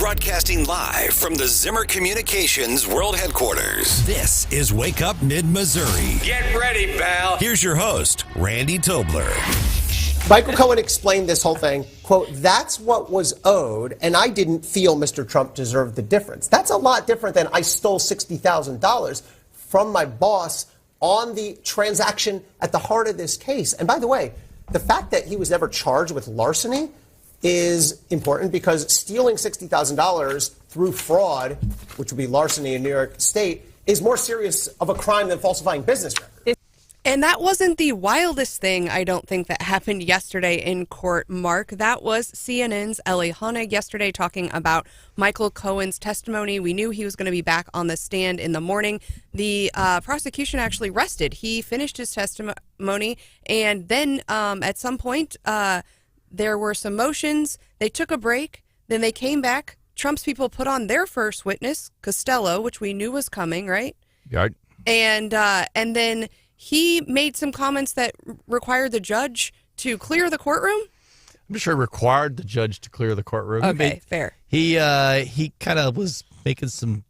Broadcasting live from the Zimmer Communications World Headquarters. This is Wake Up Mid-Missouri. Get ready, pal. Here's your host, Randy Tobler. Michael Cohen explained this whole thing, quote, "That's what was owed, and I didn't feel Mr. Trump deserved the difference." That's a lot different than I stole $60,000 from my boss on the transaction at the heart of this case. And by the way, the fact that he was never charged with larceny is important because stealing $60,000 through fraud, which would be larceny in New York State, is more serious of a crime than falsifying business records. And that wasn't the wildest thing, I don't think, that happened yesterday in court, Mark. That was CNN's Ellie Honig yesterday talking about Michael Cohen's testimony. We knew he was going to be back on the stand in the morning. The prosecution actually rested. He finished his testimony, and then at some point, there were some motions. They took a break. Then they came back. Trump's people put on their first witness, Costello, which we knew was coming, right? Right. And then he made some comments that required the judge to clear the courtroom. I'm sure required the judge to clear the courtroom. Okay, fair. He kind of was making some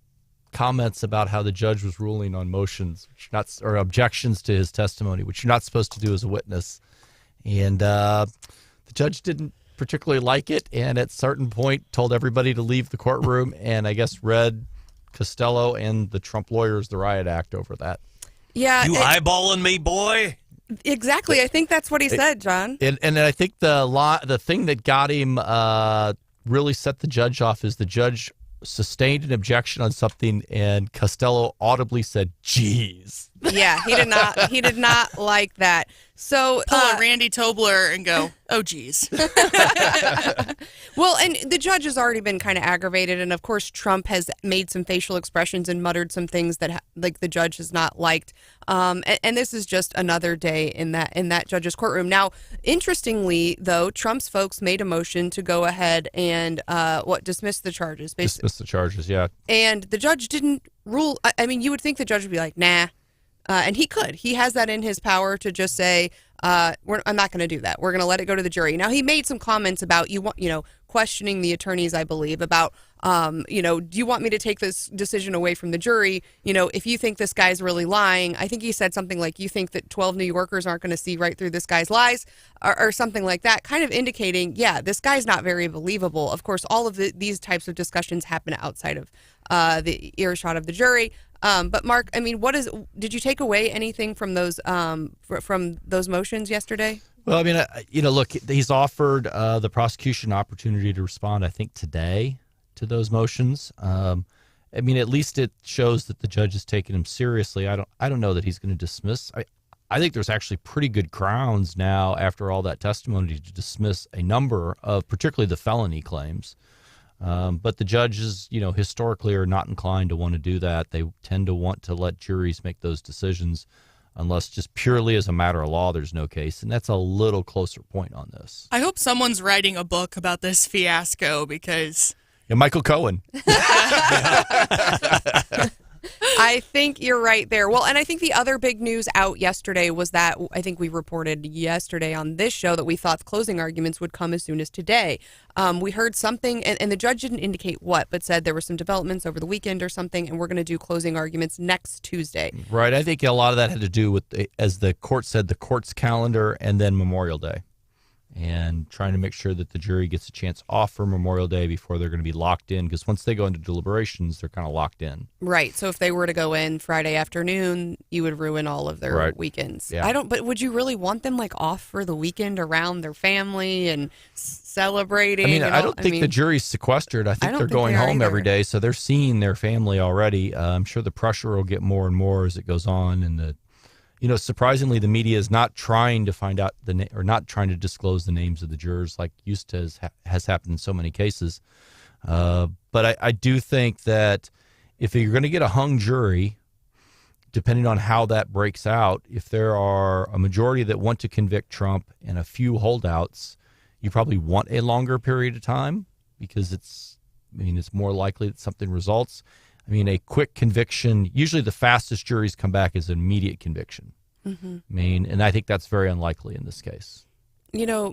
comments about how the judge was ruling on motions, or objections to his testimony, which you're not supposed to do as a witness. And the judge didn't particularly like it, and at a certain point told everybody to leave the courtroom, and I guess read Costello and the Trump lawyers the riot act over that. Yeah, You eyeballing me, boy? exactly. I think that's what he said, John. And I think the thing that got him really set the judge off is the judge sustained an objection on something, and Costello audibly said, "Geez." Yeah, he did not. He did not like that. So Pull a Randy Tobler and go, "Oh, geez." Well, and the judge has already been kind of aggravated, and of course Trump has made some facial expressions and muttered some things that like the judge has not liked. And this is just another day in that judge's courtroom. Now, interestingly, though, Trump's folks made a motion to go ahead and dismiss the charges. Dismiss the charges, yeah. And the judge didn't rule. I mean, you would think the judge would be like, nah. And he could. He has that in his power to just say, I'm not going to do that. We're going to let it go to the jury. Now, he made some comments about, questioning the attorneys, I believe, about, do you want me to take this decision away from the jury? If you think this guy's really lying, I think he said something like, you think that 12 New Yorkers aren't going to see right through this guy's lies or something like that, kind of indicating, yeah, this guy's not very believable. Of course, all of these types of discussions happen outside of the earshot of the jury. But Mark, I mean, did you take away anything from those motions yesterday? Well, I mean, look, he's offered the prosecution opportunity to respond, I think, today to those motions. I mean, at least it shows that the judge is taking him seriously. I don't know that he's going to dismiss. I think there's actually pretty good grounds now after all that testimony to dismiss a number of, particularly the felony claims. But the judges, historically are not inclined to want to do that. They tend to want to let juries make those decisions unless just purely as a matter of law there's no case. And that's a little closer point on this. I hope someone's writing a book about this fiasco because... Yeah, Michael Cohen. I think you're right there. Well, and I think the other big news out yesterday was that I think we reported yesterday on this show that we thought the closing arguments would come as soon as today. We heard something, and the judge didn't indicate what, but said there were some developments over the weekend or something, and we're going to do closing arguments next Tuesday. Right. I think a lot of that had to do with, as the court said, the court's calendar and then Memorial Day. And trying to make sure that the jury gets a chance off for Memorial Day before they're going to be locked in, because once they go into deliberations, they're kind of locked in. Right. So if they were to go in Friday afternoon, you would ruin all of their weekends. Yeah. But would you really want them off for the weekend around their family and celebrating? I mean, I don't think the jury's sequestered. I think they're going home every day, so they're seeing their family already. I'm sure the pressure will get more and more as it goes on, and surprisingly, the media is not trying to find out not trying to disclose the names of the jurors like used to has happened in so many cases. But I do think that if you're going to get a hung jury, depending on how that breaks out, if there are a majority that want to convict Trump and a few holdouts, you probably want a longer period of time because it's more likely that something results. I mean, a quick conviction, usually the fastest juries come back is an immediate conviction. Mm-hmm. And I think that's very unlikely in this case.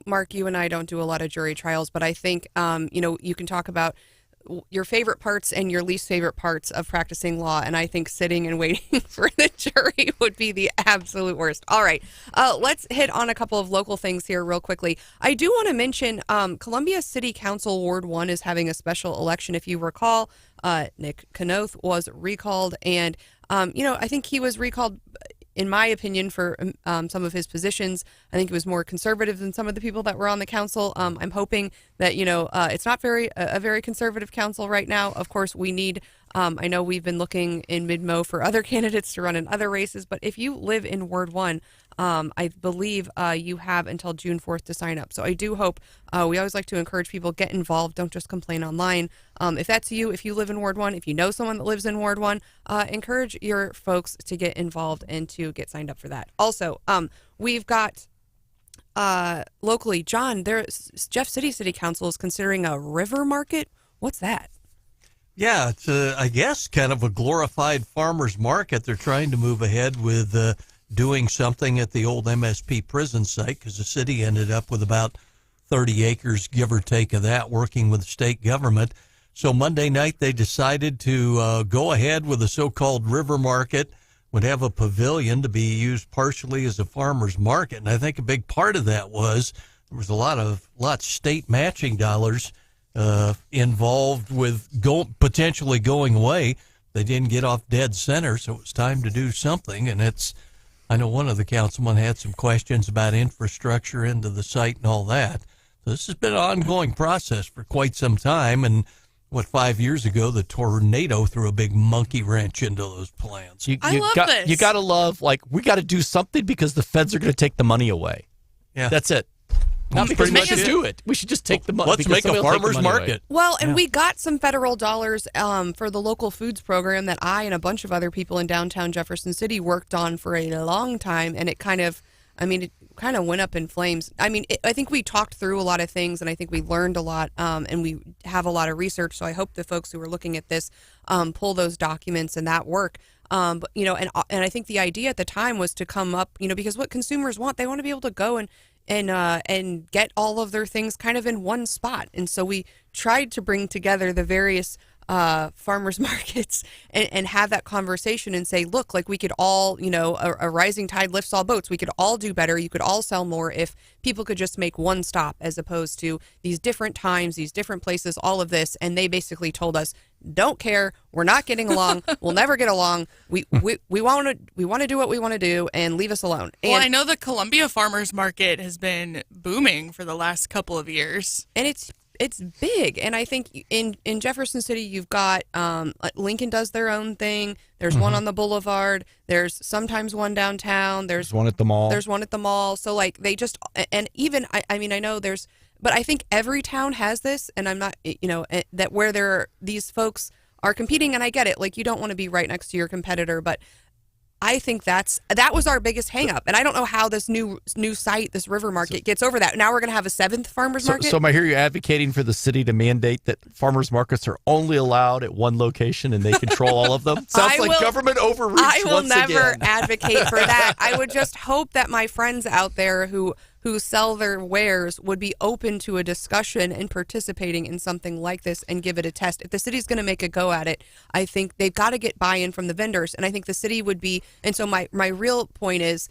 Mark, you and I don't do a lot of jury trials, but I think, you can talk about your favorite parts and your least favorite parts of practicing law, and I think sitting and waiting for the jury would be the absolute worst. All right, let's hit on a couple of local things here real quickly. I do want to mention Columbia City Council Ward 1 is having a special election. If you recall, Nick Knoth was recalled, and I think he was recalled, in my opinion, for some of his positions. I think he was more conservative than some of the people that were on the council. I'm hoping that, it's not a very conservative council right now. Of course, we need, I know we've been looking in mid-Mo for other candidates to run in other races, but if you live in Ward 1, I believe you have until June 4th to sign up. So I do hope, we always like to encourage people, get involved. Don't just complain online. If that's you, if you live in Ward 1, if you know someone that lives in Ward 1, encourage your folks to get involved and to get signed up for that. Also, we've got locally, John, Jeff City Council is considering a river market. What's that? Yeah, it's, I guess, kind of a glorified farmer's market. They're trying to move ahead with doing something at the old MSP prison site, because the city ended up with about 30 acres, give or take, of that, working with the state government. So Monday night they decided to go ahead with a so-called river market, would have a pavilion to be used partially as a farmer's market. And I think a big part of that was there was a lot state matching dollars involved with potentially going away. They didn't get off dead center, so it was time to do something. And I know one of the councilmen had some questions about infrastructure into the site and all that. So this has been an ongoing process for quite some time. And 5 years ago, the tornado threw a big monkey wrench into those plans. I love this. You got to love, we got to do something because the feds are going to take the money away. Yeah. That's it. Not because we should do it. We should just take the money. Let's make a farmer's market. Well, and we got some federal dollars for the local foods program that I and a bunch of other people in downtown Jefferson City worked on for a long time, and it kind of went up in flames. I think we talked through a lot of things, and I think we learned a lot, and we have a lot of research. So I hope the folks who are looking at this pull those documents and that work. And I think the idea at the time was to come up, because what consumers want, they want to be able to go and get all of their things kind of in one spot. And so we tried to bring together the various farmers markets and have that conversation and say, look, we could all, a rising tide lifts all boats. We could all do better. You could all sell more if people could just make one stop, as opposed to these different times, these different places, all of this. And they basically told us, don't care. We're not getting along. We'll never get along. We want to do what we want to do, and leave us alone. And, well, I know the Columbia Farmers Market has been booming for the last couple of years, and it's big. And I think in Jefferson City, you've got Lincoln does their own thing. There's one on the boulevard. There's sometimes one downtown. There's one at the mall. There's one at the mall. So they just, and even I know there's. But I think every town has this, and I'm not, that where these folks are competing, and I get it. You don't want to be right next to your competitor, but I think that was our biggest hang up. And I don't know how this new site, this river market, gets over that. Now we're going to have a 7th farmers market. So I hear you advocating for the city to mandate that farmers markets are only allowed at one location and they control all of them. Sounds like government overreach. I will never again. advocate for that. I would just hope that my friends out there who sell their wares would be open to a discussion and participating in something like this and give it a test. If the city's going to make a go at it, I think they've got to get buy-in from the vendors. And I think the city would be, and so my real point is,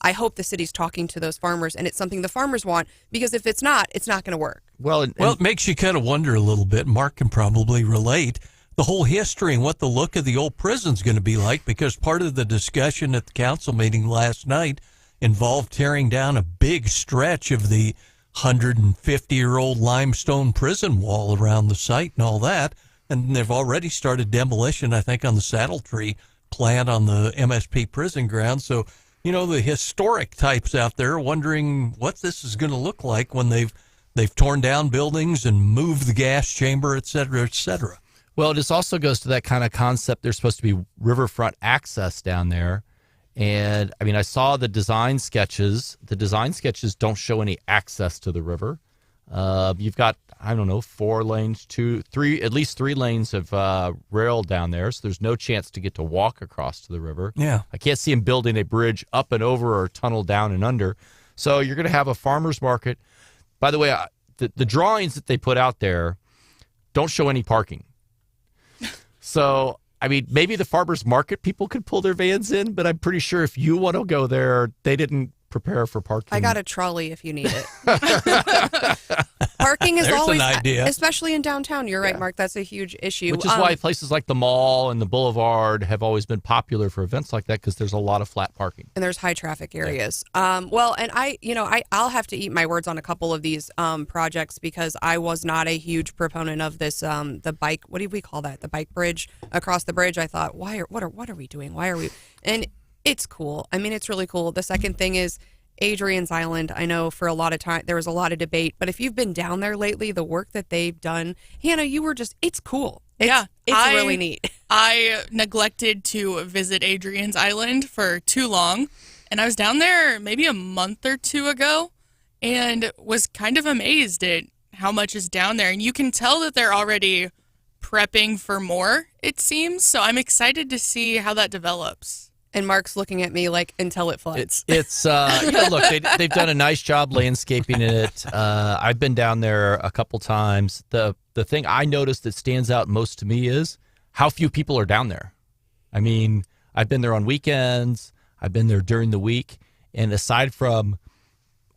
I hope the city's talking to those farmers and it's something the farmers want, because if it's not going to work. Well, it makes you kind of wonder a little bit. Mark can probably relate the whole history and what the look of the old prison's going to be like, because part of the discussion at the council meeting last night involved tearing down a big stretch of the 150-year-old limestone prison wall around the site and all that. And they've already started demolition, I think, on the Saddle Tree plant on the MSP prison ground. So, the historic types out there are wondering what this is going to look like when they've torn down buildings and moved the gas chamber, et cetera, et cetera. Well, this also goes to that kind of concept. There's supposed to be riverfront access down there. And I saw the design sketches. The design sketches don't show any access to the river. You've got, 4 lanes, 2, 3, at least 3 lanes of rail down there. So there's no chance to get to walk across to the river. Yeah. I can't see them building a bridge up and over or a tunnel down and under. So you're going to have a farmer's market. By the way, the drawings that they put out there don't show any parking. So, I mean, maybe the farmers market people could pull their vans in, but I'm pretty sure if you want to go there, they didn't prepare for parking. I got a trolley if you need it. Parking is There's always, an idea. especially in downtown. You're right, Mark. That's a huge issue. Which is why places like the mall and the boulevard have always been popular for events like that, because there's a lot of flat parking. And there's high traffic areas. Well, and I'll have to eat my words on a couple of these projects, because I was not a huge proponent of this, the bike, what do we call that? The bike bridge across the bridge. I thought, what are we doing? Why are we? And it's cool. I mean, it's really cool. The second thing is Adrian's Island. I know for a lot of time there was a lot of debate, but if you've been down there lately, the work that they've done, Hannah, it's cool. It's really neat. I neglected to visit Adrian's Island for too long, and I was down there maybe a month or two ago and was kind of amazed at how much is down there. And you can tell that they're already prepping for more, it seems. So I'm excited to see how that develops. And Mark's looking at me like, until it floods. It's look, they've done a nice job landscaping it. I've been down there a couple times. The thing I noticed that stands out most to me is how few people are down there. I mean, I've been there on weekends. I've been there during the week. And aside from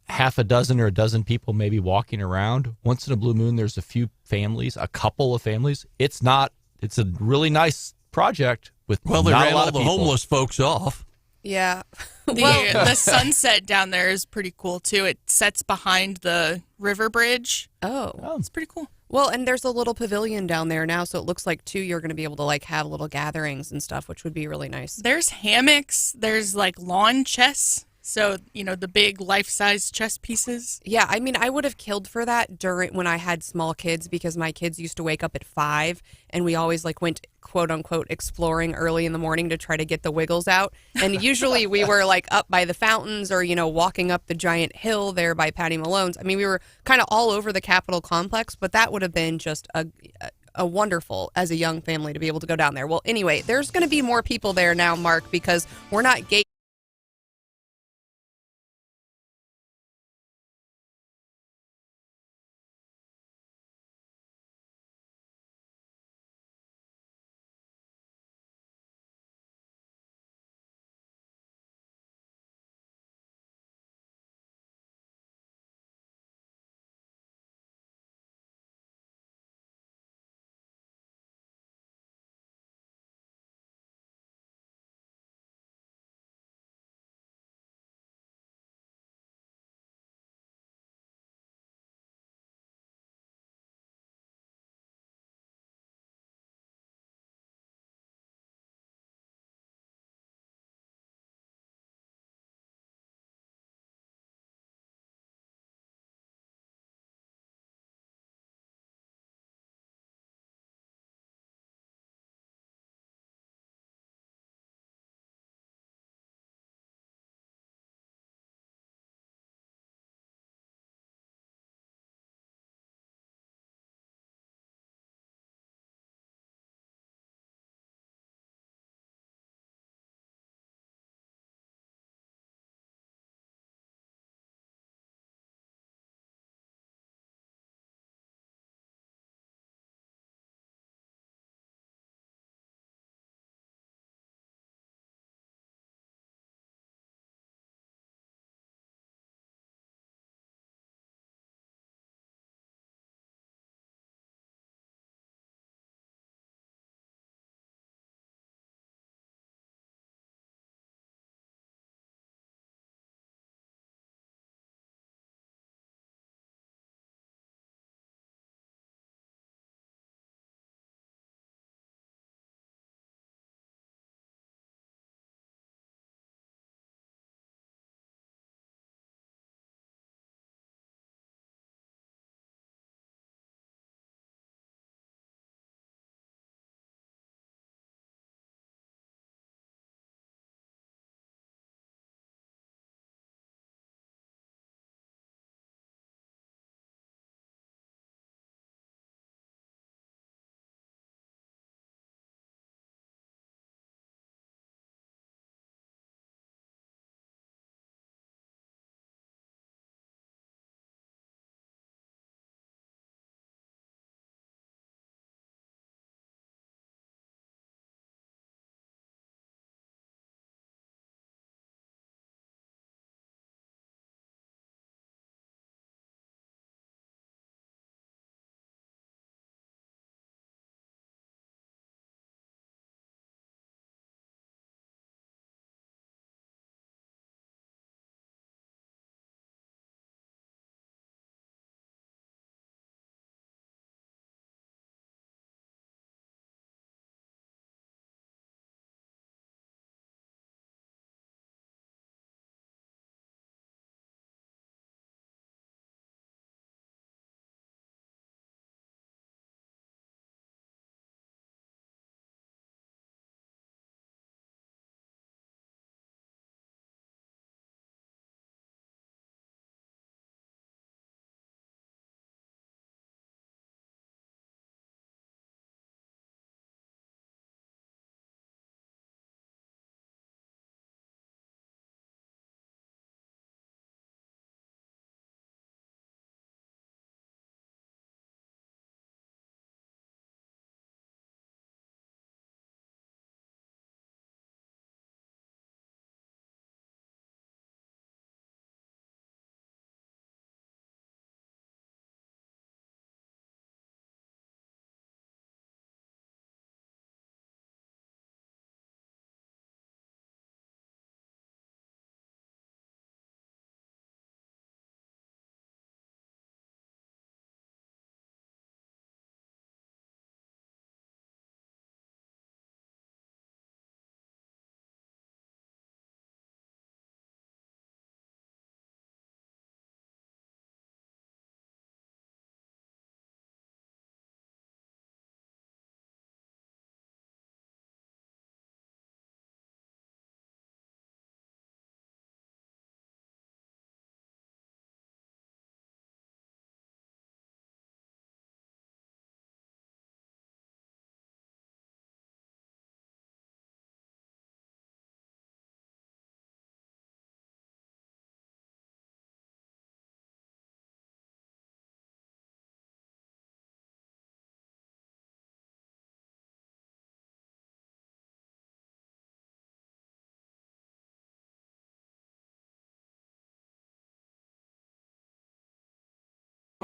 half a dozen or a dozen people maybe walking around, once in a blue moon, there's a couple of families. It's a really nice project. Well, they ran all the homeless folks off. Yeah. The sunset down there is pretty cool, too. It sets behind the river bridge. Oh. It's pretty cool. Well, and there's a little pavilion down there now, so it looks like, too, you're going to be able to, like, have little gatherings and stuff, which would be really nice. There's hammocks. There's, like, lawn chess. So, the big life-size chess pieces. Yeah, I mean, I would have killed for that when I had small kids, because my kids used to wake up at 5, and we always went quote-unquote exploring early in the morning to try to get the wiggles out. And usually we were up by the fountains or, walking up the giant hill there by Patty Malone's. I mean, we were kind of all over the Capitol complex, but that would have been just a wonderful, as a young family, to be able to go down there. Well, anyway, there's going to be more people there now, Mark, because we're not gate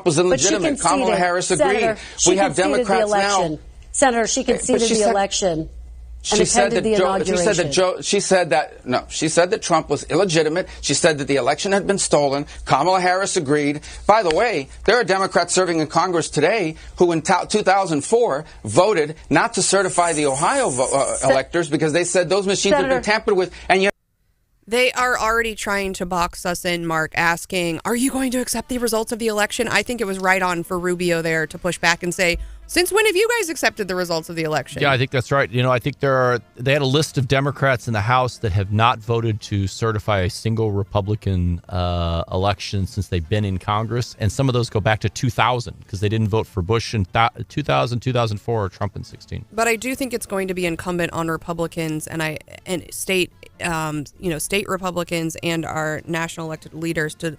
was illegitimate. Kamala Harris agreed. Senator, we have Democrats now. Senator, she conceded the election. She said that She said that Trump was illegitimate. She said that the election had been stolen. Kamala Harris agreed. By the way, there are Democrats serving in Congress today who in 2004 voted not to certify the Ohio electors because they said those machines had been tampered with. And yet they are already trying to box us in, Mark, asking, are you going to accept the results of the election? I think it was right on for Rubio there to push back and say, since when have you guys accepted the results of the election? Yeah, I think that's right. I think they had a list of Democrats in the House that have not voted to certify a single Republican election since they've been in Congress. And some of those go back to 2000 because they didn't vote for Bush in 2000, 2004, or Trump in 16. But I do think it's going to be incumbent on Republicans and state Republicans and our national elected leaders to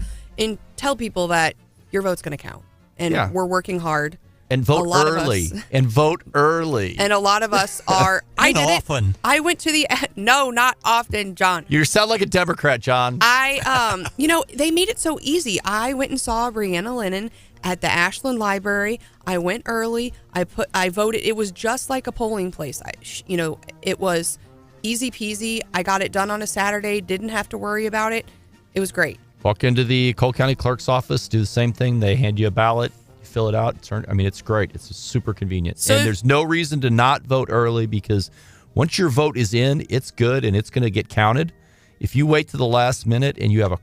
tell people that your vote's going to count. And we're working hard. And vote early. And vote early. And a lot of us are. I did often. I went to no, not often, John. You sound like a Democrat, John. They made it so easy. I went and saw Breanna Lennon at the Ashland Library. I went early. I voted. It was just like a polling place. It was easy peasy. I got it done on a Saturday. Didn't have to worry about it. It was great. Walk into the Cole County Clerk's office, do the same thing. They hand you a ballot. Fill it out. It's great. It's super convenient. And there's no reason to not vote early because once your vote is in, it's good and it's going to get counted. If you wait to the last minute and you have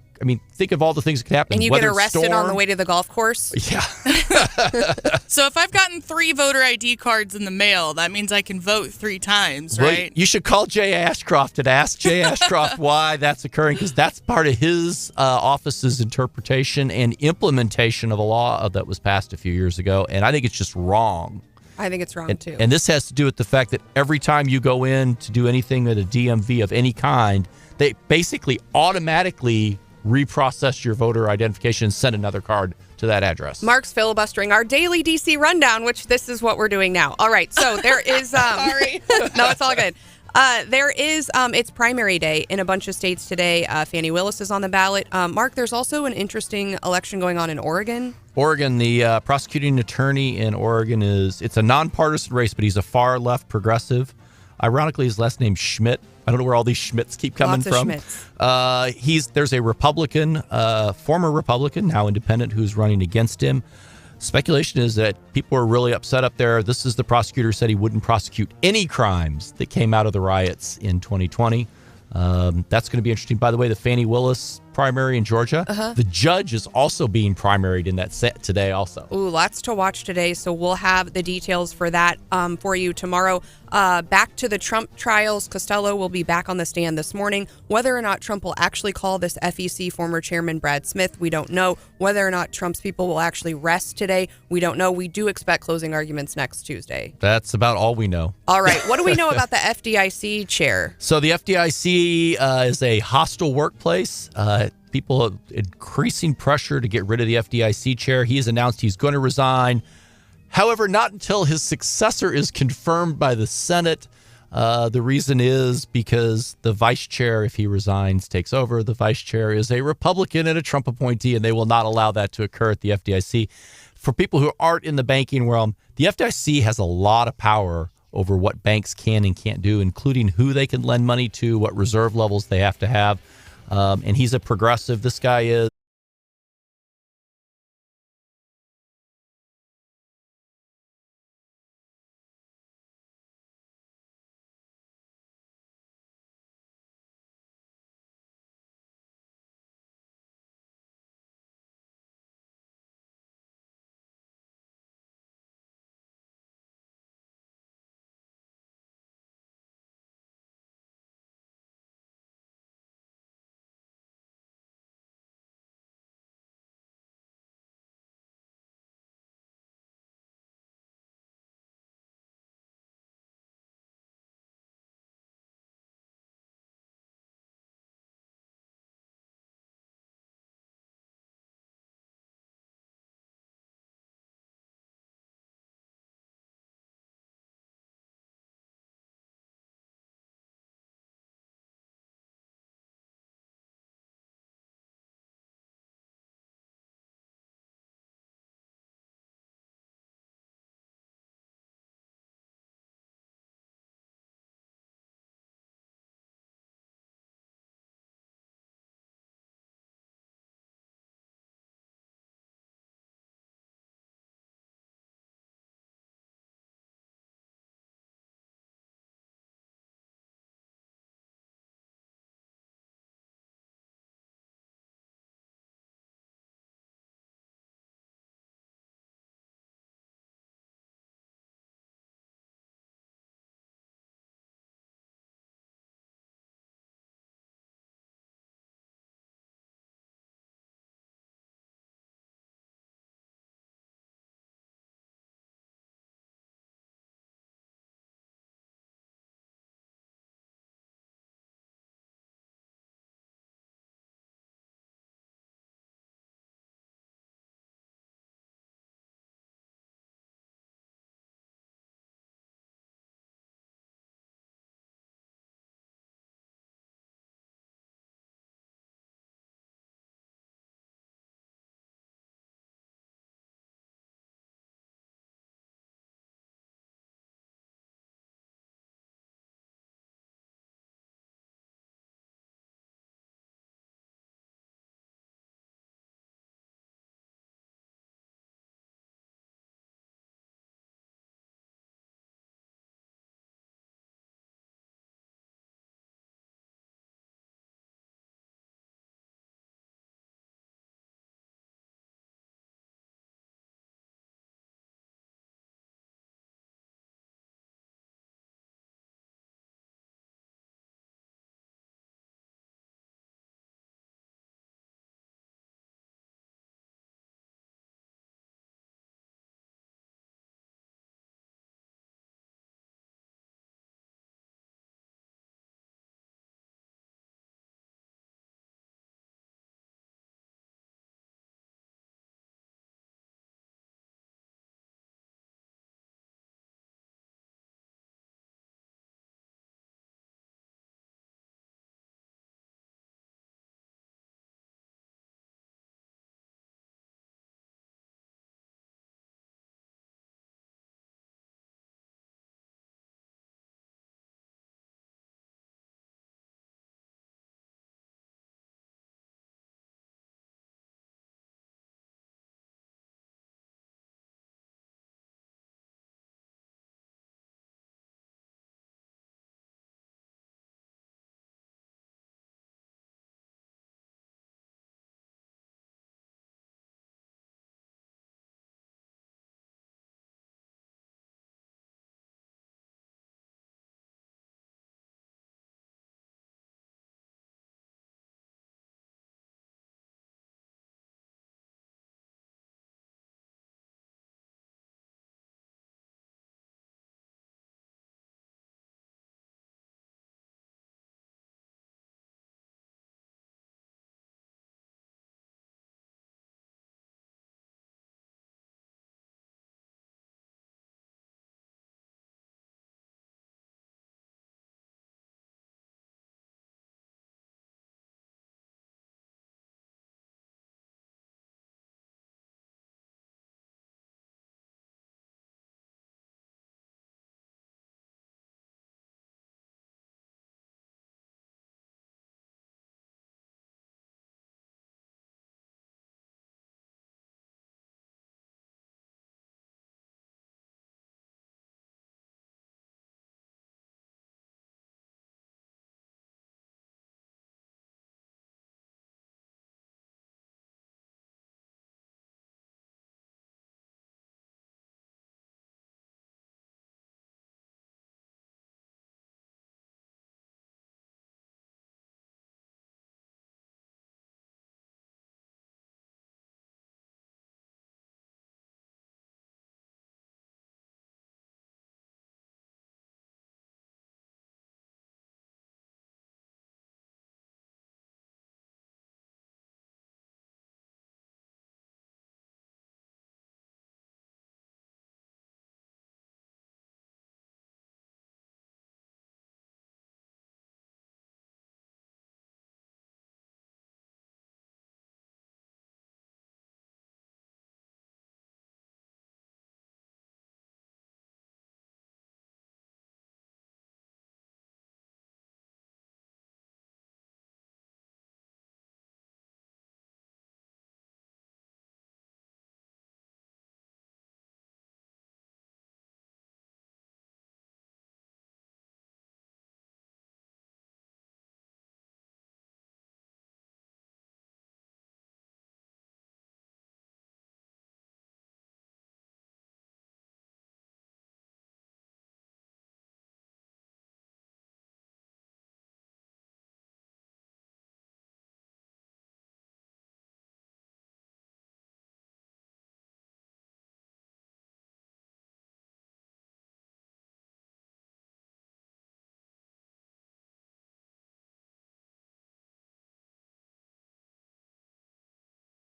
think of all the things that could happen. And you get arrested on the way to the golf course. Yeah. So if I've gotten 3 voter ID cards in the mail, that means I can vote 3 times, right? Well, you should call Jay Ashcroft and ask Jay Ashcroft why that's occurring because that's part of his office's interpretation and implementation of a law that was passed a few years ago. And I think it's just wrong. I think it's wrong, too. And this has to do with the fact that every time you go in to do anything at a DMV of any kind, they basically automatically reprocess your voter identification and send another card to that address. Mark's filibustering our daily DC rundown, which this is what we're doing now. All right, so there is... Sorry. No, it's all good. There is, it's primary day in a bunch of states today. Fani Willis is on the ballot. Mark, there's also an interesting election going on in Oregon. Oregon, the prosecuting attorney in Oregon it's a nonpartisan race, but he's a far left progressive. Ironically, his last name's Schmidt. I don't know where all these Schmidts keep coming from. There's a Republican, former Republican, now independent, who's running against him. Speculation is that people are really upset up there. This is the prosecutor said he wouldn't prosecute any crimes that came out of the riots in 2020. That's going to be interesting. By the way, the Fani Willis primary in Georgia, the judge is also being primaried in that set today also. Ooh, lots to watch today. So we'll have the details for that for you tomorrow. Back to the Trump trials. Costello will be back on the stand this morning. Whether or not Trump will actually call this FEC former chairman Brad Smith, we don't know. Whether or not Trump's people will actually rest today, we don't know. We do expect closing arguments next Tuesday. That's about all we know. All right. What do we know about the FDIC chair? So the FDIC is a hostile workplace. People are increasing pressure to get rid of the FDIC chair. He has announced he's going to resign. However, not until his successor is confirmed by the Senate. The reason is because the vice chair, if he resigns, takes over. The vice chair is a Republican and a Trump appointee, and they will not allow that to occur at the FDIC. For people who aren't in the banking realm, the FDIC has a lot of power over what banks can and can't do, including who they can lend money to, what reserve levels they have to have. And he's a progressive. This guy is.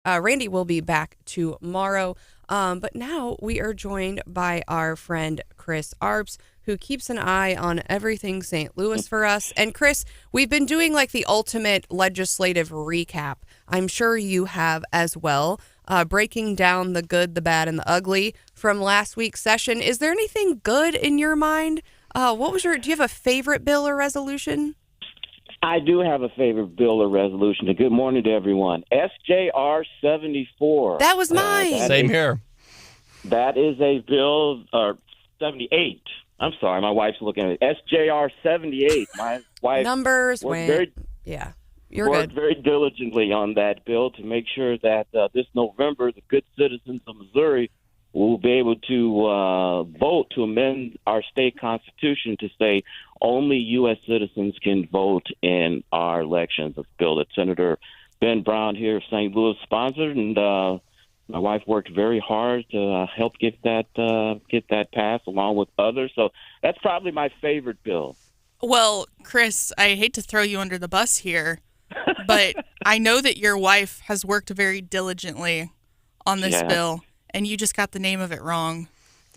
Randy will be back tomorrow. But now we are joined by our friend Chris Arps, who keeps an eye on everything St. Louis for us. And Chris, we've been doing like the ultimate legislative recap. I'm sure you have as well, breaking down the good, the bad, and the ugly from last week's session. Is there anything good in your mind? Do you have a favorite bill or resolution? I do have a favorite bill or resolution. Good morning to everyone. SJR 74. That was mine. Same here. That is a bill, or 78. I'm sorry, my wife's looking at it. SJR 78. My wife Numbers went. You're worked good. very diligently on that bill to make sure that this November, the good citizens of Missouri will be able to vote to amend our state constitution to say only U.S. citizens can vote in our elections. It's a bill that Senator Ben Brown here of St. Louis sponsored, and my wife worked very hard to help get that passed along with others. So that's probably my favorite bill. Well, Chris, I hate to throw you under the bus here, but I know that your wife has worked very diligently on this bill, and you just got the name of it wrong.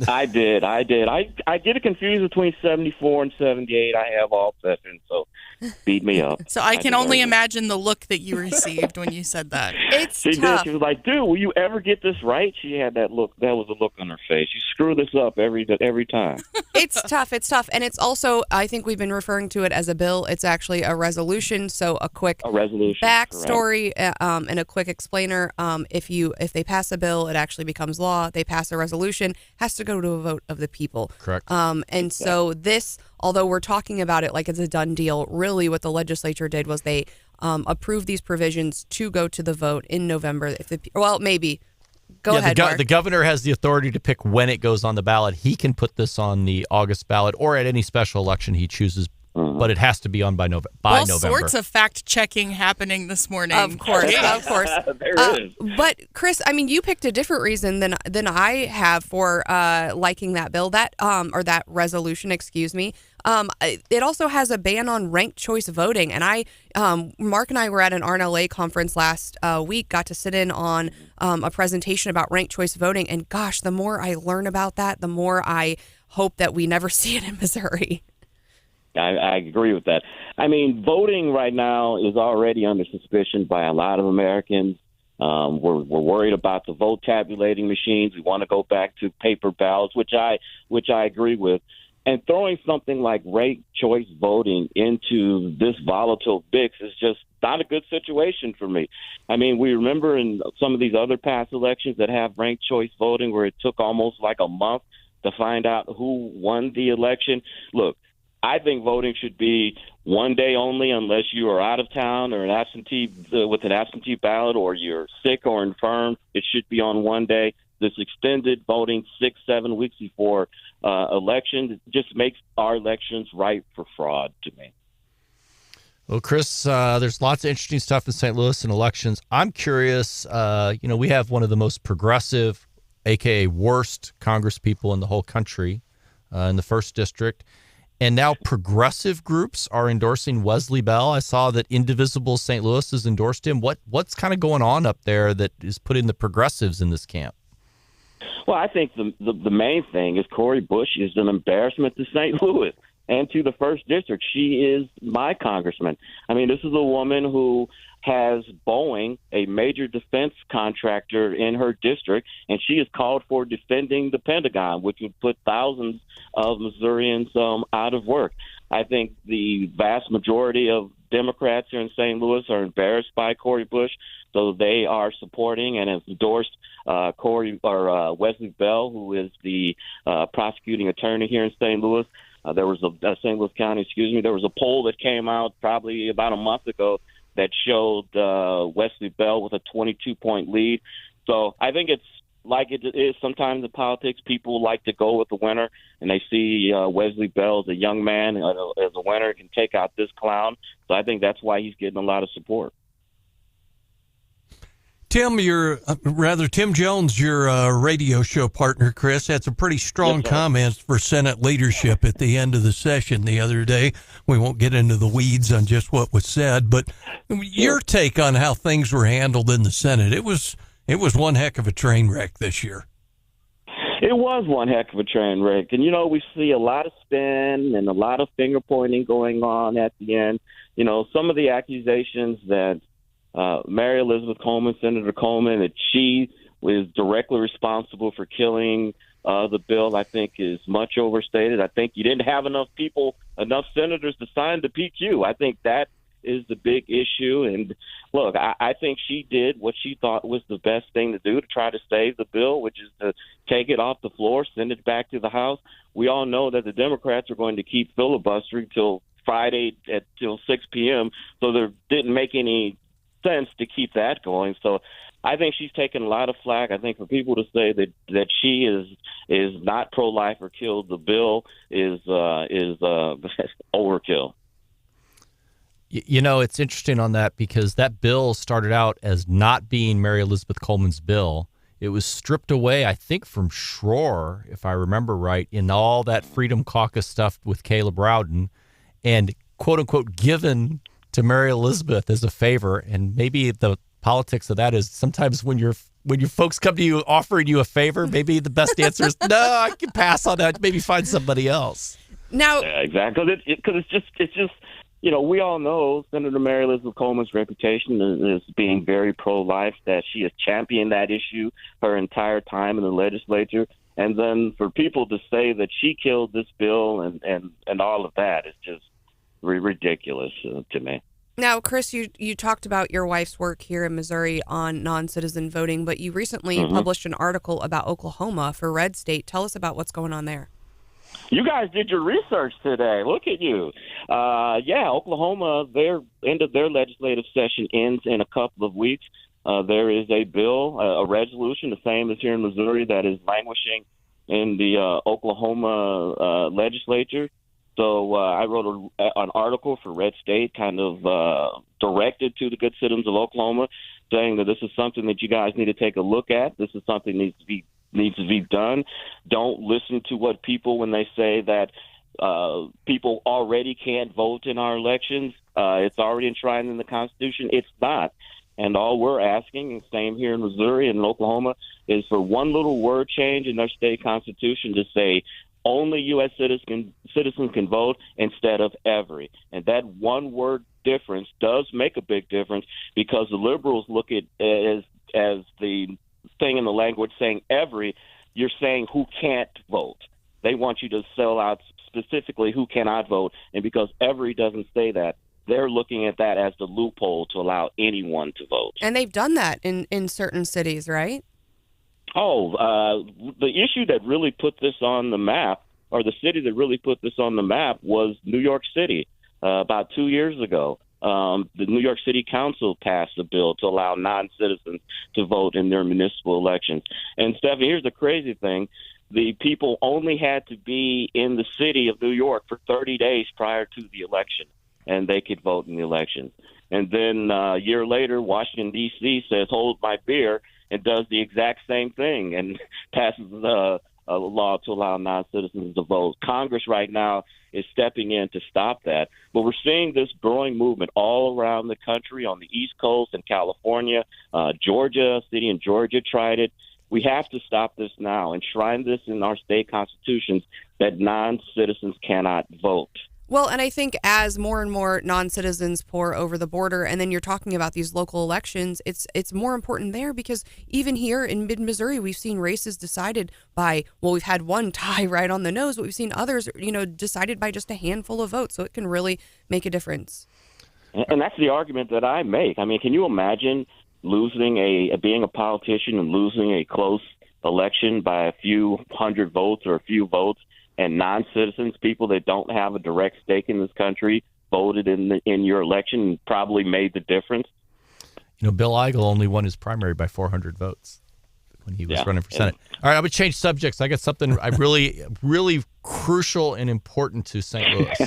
I did. I get it confused between 74 and 78. I have all sessions, so beat me up. So I can only imagine the look that you received when you said that. It's She tough. did. She was like, "Dude, will you ever get this right?" She had that look. That was a look on her face. You screw this up every time. It's tough. It's tough. And it's also, I think we've been referring to it as a bill. It's actually a resolution. So a resolution backstory and a quick explainer. If they pass a bill, it actually becomes law. They pass a resolution, has to go to a vote of the people. Correct. So this, although we're talking about it like it's a done deal, really what the legislature did was they approved these provisions to go to the vote in November. Maybe. Go ahead, Mark. The governor has the authority to pick when it goes on the ballot. He can put this on the August ballot or at any special election he chooses, but it has to be on by November. All sorts of fact-checking happening this morning. Of course, of course. There is. But Chris, I mean, you picked a different reason than I have for liking that bill, or that resolution. Excuse me. It also has a ban on ranked choice voting, and Mark and I were at an RNLA conference last week. Got to sit in on a presentation about ranked choice voting, and gosh, the more I learn about that, the more I hope that we never see it in Missouri. I agree with that. I mean, voting right now is already under suspicion by a lot of Americans. We're worried about the vote tabulating machines. We want to go back to paper ballots, which I agree with. And throwing something like ranked choice voting into this volatile mix is just not a good situation for me. I mean, we remember in some of these other past elections that have ranked choice voting where it took almost like a month to find out who won the election. Look, I think voting should be one day only unless you are out of town or with an absentee ballot or you're sick or infirm. It should be on one day. This extended voting 6-7 weeks before election just makes our elections ripe for fraud to me. Well, Chris, there's lots of interesting stuff in St. Louis and elections. I'm curious, we have one of the most progressive, a.k.a. worst Congress people in the whole country in the 1st District. And now progressive groups are endorsing Wesley Bell. I saw that Indivisible St. Louis has endorsed him. What's kind of going on up there that is putting the progressives in this camp? Well, I think the main thing is Cori Bush is an embarrassment to St. Louis and to the 1st District. She is my congressman. I mean, this is a woman who has Boeing, a major defense contractor in her district, and she is called for defending the Pentagon, which would put thousands of Missourians out of work. I think the vast majority of Democrats here in St. Louis are embarrassed by Cori Bush, so they are supporting and have endorsed Wesley Bell, who is the prosecuting attorney here in St. Louis. There was St. Louis County, there was a poll that came out probably about a month ago that showed Wesley Bell with a 22-point lead. So I think it's like it is sometimes in politics. People like to go with the winner, and they see Wesley Bell as a young man, as a winner, can take out this clown. So I think that's why he's getting a lot of support. Tim, Tim Jones, your radio show partner, Chris, had some pretty strong comments for Senate leadership at the end of the session the other day. We won't get into the weeds on just what was said, but your take on how things were handled in the Senate. It was one heck of a train wreck this year. It was one heck of a train wreck. And, we see a lot of spin and a lot of finger pointing going on at the end. Some of the accusations that Mary Elizabeth Coleman, Senator Coleman, that she was directly responsible for killing the bill, I think is much overstated. I think you didn't have enough senators to sign the PQ. I think that is the big issue. And look, I think she did what she thought was the best thing to do to try to save the bill, which is to take it off the floor, send it back to the House. We all know that the Democrats are going to keep filibustering till Friday till 6 p.m., so there didn't make any sense to keep that going. So I think she's taken a lot of flack. I think for people to say that she is not pro-life or killed the bill is overkill. It's interesting on that because that bill started out as not being Mary Elizabeth Coleman's bill. It was stripped away, I think, from Schroer, if I remember right, in all that Freedom Caucus stuff with Caleb Rowden, and quote-unquote given to Mary Elizabeth as a favor. And maybe the politics of that is sometimes when your folks come to you offering you a favor, maybe the best answer is, no, I can pass on that, maybe find somebody else. Now, exactly, because it's just we all know Senator Mary Elizabeth Coleman's reputation is being very pro-life, that she has championed that issue her entire time in the legislature. And then for people to say that she killed this bill and all of that is just ridiculous to me. Now, Chris, you talked about your wife's work here in Missouri on non-citizen voting, but you recently published an article about Oklahoma for Red State. Tell us about what's going on there. You guys did your research today. Look at you. Oklahoma, their end of their legislative session ends in a couple of weeks. There is a bill, a resolution, the same as here in Missouri, that is languishing in the Oklahoma legislature. So I wrote an article for Red State, kind of directed to the good citizens of Oklahoma, saying that this is something that you guys need to take a look at. This is something that needs to be done. Don't listen to what people, when they say that people already can't vote in our elections. It's already enshrined in the Constitution. It's not. And all we're asking, and same here in Missouri and Oklahoma, is for one little word change in their state constitution to say only U.S. citizens can vote instead of every. And that one word difference does make a big difference, because the liberals look at it as the thing in the language saying every, you're saying who can't vote. They want you to sell out specifically who cannot vote. And because every doesn't say that, they're looking at that as the loophole to allow anyone to vote. And they've done that in certain cities, right? The issue that really put this on the map, or the city that really put this on the map, was New York City about 2 years ago. The New York City Council passed a bill to allow non-citizens to vote in their municipal elections. And, Stephanie, here's the crazy thing. The people only had to be in the city of New York for 30 days prior to the election, and they could vote in the elections. And then a year later, Washington, D.C. says, hold my beer, and does the exact same thing and passes a law to allow non-citizens to vote. Congress right now is stepping in to stop that. But we're seeing this growing movement all around the country, on the East Coast and California. Georgia, a city in Georgia tried it. We have to stop this now, enshrine this in our state constitutions that non-citizens cannot vote. Well, and I think as more and more non-citizens pour over the border, and then you're talking about these local elections, it's more important there, because even here in mid-Missouri, we've seen races decided by, well, we've had one tie right on the nose, but we've seen others, decided by just a handful of votes. So it can really make a difference. And that's the argument that I make. I mean, can you imagine being a politician and losing a close election by a few hundred votes or a few votes, and non-citizens, people that don't have a direct stake in this country, voted in your election and probably made the difference? Bill Eigel only won his primary by 400 votes. when he was running for Senate. All right, I'm going to change subjects. I got something I really crucial and important to St. Louis.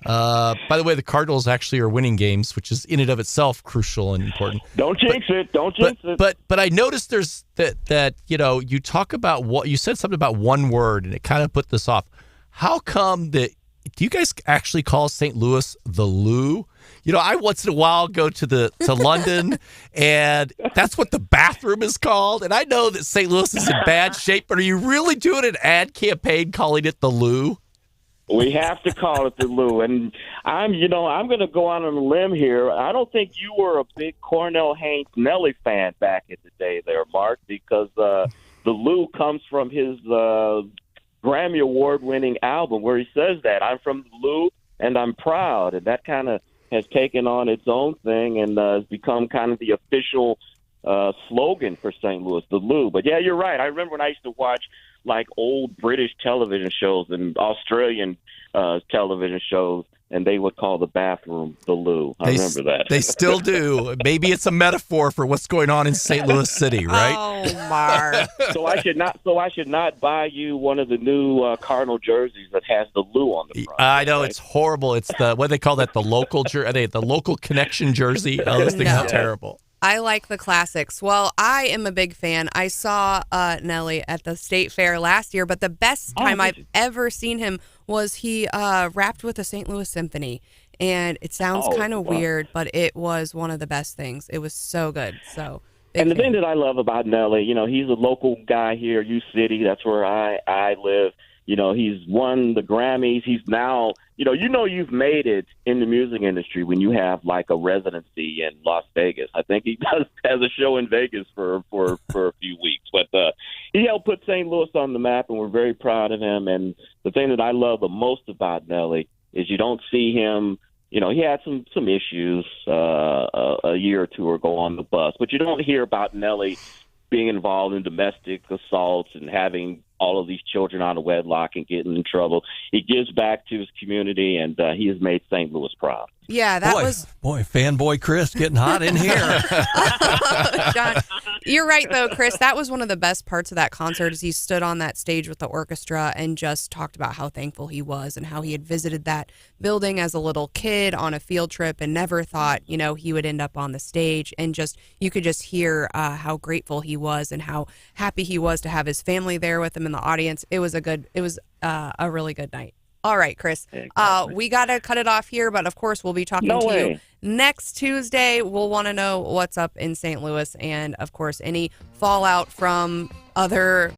By the way, the Cardinals actually are winning games, which is in and of itself crucial and important. Don't jinx it. Don't jinx it. But I noticed there's that you talk about what you said something about one word, and it kind of put this off. How come that? Do you guys actually call St. Louis the Lou? I once in a while go to London, and that's what the bathroom is called. And I know that St. Louis is in bad shape, but are you really doing an ad campaign calling it the Lou? We have to call it the Lou. And I'm going to go out on a limb here. I don't think you were a big Cornell Haynes Nelly fan back in the day there, Mark, because the Lou comes from his Grammy Award-winning album where he says that I'm from the Lou and I'm proud, and that kind of has taken on its own thing and has become kind of the official slogan for St. Louis, the Lou. But yeah, you're right. I remember when I used to watch like old British television shows and Australian television shows, and they would call the bathroom the loo. I remember that. They still do. Maybe it's a metaphor for what's going on in St. Louis City, right? Oh, Mark. So I should not buy you one of the new Cardinal jerseys that has the loo on the front. I know, right? It's horrible. It's the what do they call that? The local the local connection jersey. Oh, those things are terrible. I like the classics. Well, I am a big fan. I saw Nelly at the State Fair last year, but the best time I've ever seen him was he rapped with the St. Louis Symphony. And it sounds kind of weird, but it was one of the best things. It was so good. And the thing that I love about Nelly, he's a local guy here, U City. That's where I live. He's won the Grammys. He's now, you've made it in the music industry when you have like a residency in Las Vegas. I think he has a show in Vegas for a few weeks. But he helped put St. Louis on the map, and we're very proud of him. And the thing that I love the most about Nelly is you don't see him. He had some issues a year or two ago on the bus, but you don't hear about Nelly being involved in domestic assaults and having all of these children out of wedlock and getting in trouble. He gives back to his community, and he has made St. Louis proud. Yeah, fanboy Chris getting hot in here. John, you're right though, Chris. That was one of the best parts of that concert. Is he stood on that stage with the orchestra and just talked about how thankful he was and how he had visited that building as a little kid on a field trip and never thought he would end up on the stage, and just you could just hear how grateful he was and how happy he was to have his family there with him in the audience. It was a really good night. All right, Chris. Exactly. We got to cut it off here, but of course we'll be talking to you next Tuesday. We'll want to know what's up in St. Louis and, of course, any fallout from other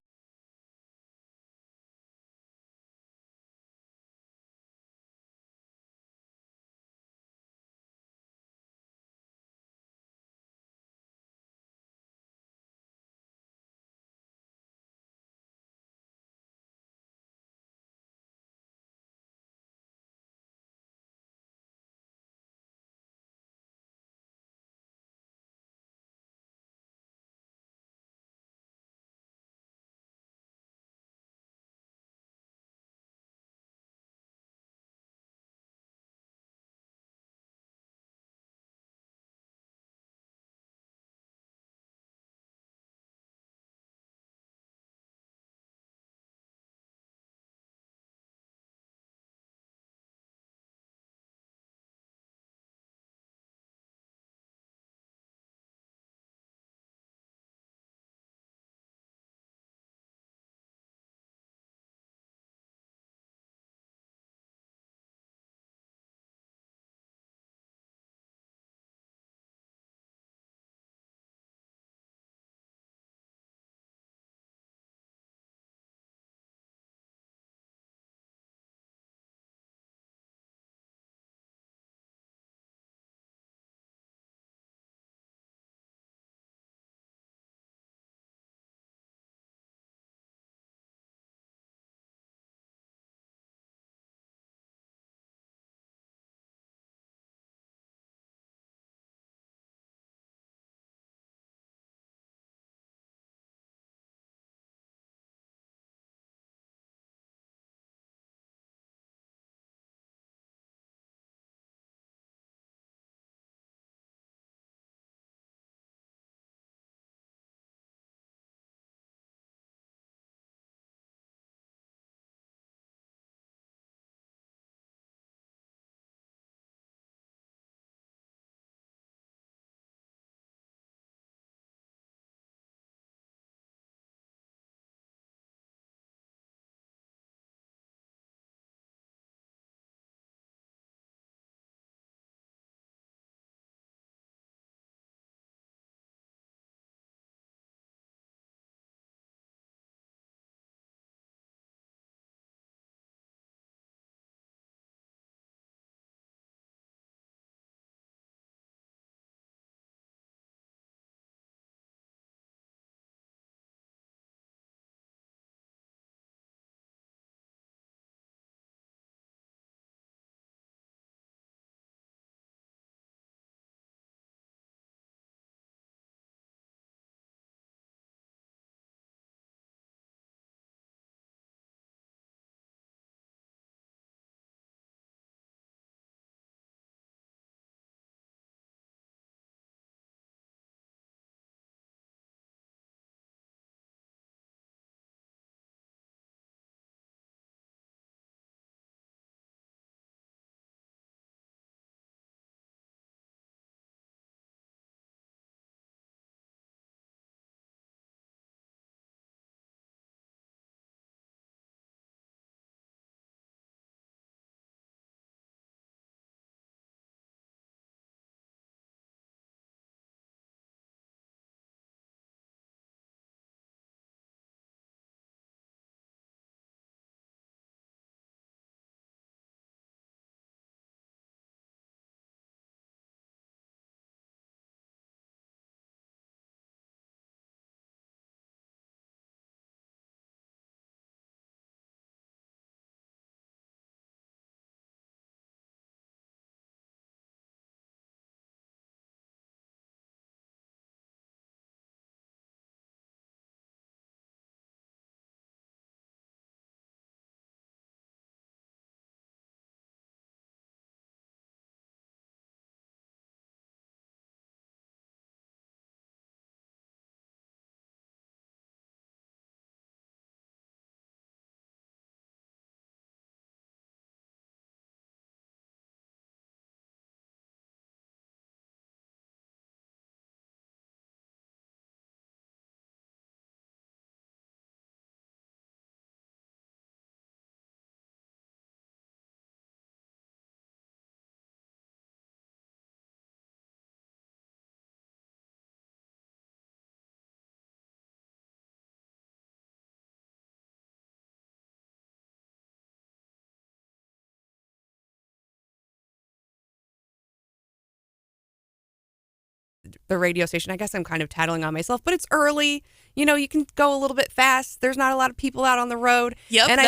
the radio station. I guess I'm kind of tattling on myself, but it's early. You know, you can go a little bit fast. There's not a lot of people out on the road. Yep, and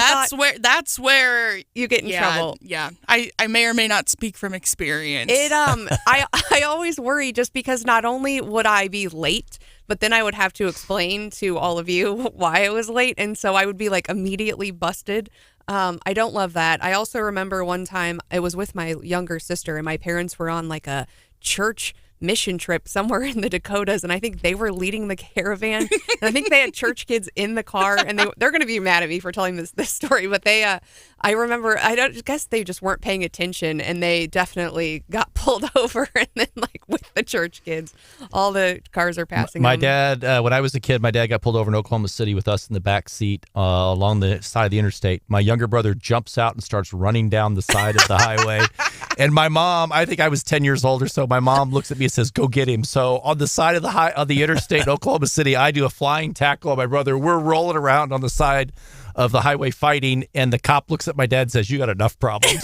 that's where you get in trouble. Yeah, I may or may not speak from experience. I always worry just because not only would I be late, but then I would have to explain to all of you why I was late, and so I would be like immediately busted. I don't love that. I also remember one time I was with my younger sister, and my parents were on like a church mission trip somewhere in the Dakotas, and I think they were leading the caravan. And I think they had church kids in the car, and they're going to be mad at me for telling this story, but I remember, guess they just weren't paying attention, and they definitely got pulled over, and then like with the church kids, all the cars are passing My them. dad, when I was a kid, my dad got pulled over in Oklahoma City with us in the back seat along the side of the interstate. My younger brother jumps out and starts running down the side of the highway. And my mom, I think I was 10 years old or so, my mom looks at me and says, "Go get him." So on the side of the interstate in Oklahoma City, I do a flying tackle on my brother. We're rolling around on the side of the highway fighting, and the cop looks at my dad and says, "You got enough problems."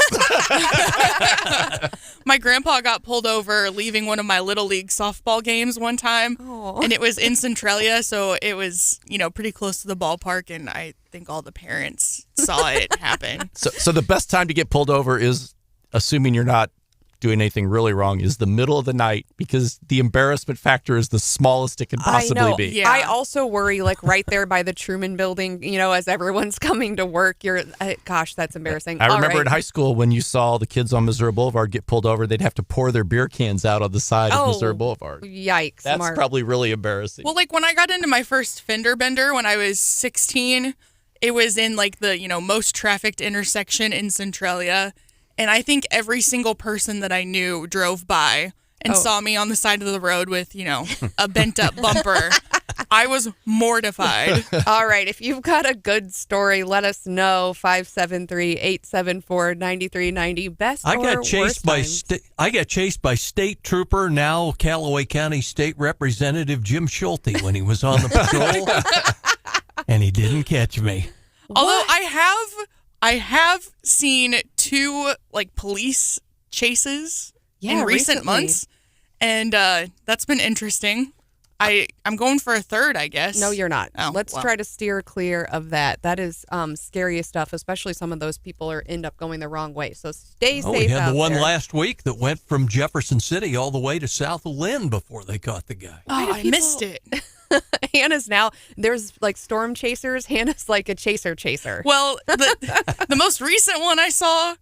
My grandpa got pulled over leaving one of my Little League softball games one time, and it was in Centralia, so it was, pretty close to the ballpark, and I think all the parents saw it happen. So the best time to get pulled over is, assuming you're not doing anything really wrong, is the middle of the night, because the embarrassment factor is the smallest it can possibly be. Yeah. I also worry, like right there by the Truman Building, as everyone's coming to work. Gosh, that's embarrassing. I remember in high school when you saw the kids on Missouri Boulevard get pulled over, they'd have to pour their beer cans out on the side of Missouri Boulevard. Yikes. That's probably really embarrassing. Well, like when I got into my first fender bender when I was 16, it was in like the, most trafficked intersection in Centralia. And I think every single person that I knew drove by and saw me on the side of the road with, a bent up bumper. I was mortified. All right. If you've got a good story, let us know. 573-874-9390. Best I or got chased worst times? I got chased by state trooper, now Callaway County State Representative Jim Schulte when he was on the patrol, and he didn't catch me. Although I have seen 2 like police chases in recent months, and that's been interesting. I'm going for a third, I guess. No, you're not. Oh, Let's try to steer clear of that. That is scary stuff, especially some of those people end up going the wrong way. So stay safe. We had out the one there. last week that went from Jefferson City all the way to south of Lynn before they caught the guy. Oh, I missed it. Hannah's now, there's like storm chasers. Hannah's like a chaser. Well, the most recent one I saw,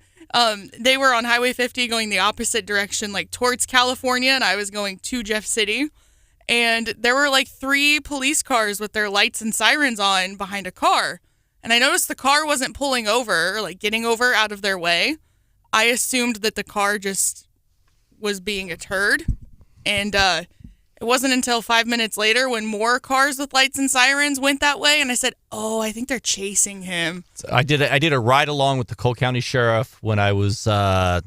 they were on Highway 50 going the opposite direction, like towards California, and I was going to Jeff City. And there were like 3 police cars with their lights and sirens on behind a car. And I noticed the car wasn't pulling over or like getting over out of their way. I assumed that the car just was being a turd. And it wasn't until 5 minutes later when more cars with lights and sirens went that way. And I said, "Oh, I think they're chasing him." So I did a ride along with the Cole County Sheriff when I was in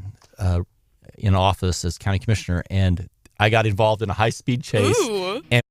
office as county commissioner, and I got involved in a high-speed chase. Ooh. And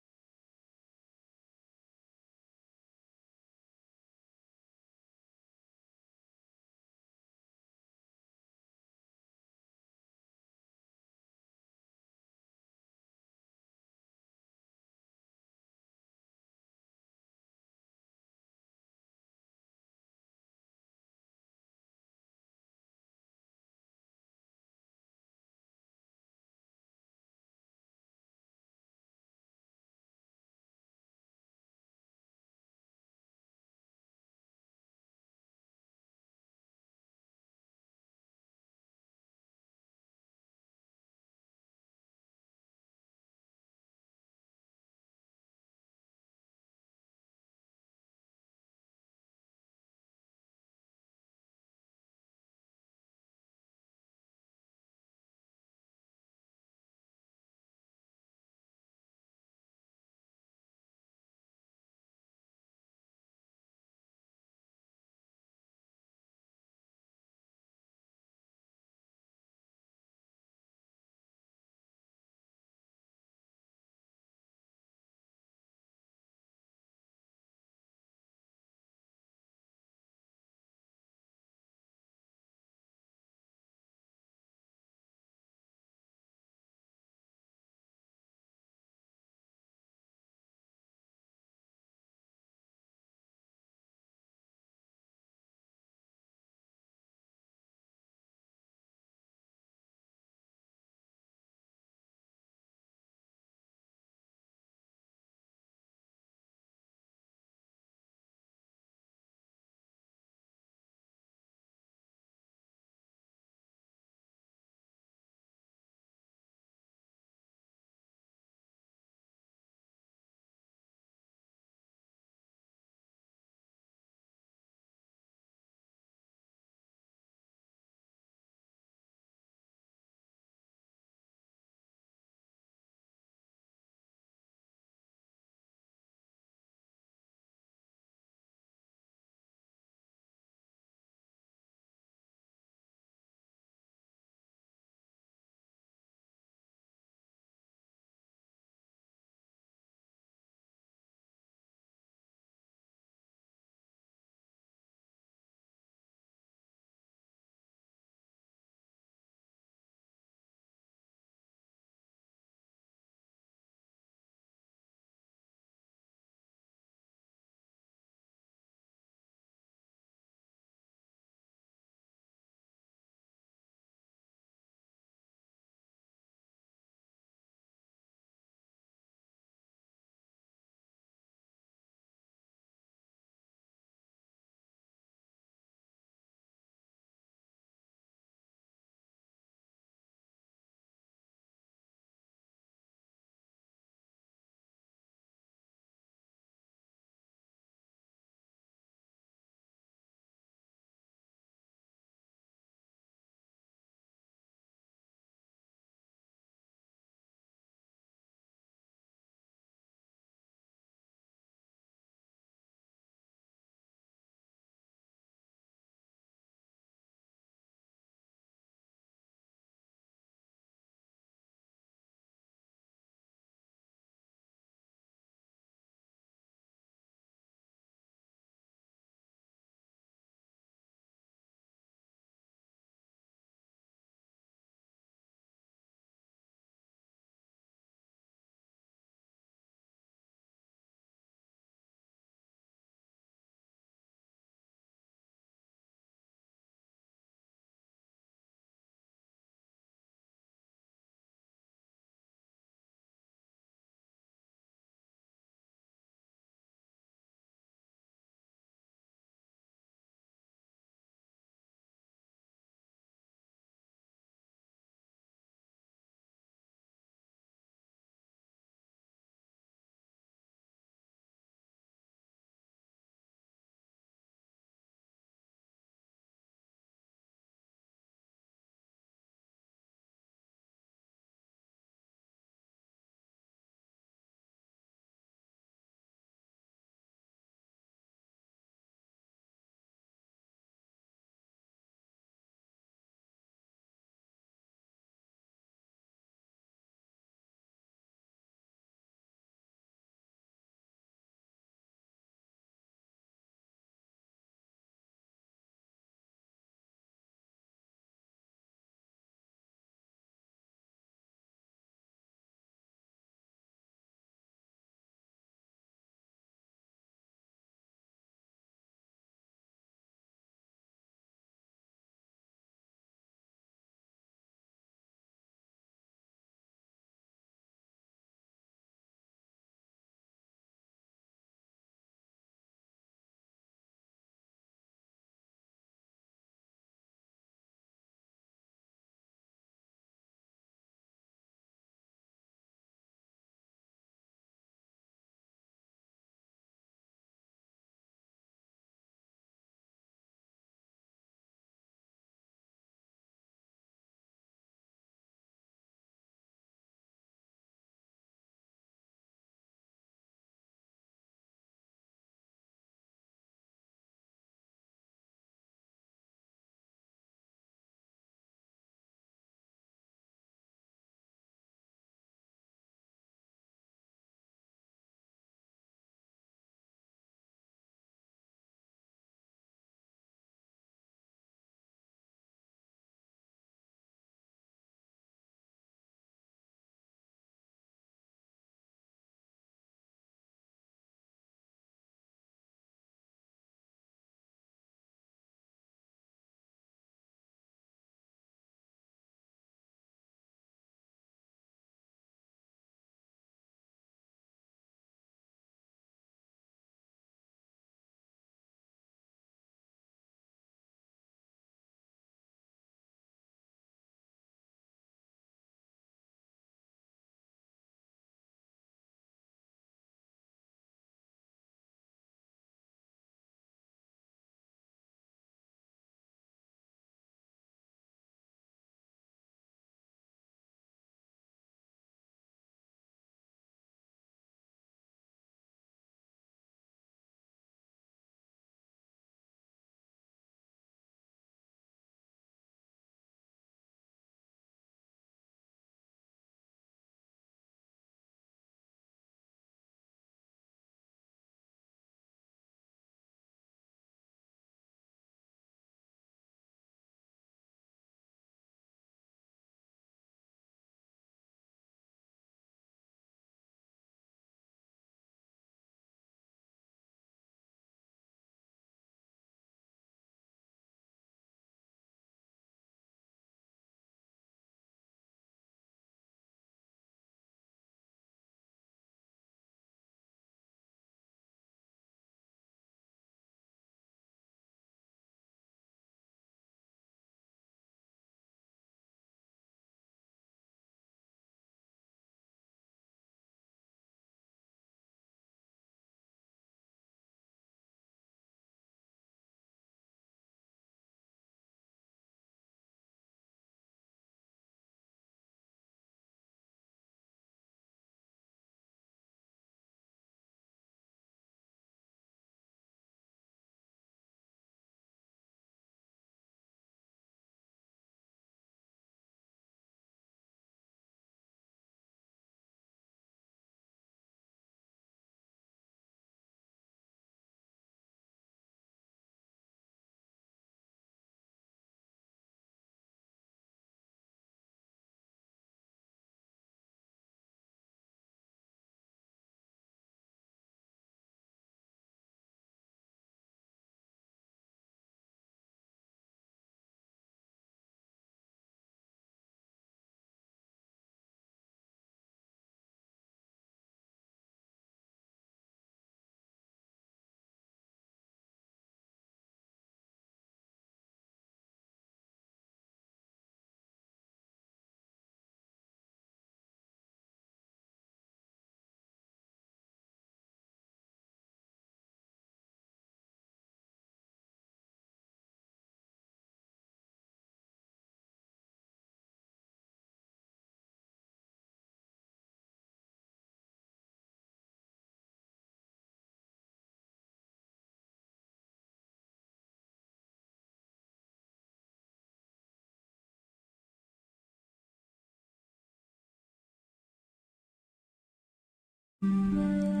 I'm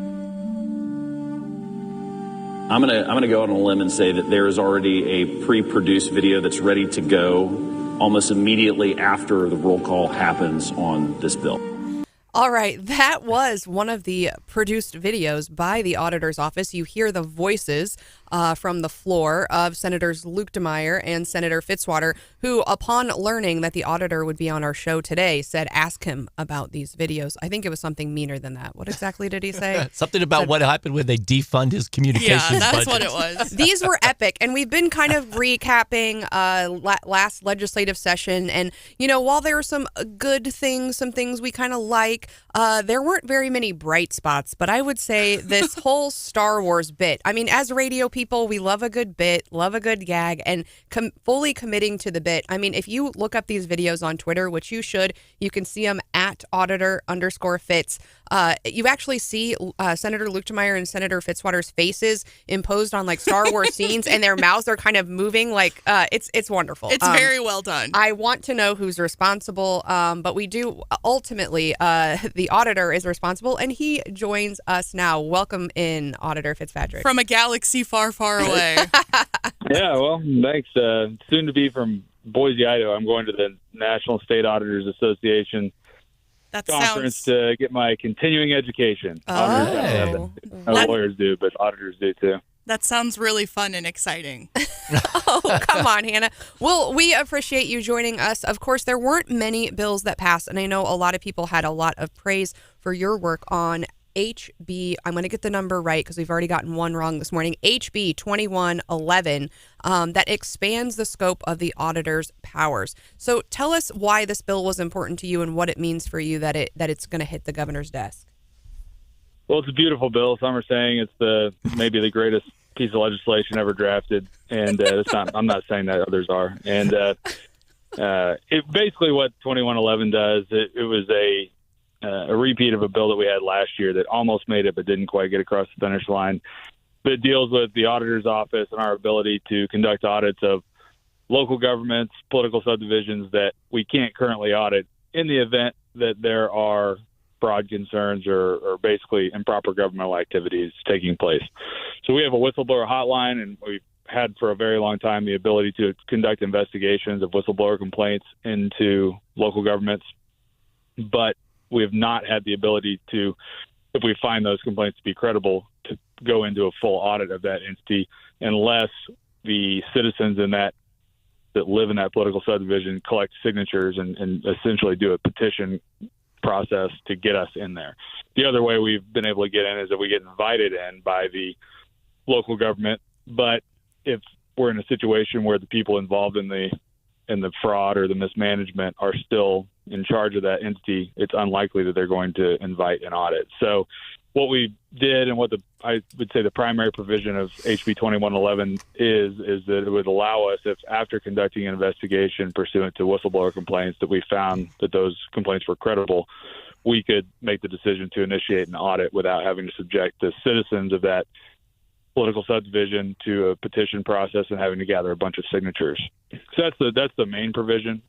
gonna go on a limb and say that there is already a pre-produced video that's ready to go almost immediately after the roll call happens on this bill. All right, that was one of the produced videos by the auditor's office. You hear the voices from the floor of Senators Luetkemeyer and Senator Fitzwater, who, upon learning that the auditor would be on our show today, said, ask him about these videos. I think it was something meaner than that. What exactly did he say? Something about what happened when they defund his communications budget. Yeah, that's what it was. These were epic, and we've been kind of recapping last legislative session. And, you know, while there were some good things, some things we kind of like, there weren't very many bright spots. But I would say this whole Star Wars bit, I mean, as radio people, we love a good bit, love a good gag, and fully committing to the bit. I mean, if you look up these videos on Twitter, which you should, you can see them at auditor_Fitz. You actually see Senator Luetkemeyer and Senator Fitzwater's faces imposed on like Star Wars scenes, and their mouths are kind of moving. Like it's wonderful. It's very well done. I want to know who's responsible, but we do ultimately. The auditor is responsible, and he joins us now. Welcome in, Auditor Fitzpatrick, from a galaxy far, far away. Yeah, well, thanks. Soon to be from Boise, Idaho. I'm going to the National State Auditors Association conference to get my continuing education. Lawyers do, but auditors do too. That sounds really fun and exciting. Oh, come on, Hannah. Well, we appreciate you joining us. Of course, there weren't many bills that passed, and I know a lot of people had a lot of praise for your work on HB, I'm going to get the number right because we've already gotten one wrong this morning, HB 2111, that expands the scope of the auditor's powers. So tell us why this bill was important to you and what it means for you that it's going to hit the governor's desk. Well, it's a beautiful bill. Some are saying it's maybe the greatest piece of legislation ever drafted, and it's not. I'm not saying that, others are. And it basically what 2111 does. It was a repeat of a bill that we had last year that almost made it but didn't quite get across the finish line. But it deals with the auditor's office and our ability to conduct audits of local governments, political subdivisions that we can't currently audit in the event that there are fraud concerns or basically improper governmental activities taking place. So we have a whistleblower hotline, and we've had for a very long time the ability to conduct investigations of whistleblower complaints into local governments. But we have not had the ability to, if we find those complaints to be credible, to go into a full audit of that entity unless the citizens in that live in that political subdivision collect signatures and essentially do a petition process to get us in there. The other way we've been able to get in is that we get invited in by the local government. But if we're in a situation where the people involved in the fraud or the mismanagement are still in charge of that entity, it's unlikely that they're going to invite an audit. So what we did, and what I would say the primary provision of HB 2111 is that it would allow us, if after conducting an investigation pursuant to whistleblower complaints that we found that those complaints were credible, we could make the decision to initiate an audit without having to subject the citizens of that political subdivision to a petition process and having to gather a bunch of signatures. So that's the main provision.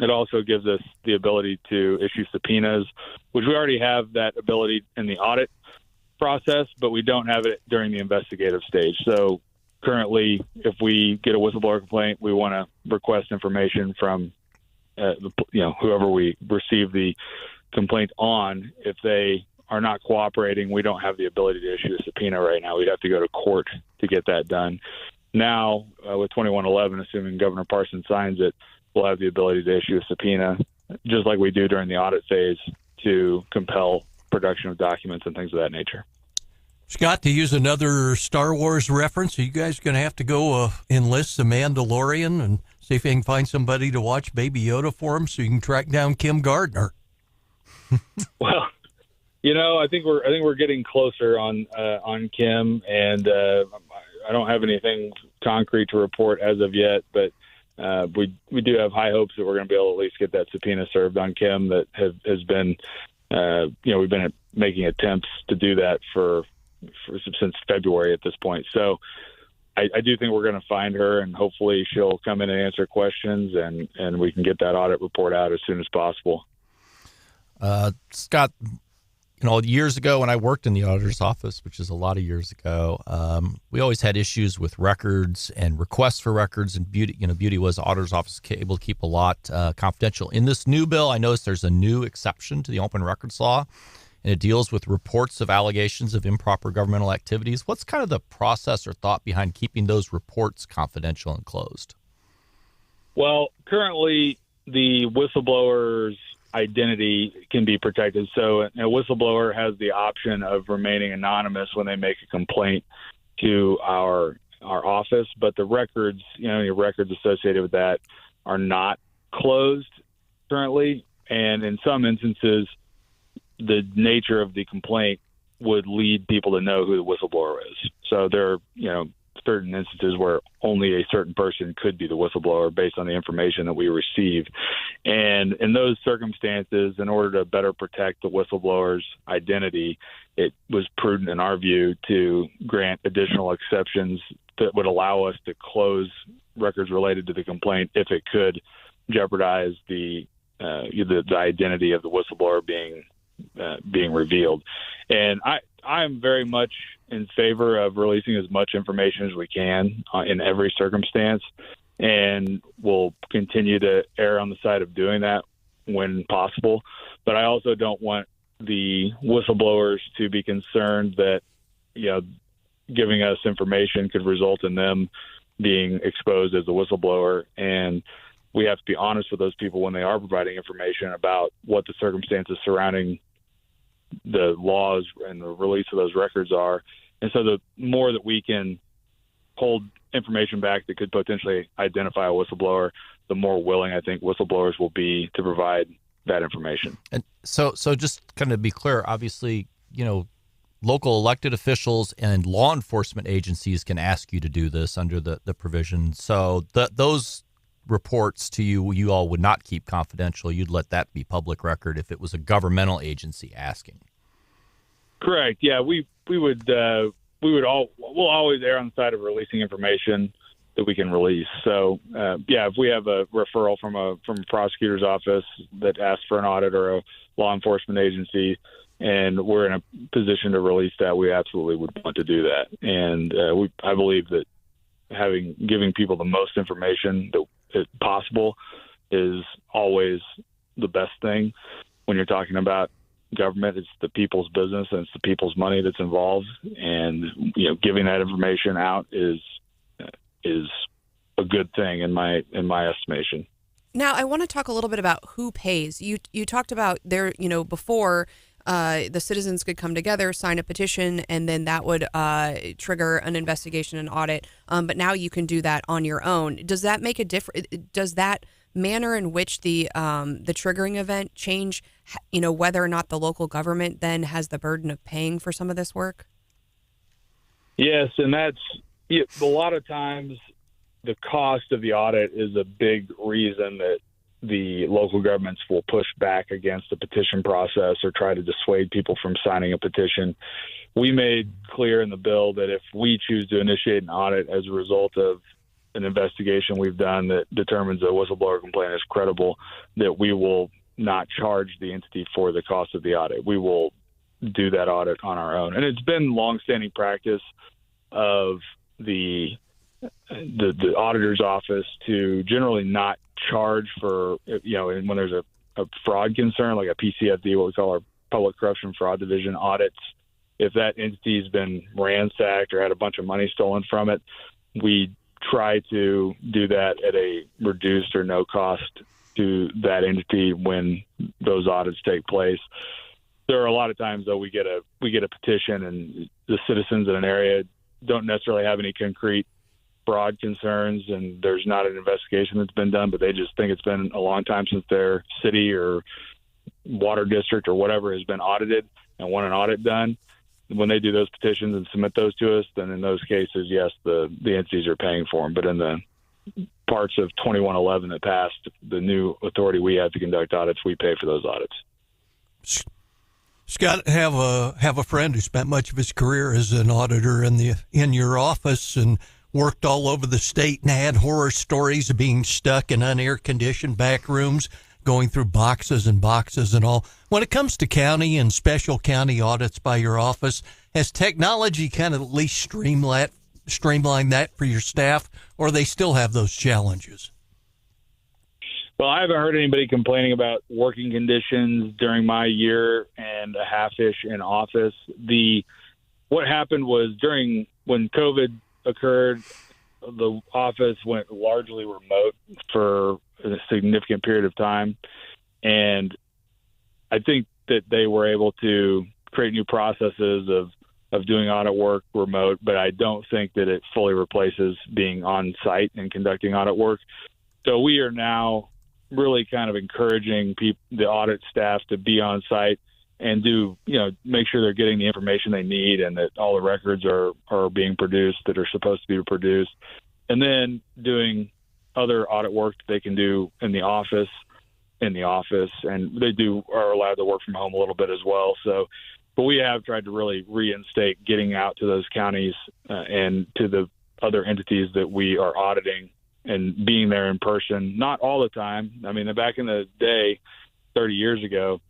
It also gives us the ability to issue subpoenas, which we already have that ability in the audit process, but we don't have it during the investigative stage. So currently, if we get a whistleblower complaint, we want to request information from whoever we receive the complaint on. If they are not cooperating, we don't have the ability to issue a subpoena right now. We'd have to go to court to get that done. Now, with 2111, assuming Governor Parsons signs it, we'll have the ability to issue a subpoena, just like we do during the audit phase, to compel production of documents and things of that nature. Scott, to use another Star Wars reference, are you guys going to have to go enlist the Mandalorian and see if you can find somebody to watch Baby Yoda for him so you can track down Kim Gardner? Well, I think we're getting closer on Kim, and I don't have anything concrete to report as of yet, but we do have high hopes that we're going to be able to at least get that subpoena served on Kim that has been, we've been making attempts to do that for since February at this point. So I do think we're going to find her, and hopefully she'll come in and answer questions, and we can get that audit report out as soon as possible. Scott, Years ago when I worked in the auditor's office, which is a lot of years ago, we always had issues with records and requests for records. And beauty was the auditor's office able to keep a lot confidential. In this new bill, I noticed there's a new exception to the open records law, and it deals with reports of allegations of improper governmental activities. What's kind of the process or thought behind keeping those reports confidential and closed? Well, currently the whistleblower's identity can be protected. So a whistleblower has the option of remaining anonymous when they make a complaint to our office, but the records, any records associated with that are not closed currently. And in some instances, the nature of the complaint would lead people to know who the whistleblower is. So there are, certain instances where only a certain person could be the whistleblower based on the information that we receive. And in those circumstances, in order to better protect the whistleblower's identity, it was prudent in our view to grant additional exceptions that would allow us to close records related to the complaint if it could jeopardize the identity of the whistleblower being revealed. And I'm very much in favor of releasing as much information as we can in every circumstance, and we'll continue to err on the side of doing that when possible. But I also don't want the whistleblowers to be concerned that, giving us information could result in them being exposed as a whistleblower. And we have to be honest with those people when they are providing information about what the circumstances surrounding the laws and the release of those records are. And so the more that we can hold information back that could potentially identify a whistleblower, the more willing I think whistleblowers will be to provide that information. And so just kind of be clear, obviously, local elected officials and law enforcement agencies can ask you to do this under the provision. So those reports to you all would not keep confidential. You'd let that be public record if it was a governmental agency asking. Correct. Yeah, we'll always err on the side of releasing information that we can release. So if we have a referral from a prosecutor's office that asks for an audit or a law enforcement agency, and we're in a position to release that, we absolutely would want to do that. And I believe that giving people the most information that possible is always the best thing. When you're talking about government, it's the people's business and it's the people's money that's involved, and giving that information out is a good thing in my estimation. Now, I want to talk a little bit about who pays. You talked about there, before the citizens could come together, sign a petition, and then that would trigger an investigation and audit. But now you can do that on your own. Does that make a difference? Does that manner in which the triggering event change, whether or not the local government then has the burden of paying for some of this work? Yes, and that's a lot of times the cost of the audit is a big reason that the local governments will push back against the petition process or try to dissuade people from signing a petition. We made clear in the bill that if we choose to initiate an audit as a result of an investigation we've done that determines a whistleblower complaint is credible, that we will not charge the entity for the cost of the audit. We will do that audit on our own. And it's been longstanding practice of the auditor's office to generally not charge for, when there's a fraud concern, like a PCFD, what we call our Public Corruption Fraud Division audits. If that entity's been ransacked or had a bunch of money stolen from it, we try to do that at a reduced or no cost to that entity when those audits take place. There are a lot of times, though, we get a petition and the citizens in an area don't necessarily have any concrete fraud concerns, and there's not an investigation that's been done, but they just think it's been a long time since their city or water district or whatever has been audited and want an audit done. When they do those petitions and submit those to us, then in those cases, yes, the entities are paying for them. But in the parts of 2111 that passed, the new authority we have to conduct audits, we pay for those audits. Scott, have a friend who spent much of his career as an auditor in your office and worked all over the state and had horror stories of being stuck in unair-conditioned back rooms, going through boxes and boxes and all. When it comes to county and special county audits by your office, has technology kind of at least streamlined that for your staff, or they still have those challenges? Well, I haven't heard anybody complaining about working conditions during my year and a half-ish in office. What happened was when COVID occurred, the office went largely remote for a significant period of time. And I think that they were able to create new processes of doing audit work remote, but I don't think that it fully replaces being on site and conducting audit work. So we are now really kind of encouraging the audit staff to be on site and make sure they're getting the information they need and that all the records are being produced that are supposed to be produced, and then doing other audit work that they can do in the office, and they are allowed to work from home a little bit as well. So, but we have tried to really reinstate getting out to those counties and to the other entities that we are auditing and being there in person. Not all the time. I mean, back in the day, 30 years ago,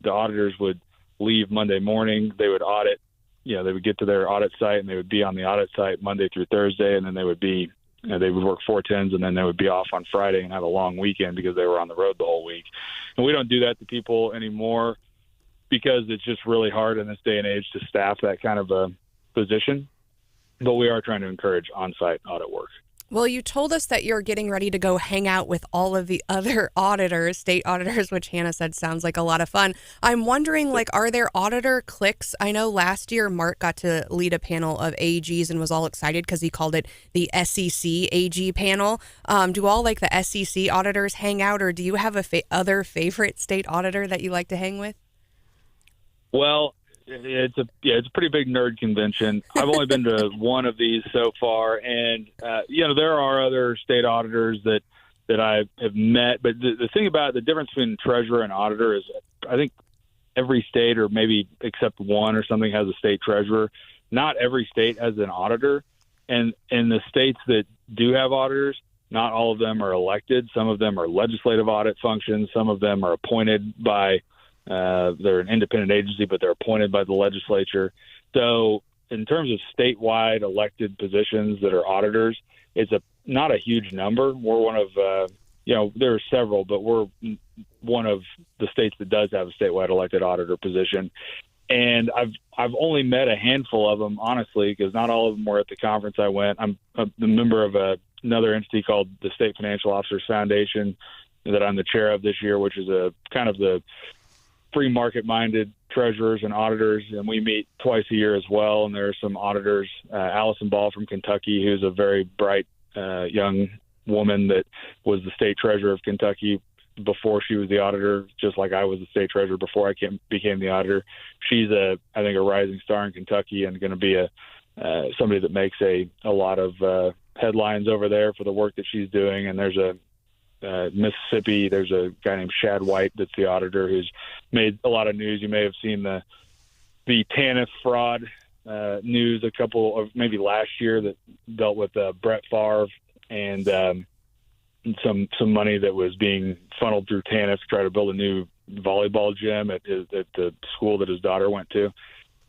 the auditors would leave Monday morning. They would audit. They would get to their audit site and they would be on the audit site Monday through Thursday, and then they would work 4/10s, and then they would be off on Friday and have a long weekend because they were on the road the whole week. And we don't do that to people anymore because it's just really hard in this day and age to staff that kind of a position. But we are trying to encourage on-site audit work. Well, you told us that you're getting ready to go hang out with all of the other auditors, state auditors, which Hannah said sounds like a lot of fun. I'm wondering, are there auditor cliques? I know last year Mark got to lead a panel of AGs and was all excited because he called it the SEC AG panel. Do all the SEC auditors hang out, or do you have other favorite state auditor that you like to hang with? Well, it's a pretty big nerd convention. I've only been to one of these so far, and there are other state auditors that I have met. But the thing about the difference between treasurer and auditor is, I think every state, or maybe except one or something, has a state treasurer. Not every state has an auditor, and in the states that do have auditors, not all of them are elected. Some of them are legislative audit functions. Some of them are appointed by. They're an independent agency, but they're appointed by the legislature. So in terms of statewide elected positions that are auditors, it's not a huge number. We're one of, there are several, but we're one of the states that does have a statewide elected auditor position. And I've only met a handful of them, honestly, because not all of them were at the conference I went. I'm a member of another entity called the State Financial Officers Foundation that I'm the chair of this year, which is a kind of the free market-minded treasurers and auditors, and we meet twice a year as well. And there are some auditors, Allison Ball from Kentucky, who's a very bright young woman that was the state treasurer of Kentucky before she was the auditor, just like I was the state treasurer before I became the auditor. She's I think a rising star in Kentucky and going to be somebody that makes a lot of headlines over there for the work that she's doing. And there's Mississippi, there's a guy named Shad White that's the auditor who's made a lot of news. You may have seen the TANF fraud news a couple of maybe last year that dealt with Brett Favre and some money that was being funneled through TANF to try to build a new volleyball gym at the school that his daughter went to.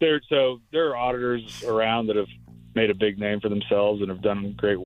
There are auditors around that have made a big name for themselves and have done great work.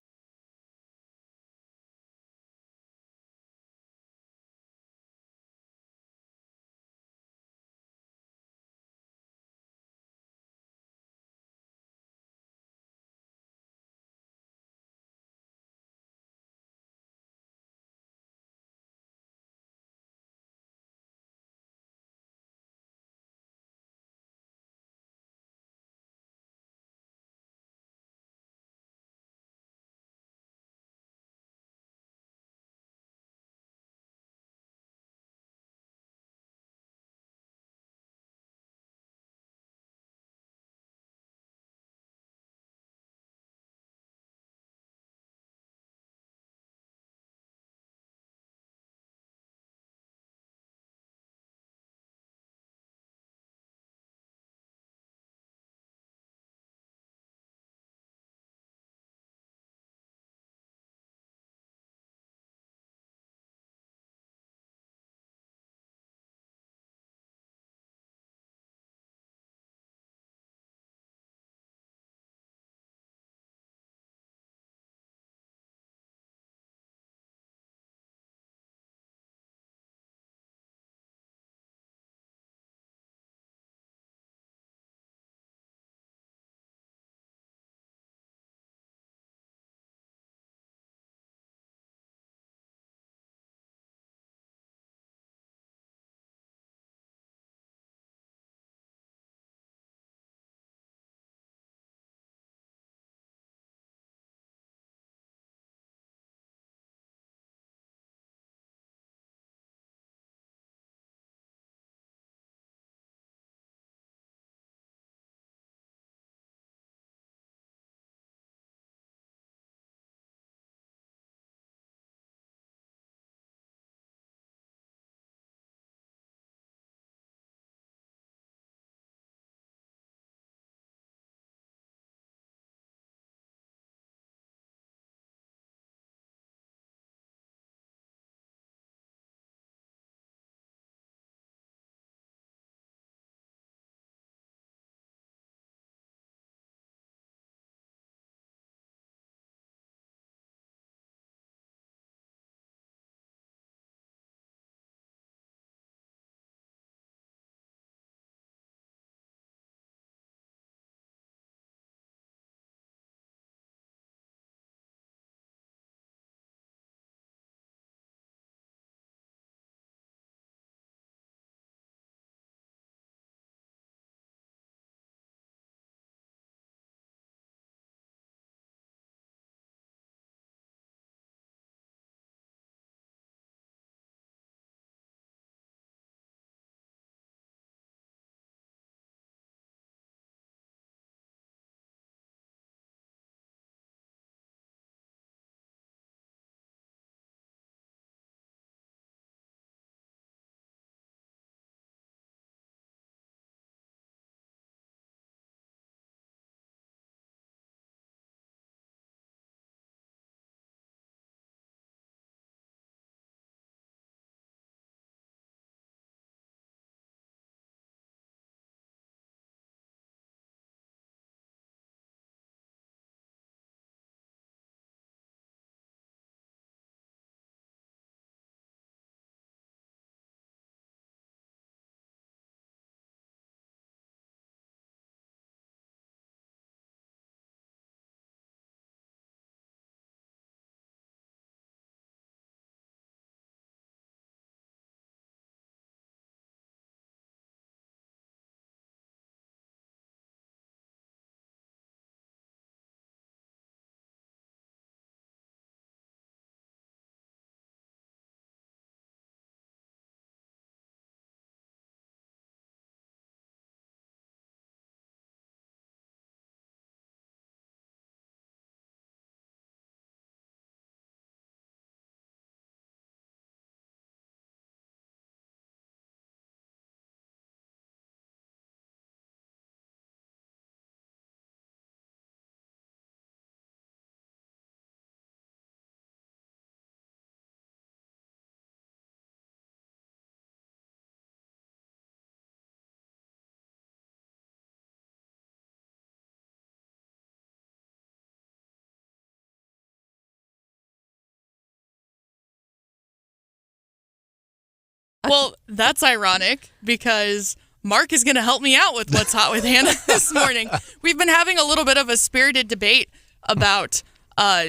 Well, that's ironic because Mark is going to help me out with What's Hot with Hannah this morning. We've been having a little bit of a spirited debate about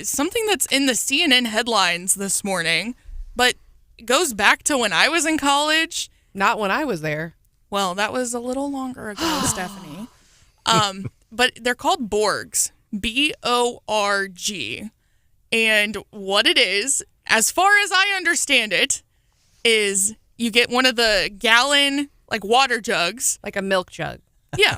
something that's in the CNN headlines this morning, but it goes back to when I was in college. Not when I was there. Well, that was a little longer ago, Stephanie. But they're called Borgs, B-O-R-G. And what it is, as far as I understand it, is you get one of the gallon, like, water jugs. Like a milk jug. Yeah.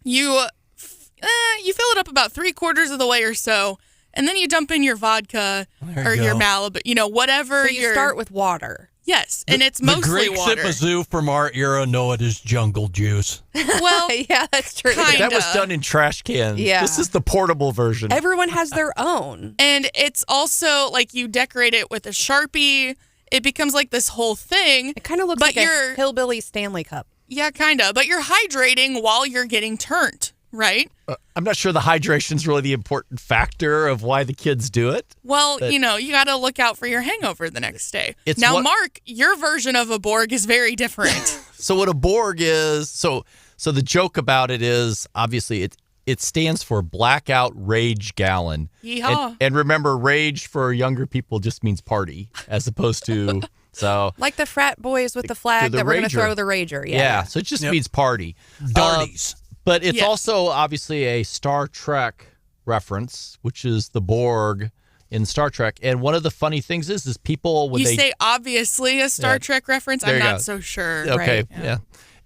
You fill it up about 3/4 of the way or so, and then you dump in your vodka or your Malibu, whatever. So you start with water. Yes, and it's mostly the water. Greeks at Mizzou from our era know it as jungle juice. Well, yeah, that's true. That was done in trash cans. Yeah. This is the portable version. Everyone has their own. And it's also like you decorate it with a Sharpie. It becomes like this whole thing. It kind of looks like a hillbilly Stanley Cup. Yeah, kind of. But you're hydrating while you're getting turned, right? I'm not sure the hydration's really the important factor of why the kids do it. Well, you got to look out for your hangover the next day. Mark, your version of a Borg is very different. So what a Borg is, so the joke about it is, obviously, it stands for Blackout Rage Gallon. Yeehaw. And remember, rage for younger people just means party, as opposed to, so. Like the frat boys with the flag that we're going to throw the Rager. Yeah, so it just means party. Darties. But it's also obviously a Star Trek reference, which is the Borg in Star Trek. And one of the funny things is people when they say obviously a Star Trek reference. I'm not so sure. Okay, right? Yeah.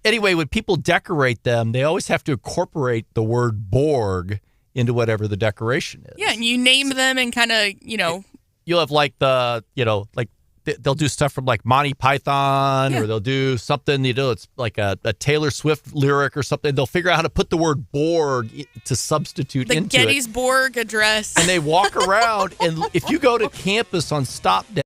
Anyway, when people decorate them, they always have to incorporate the word Borg into whatever the decoration is. Yeah, and you name them and kind of, You'll have like they'll do stuff from like Monty Python, or they'll do something, it's like a Taylor Swift lyric or something. They'll figure out how to put the word Borg to substitute into it. The Gettysburg Address. And they walk around, and if you go to campus on stop day,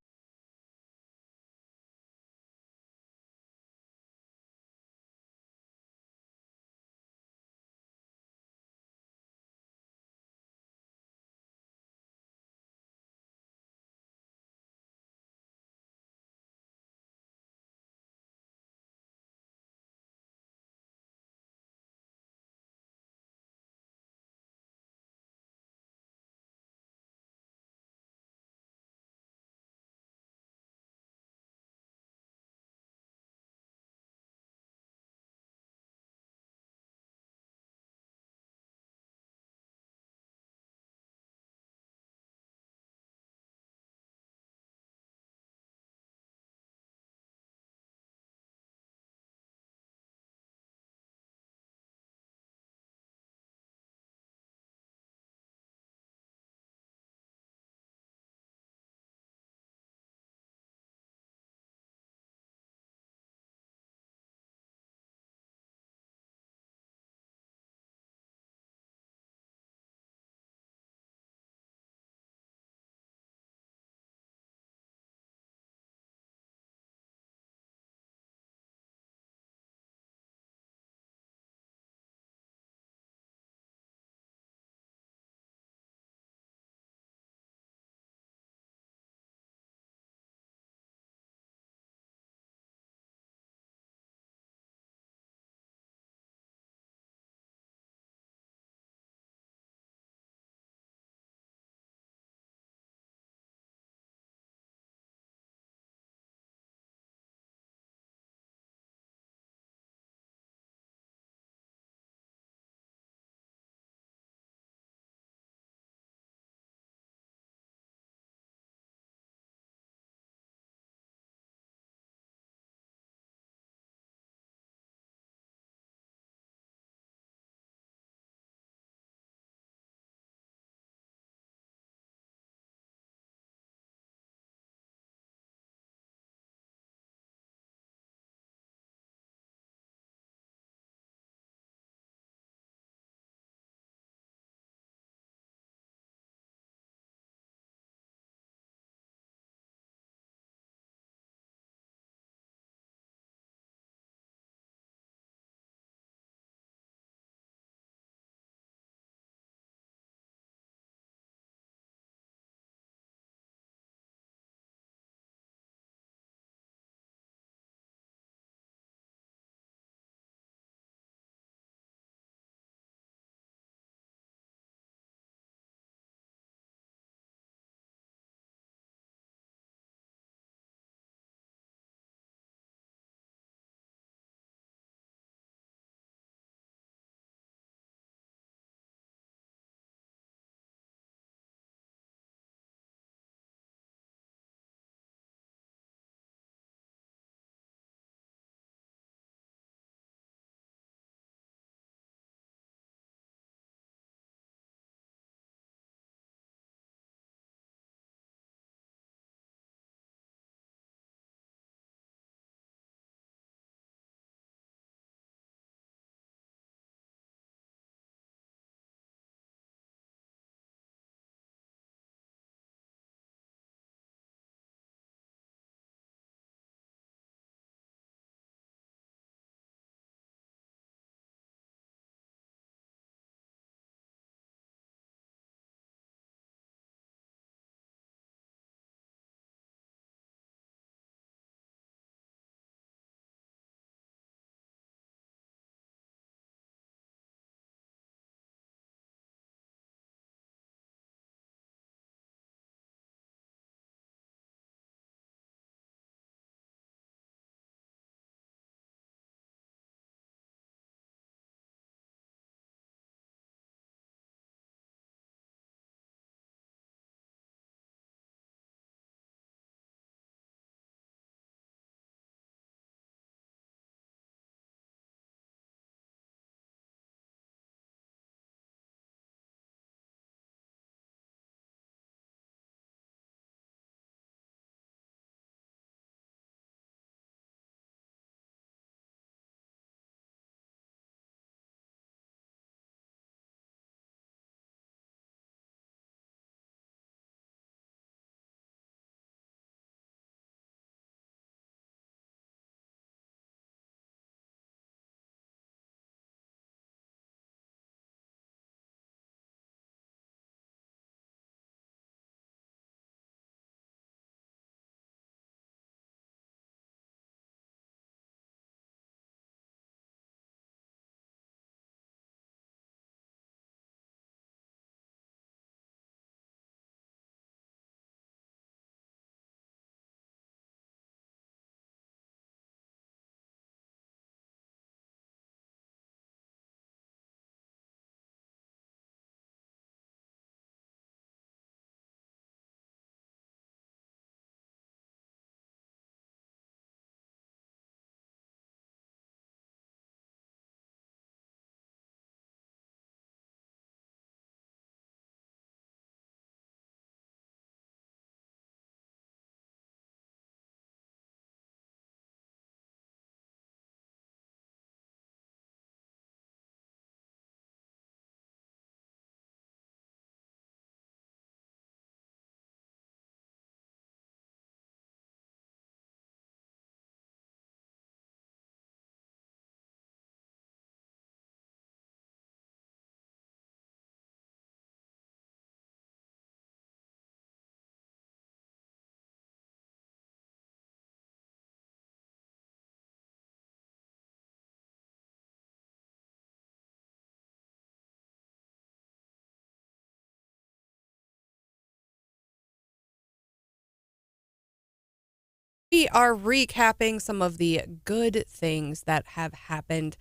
We are recapping some of the good things that have happened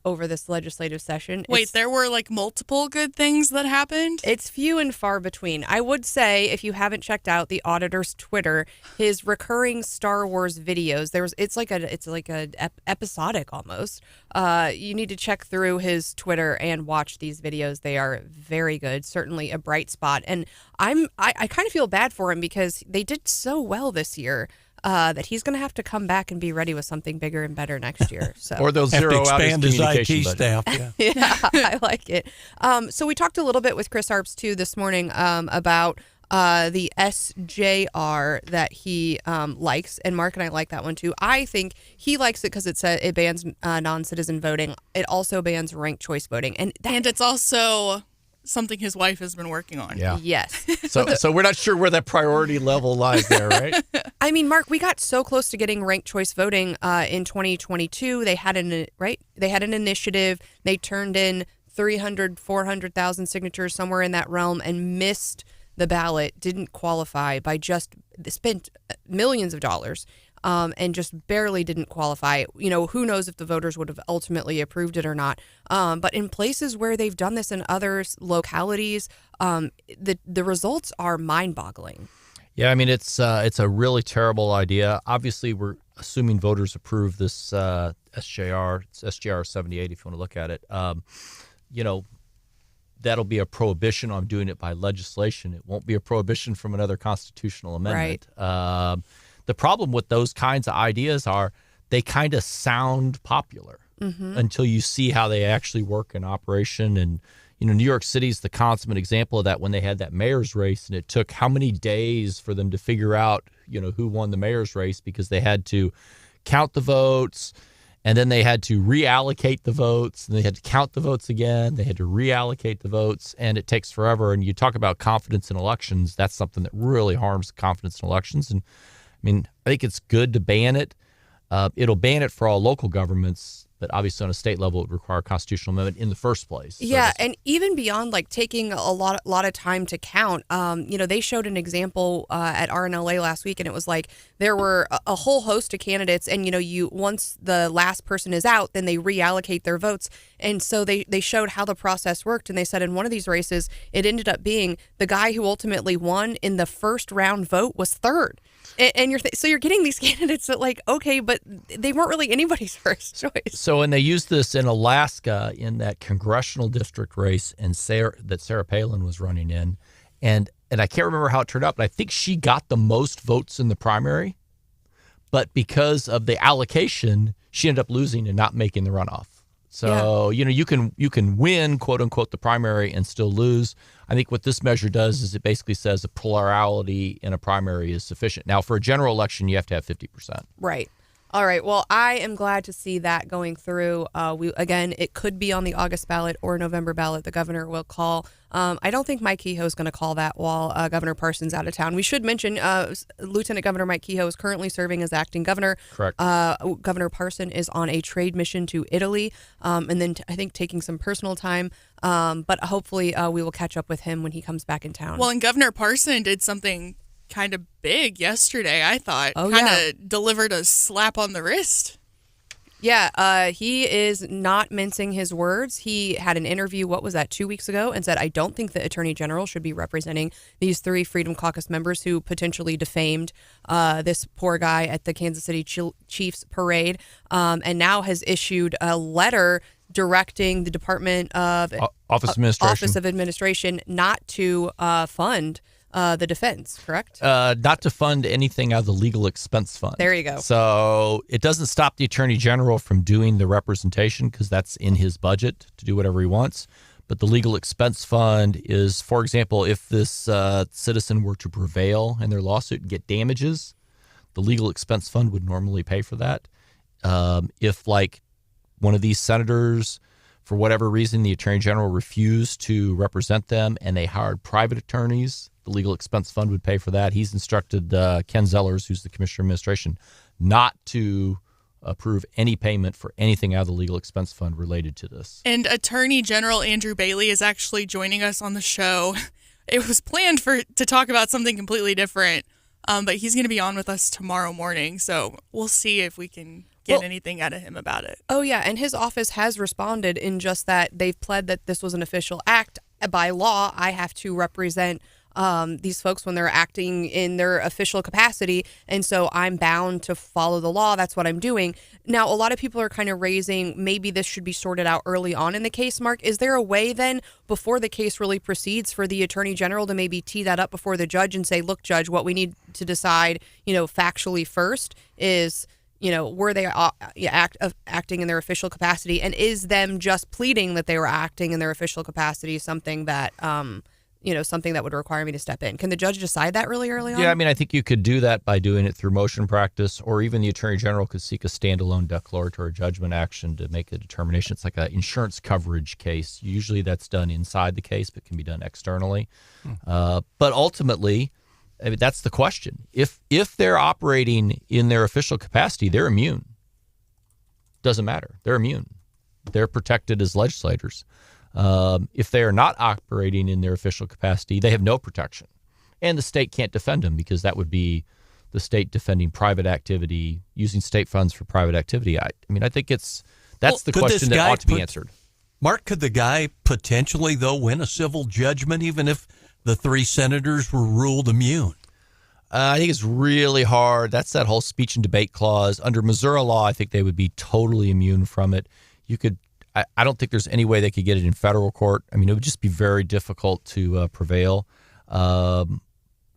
over this legislative session. Wait, there were like multiple good things that happened? It's few and far between. I would say if you haven't checked out the Auditor's Twitter, his recurring Star Wars videos, it's like a episodic almost. You need to check through his Twitter and watch these videos. They are very good. Certainly a bright spot. And I kind of feel bad for him because they did so well this year. That he's going to have to come back and be ready with something bigger and better next year. So. Or they'll zero out his IT staff. Yeah, I like it. So we talked a little bit with Chris Arps, too, this morning about the SJR that he likes. And Mark and I like that one, too. I think he likes it because it bans non-citizen voting. It also bans ranked choice voting. And it's also something his wife has been working on. Yeah. Yes. So we're not sure where that priority level lies there, right? I mean, Mark, we got so close to getting ranked choice voting in 2022. They had an initiative. They turned in 300, 400,000 signatures, somewhere in that realm, and missed the ballot, didn't qualify by spent millions of dollars. And just barely didn't qualify. You know, who knows if the voters would have ultimately approved it or not. But in places where they've done this in other localities, the results are mind-boggling. Yeah, I mean, it's a really terrible idea. Obviously, we're assuming voters approve this SJR. It's SJR 78 if you want to look at it. That'll be a prohibition on doing it by legislation. It won't be a prohibition from another constitutional amendment. Right. The problem with those kinds of ideas are they kind of sound popular until you see how they actually work in operation. And, New York City's the consummate example of that when they had that mayor's race. And it took how many days for them to figure out, who won the mayor's race because they had to count the votes and then they had to reallocate the votes and they had to count the votes again. They had to reallocate the votes and it takes forever. And you talk about confidence in elections. That's something that really harms confidence in elections. And I think it's good to ban it. It'll ban it for all local governments, but obviously on a state level, it would require a constitutional amendment in the first place. Yeah, and even beyond like taking a lot of time to count, they showed an example at RNLA last week, and it was like there were a whole host of candidates, and once the last person is out, then they reallocate their votes, and so they showed how the process worked, and they said in one of these races, it ended up being the guy who ultimately won in the first round vote was third. And you're getting these candidates that okay, but they weren't really anybody's first choice. So, and they used this in Alaska in that congressional district race that Sarah Palin was running in. And I can't remember how it turned out, but I think she got the most votes in the primary. But because of the allocation, she ended up losing and not making the runoff. So, you can win, quote unquote, the primary and still lose. I think what this measure does is it basically says a plurality in a primary is sufficient. Now, for a general election, you have to have 50%. Right. All right. Well, I am glad to see that going through. It could be on the August ballot or November ballot. The governor will call. I don't think Mike Kehoe is going to call that while Governor Parson's out of town. We should mention Lieutenant Governor Mike Kehoe is currently serving as acting governor. Correct. Governor Parson is on a trade mission to Italy, and then I think taking some personal time. But hopefully we will catch up with him when he comes back in town. Well, and Governor Parson did something kind of big yesterday, I thought. Delivered a slap on the wrist. Yeah, he is not mincing his words. He had an interview, 2 weeks ago, and said, I don't think the Attorney General should be representing these 3 Freedom Caucus members who potentially defamed this poor guy at the Kansas City Chiefs parade, and now has issued a letter directing the Department of Office of Administration not to fund the defense, correct? Not to fund anything out of the legal expense fund. There you go. So it doesn't stop the Attorney General from doing the representation because that's in his budget to do whatever he wants. But the legal expense fund is, for example, if this citizen were to prevail in their lawsuit and get damages, the legal expense fund would normally pay for that. If one of these senators, for whatever reason, the Attorney General refused to represent them and they hired private attorneys, the legal expense fund would pay for that. He's instructed Ken Zellers, who's the Commissioner of Administration, not to approve any payment for anything out of the legal expense fund related to this. And Attorney General Andrew Bailey is actually joining us on the show. It was planned to talk about something completely different, But he's going to be on with us tomorrow morning, so we'll see if we can get anything out of him about it. Oh, yeah, and his office has responded in just that they've pled that this was an official act. By law, I have to represent these folks when they're acting in their official capacity, and so I'm bound to follow the law. That's what I'm doing. Now, a lot of people are kind of raising maybe this should be sorted out early on in the case, Mark. Is there a way then, before the case really proceeds, for the Attorney General to maybe tee that up before the judge and say, look, Judge, what we need to decide, factually first is, were they acting in their official capacity, and is them just pleading that they were acting in their official capacity something that something that would require me to step in? Can the judge decide that really early on? Yeah, I mean, I think you could do that by doing it through motion practice, or even the Attorney General could seek a standalone declaratory judgment action to make a determination. It's like an insurance coverage case. Usually that's done inside the case, but can be done externally. But ultimately, I mean, that's the question. If they're operating in their official capacity, they're immune. Doesn't matter. They're immune. They're protected as legislators. If they are not operating in their official capacity, they have no protection. And the state can't defend them, because that would be the state defending private activity, using state funds for private activity. I think that's the question that ought to be answered. Mark, could the guy potentially, though, win a civil judgment even if the 3 senators were ruled immune? I think it's really hard. That's that whole speech and debate clause. Under Missouri law, I think they would be totally immune from it. I don't think there's any way they could get it in federal court. I mean, it would just be very difficult to prevail. On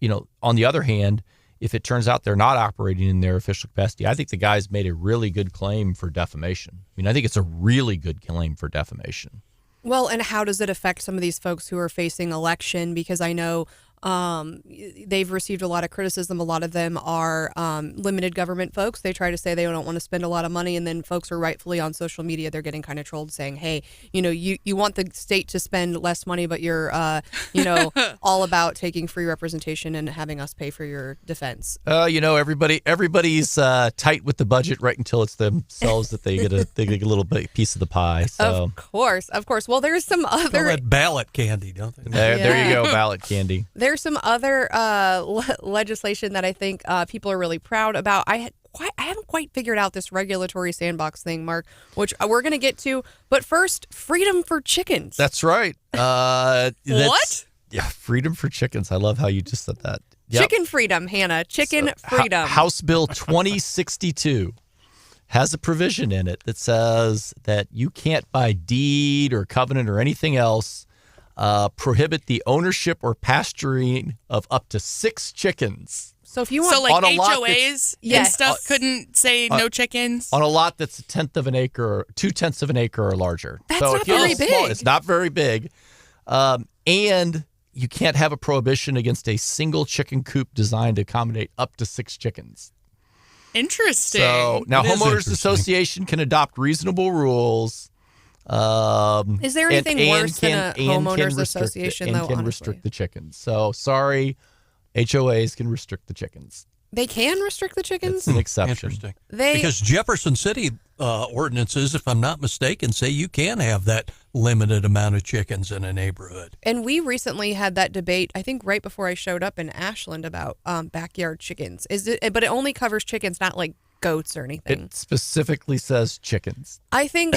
the other hand, if it turns out they're not operating in their official capacity, I think the guy's made a really good claim for defamation. I mean, I think it's a really good claim for defamation. Well, and how does it affect some of these folks who are facing election? Because I know they've received a lot of criticism. A lot of them are limited government folks. They try to say they don't want to spend a lot of money, and then folks are rightfully on social media. They're getting kind of trolled, saying, "Hey, you want the state to spend less money, but you're all about taking free representation and having us pay for your defense." Everybody's tight with the budget right until it's themselves that they get a little piece of the pie. So. Of course. Well, there's some other call that ballot candy, don't they? There you go, ballot candy. There's some other legislation that I think people are really proud about. I haven't quite figured out this regulatory sandbox thing, Mark, which we're going to get to. But first, freedom for chickens. That's right. What? Yeah, freedom for chickens. I love how you just said that. Yep. Chicken freedom, Hannah. Chicken freedom. House Bill 2062 has a provision in it that says that you can't, by deed or covenant or anything else, prohibit the ownership or pasturing of up to 6 chickens. So if you want, like HOAs and stuff couldn't say no chickens on a lot that's 1/10 of an acre, or 2/10 of an acre or larger. That's not very big. It's not very big, and you can't have a prohibition against a single chicken coop designed to accommodate up to 6 chickens. Interesting. So now, homeowners association can adopt reasonable rules. Is there anything worse than a homeowners association, though? And can restrict the chickens. So sorry, HOAs can restrict the chickens. They can restrict the chickens? It's an exception. Interesting. Because Jefferson City ordinances, if I'm not mistaken, say you can have that limited amount of chickens in a neighborhood. And we recently had that debate, I think right before I showed up in Ashland, about backyard chickens. But it only covers chickens, not like goats or anything. It specifically says chickens. I think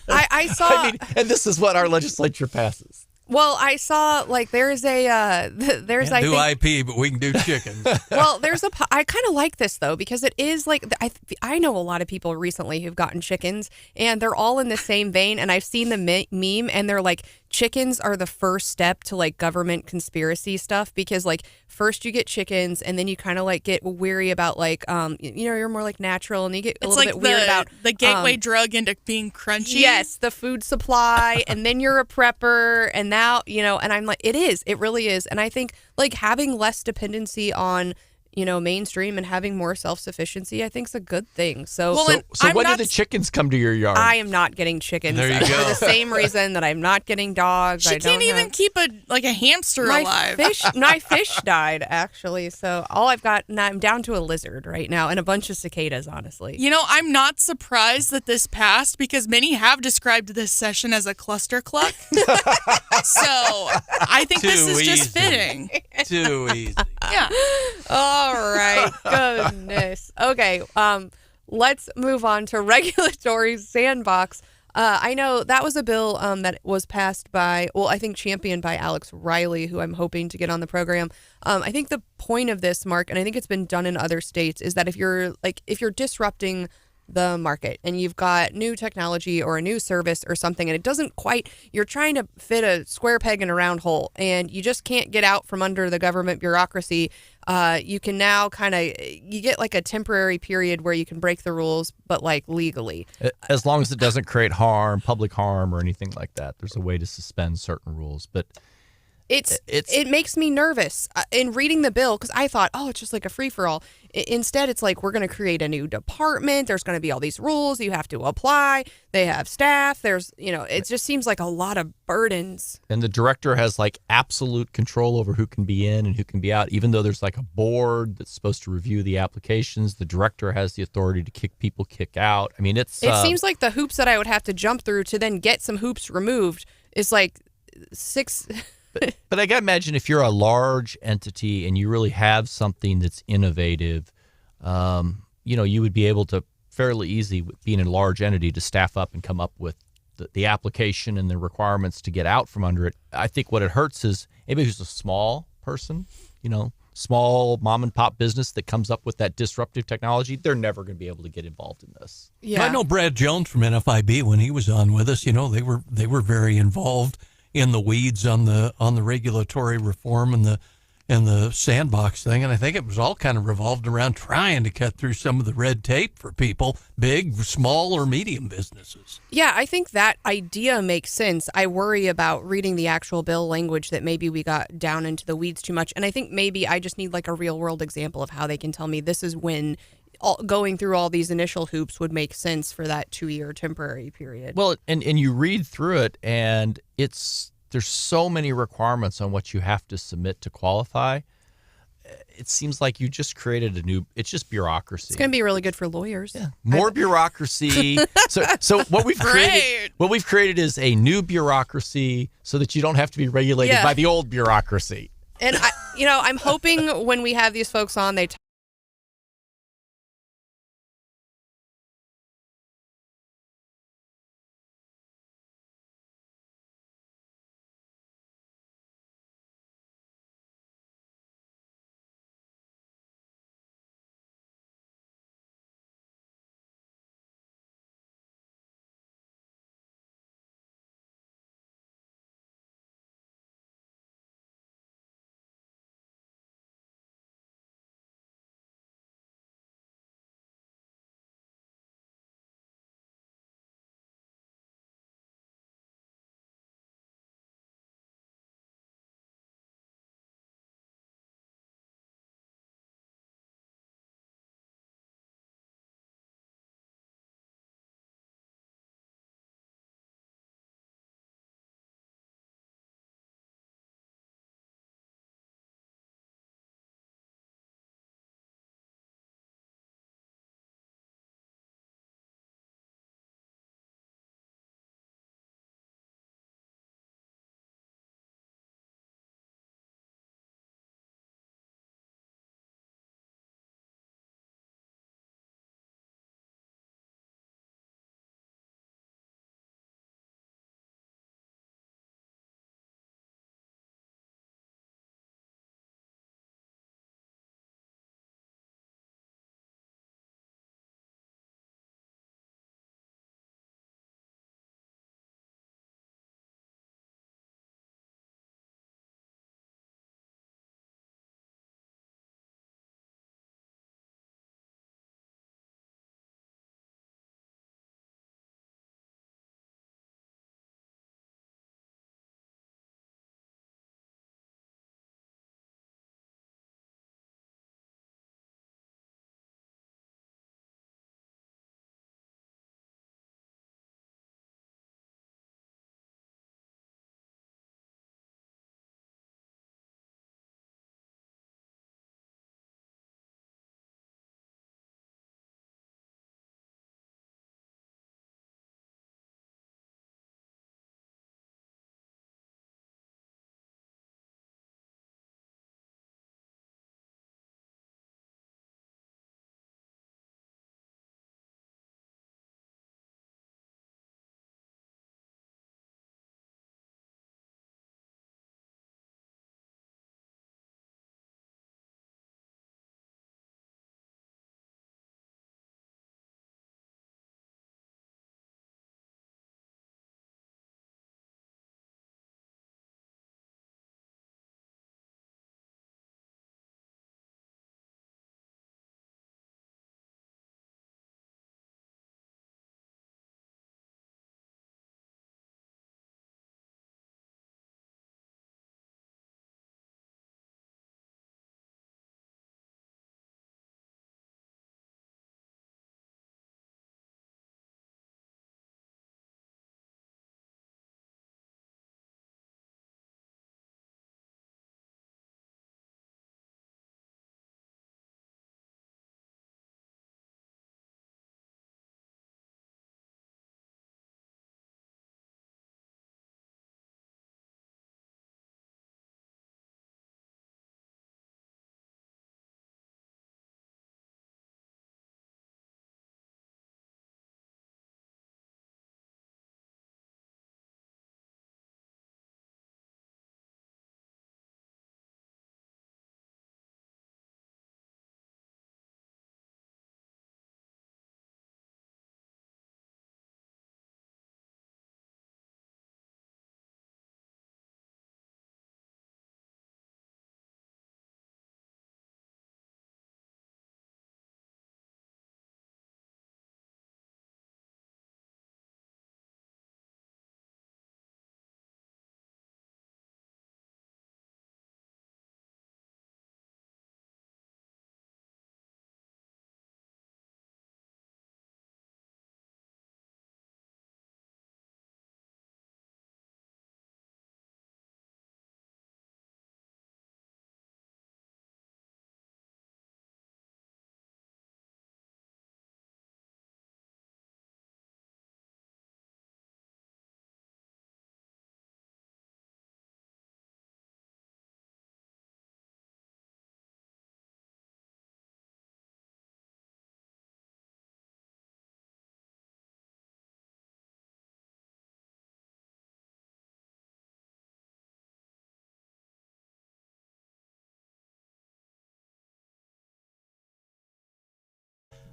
I saw. And this is what our legislature passes. Well, I saw there's a there's Can't do IP, but we can do chickens. Well, I kind of like this though, because it is I know a lot of people recently who've gotten chickens, and they're all in the same vein. And I've seen the meme, and they're like, chickens are the first step to government conspiracy stuff, because first you get chickens, and then you kind of get weary about you're more natural, and you get a little bit weird about the gateway drug into being crunchy. Yes, the food supply, and then you're a prepper, and now and I'm like, it really is, and I think having less dependency on mainstream and having more self-sufficiency, I think is a good thing. So, so when do the chickens come to your yard? I am not getting chickens. There you go. For the same reason that I'm not getting dogs. She can't even keep a hamster alive. My fish died, actually. So all I've got, now I'm down to a lizard right now and a bunch of cicadas, honestly. I'm not surprised that this passed because many have described this session as a cluster cluck. So I think this is just fitting. Too easy. Yeah. All right. Goodness. Okay. Let's move on to regulatory sandbox. I know that was a bill that was passed I think championed by Alex Riley, who I'm hoping to get on the program. I think the point of this, Mark, and I think it's been done in other states, is that if you're disrupting the market and you've got new technology or a new service or something and it doesn't quite, you're trying to fit a square peg in a round hole and you just can't get out from under the government bureaucracy, you can now you get like a temporary period where you can break the rules, but like legally. As long as it doesn't create public harm or anything like that, there's a way to suspend certain rules. But it makes me nervous in reading the bill because I thought, it's just like a free-for-all. Instead, it's like we're going to create a new department. There's going to be all these rules you have to apply. They have staff. It just seems like a lot of burdens. And the director has like absolute control over who can be in and who can be out, even though there's like a board that's supposed to review the applications. The director has the authority to kick out. I mean, it seems like the hoops that I would have to jump through to then get some hoops removed is like 6... But I got to imagine if you're a large entity and you really have something that's innovative, you would be able to fairly easy, being a large entity, to staff up and come up with the application and the requirements to get out from under it. I think what it hurts is maybe who's a small person, small mom and pop business that comes up with that disruptive technology, they're never going to be able to get involved in this. Yeah. I know Brad Jones from NFIB, when he was on with us, they were very involved in the weeds on the regulatory reform and the sandbox thing, and I think it was all kind of revolved around trying to cut through some of the red tape for people, big, small, or medium businesses. Yeah, I think that idea makes sense. I worry about reading the actual bill language that maybe we got down into the weeds too much, and I think maybe I just need like a real world example of how they can tell me this is when going through all these initial hoops would make sense for that 2-year temporary period. Well, and you read through it, and there's so many requirements on what you have to submit to qualify. It seems like you just created it's just bureaucracy. It's going to be really good for lawyers. Yeah. More bureaucracy. So what we've created is a new bureaucracy so that you don't have to be regulated by the old bureaucracy. And I'm hoping when we have these folks on, they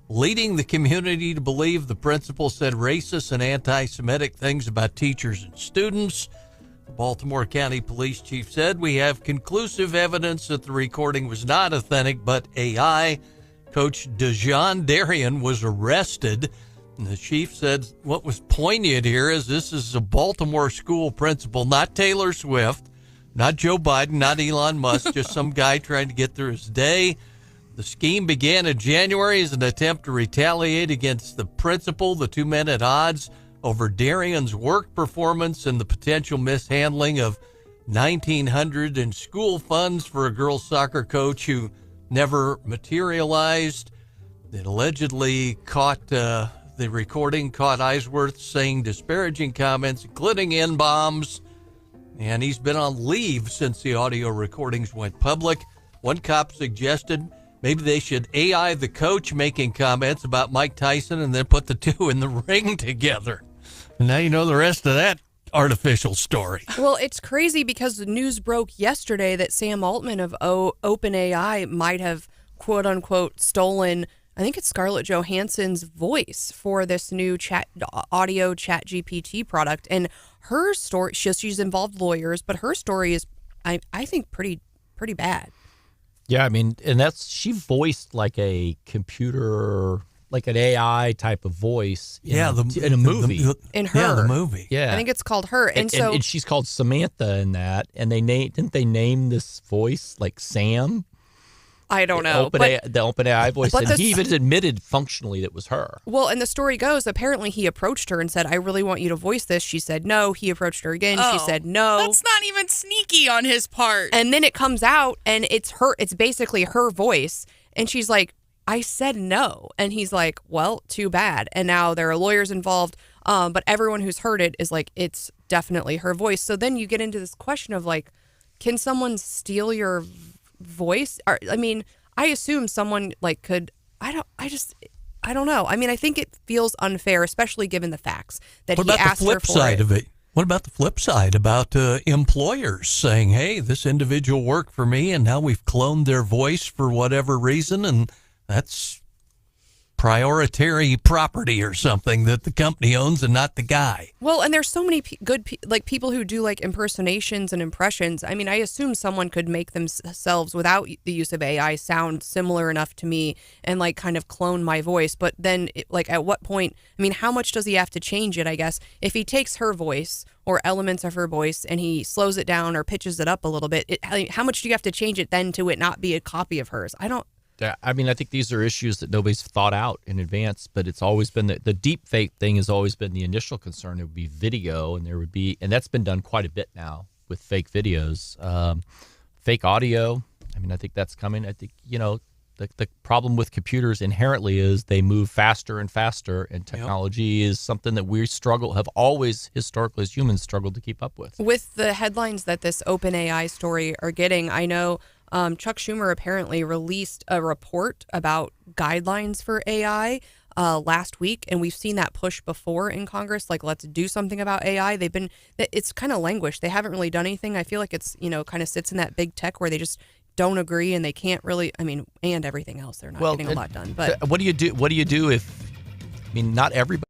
leading the community to believe the principal said racist and anti-Semitic things about teachers and students. The Baltimore County Police Chief said, "We have conclusive evidence that the recording was not authentic, but AI." Coach Dejon Darien was arrested. And the chief said what was poignant here is this is a Baltimore school principal, not Taylor Swift, not Joe Biden, not Elon Musk, just some guy trying to get through his day. The scheme began in January as an attempt to retaliate against the principal. The two men at odds over Darian's work performance and the potential mishandling of $1,900 in school funds for a girls' soccer coach who never materialized. It allegedly caught the recording caught Hauswirth saying disparaging comments, including N-bombs, and he's been on leave since the audio recordings went public. One cop suggested maybe they should AI the coach making comments about Mike Tyson and then put the two in the ring together. And now you know the rest of that artificial story. Well, it's crazy because the news broke yesterday that Sam Altman of OpenAI might have, quote unquote, stolen, I think it's Scarlett Johansson's voice for this new audio chat GPT product. And her story, she's involved lawyers, but her story is, I think, pretty bad. Yeah, I mean, and she voiced like a computer, like an AI type of voice in a movie. In Her. Yeah, the movie. Yeah. I think it's called Her. And she's called Samantha in that. And didn't they name this voice like Sam? I don't know. The OpenAI voice. And he even admitted functionally that it was her. Well, and the story goes, apparently he approached her and said, "I really want you to voice this." She said no. He approached her again. She said no. That's not even sneaky on his part. And then it comes out and it's basically her voice. And she's like, "I said no." And he's like, "Well, too bad." And now there are lawyers involved. But everyone who's heard it is like, it's definitely her voice. So then you get into this question of like, can someone steal your voice? I mean, I assume someone like could. I don't know. I mean, I think it feels unfair, especially given the facts that he asked her for. What about the flip side of it? What about the flip side about employers saying, "Hey, this individual worked for me, and now we've cloned their voice for whatever reason, and that's priority property or something that the company owns and not the guy." Well, and there's so many people who do like impersonations and impressions. I mean, I assume someone could make themselves without the use of AI sound similar enough to me and like kind of clone my voice. But then like at what point, I mean, how much does he have to change it, I guess? If he takes her voice or elements of her voice and he slows it down or pitches it up a little bit, how much do you have to change it then to it not be a copy of hers? I mean, I think these are issues that nobody's thought out in advance, but it's always been the deep fake thing has always been the initial concern. There would be video, and that's been done quite a bit now with fake videos, fake audio. I mean, I think that's coming. I think, the problem with computers inherently is they move faster and faster, and technology is something that we have always historically as humans struggled to keep up with. With the headlines that this OpenAI story are getting, I know Chuck Schumer apparently released a report about guidelines for AI last week, and we've seen that push before in Congress, like let's do something about AI. It's kind of languished. They haven't really done anything. I feel like it's, kind of sits in that big tech where they just don't agree and they can't really, and everything else. They're not getting a lot done. But what do you do if, not everybody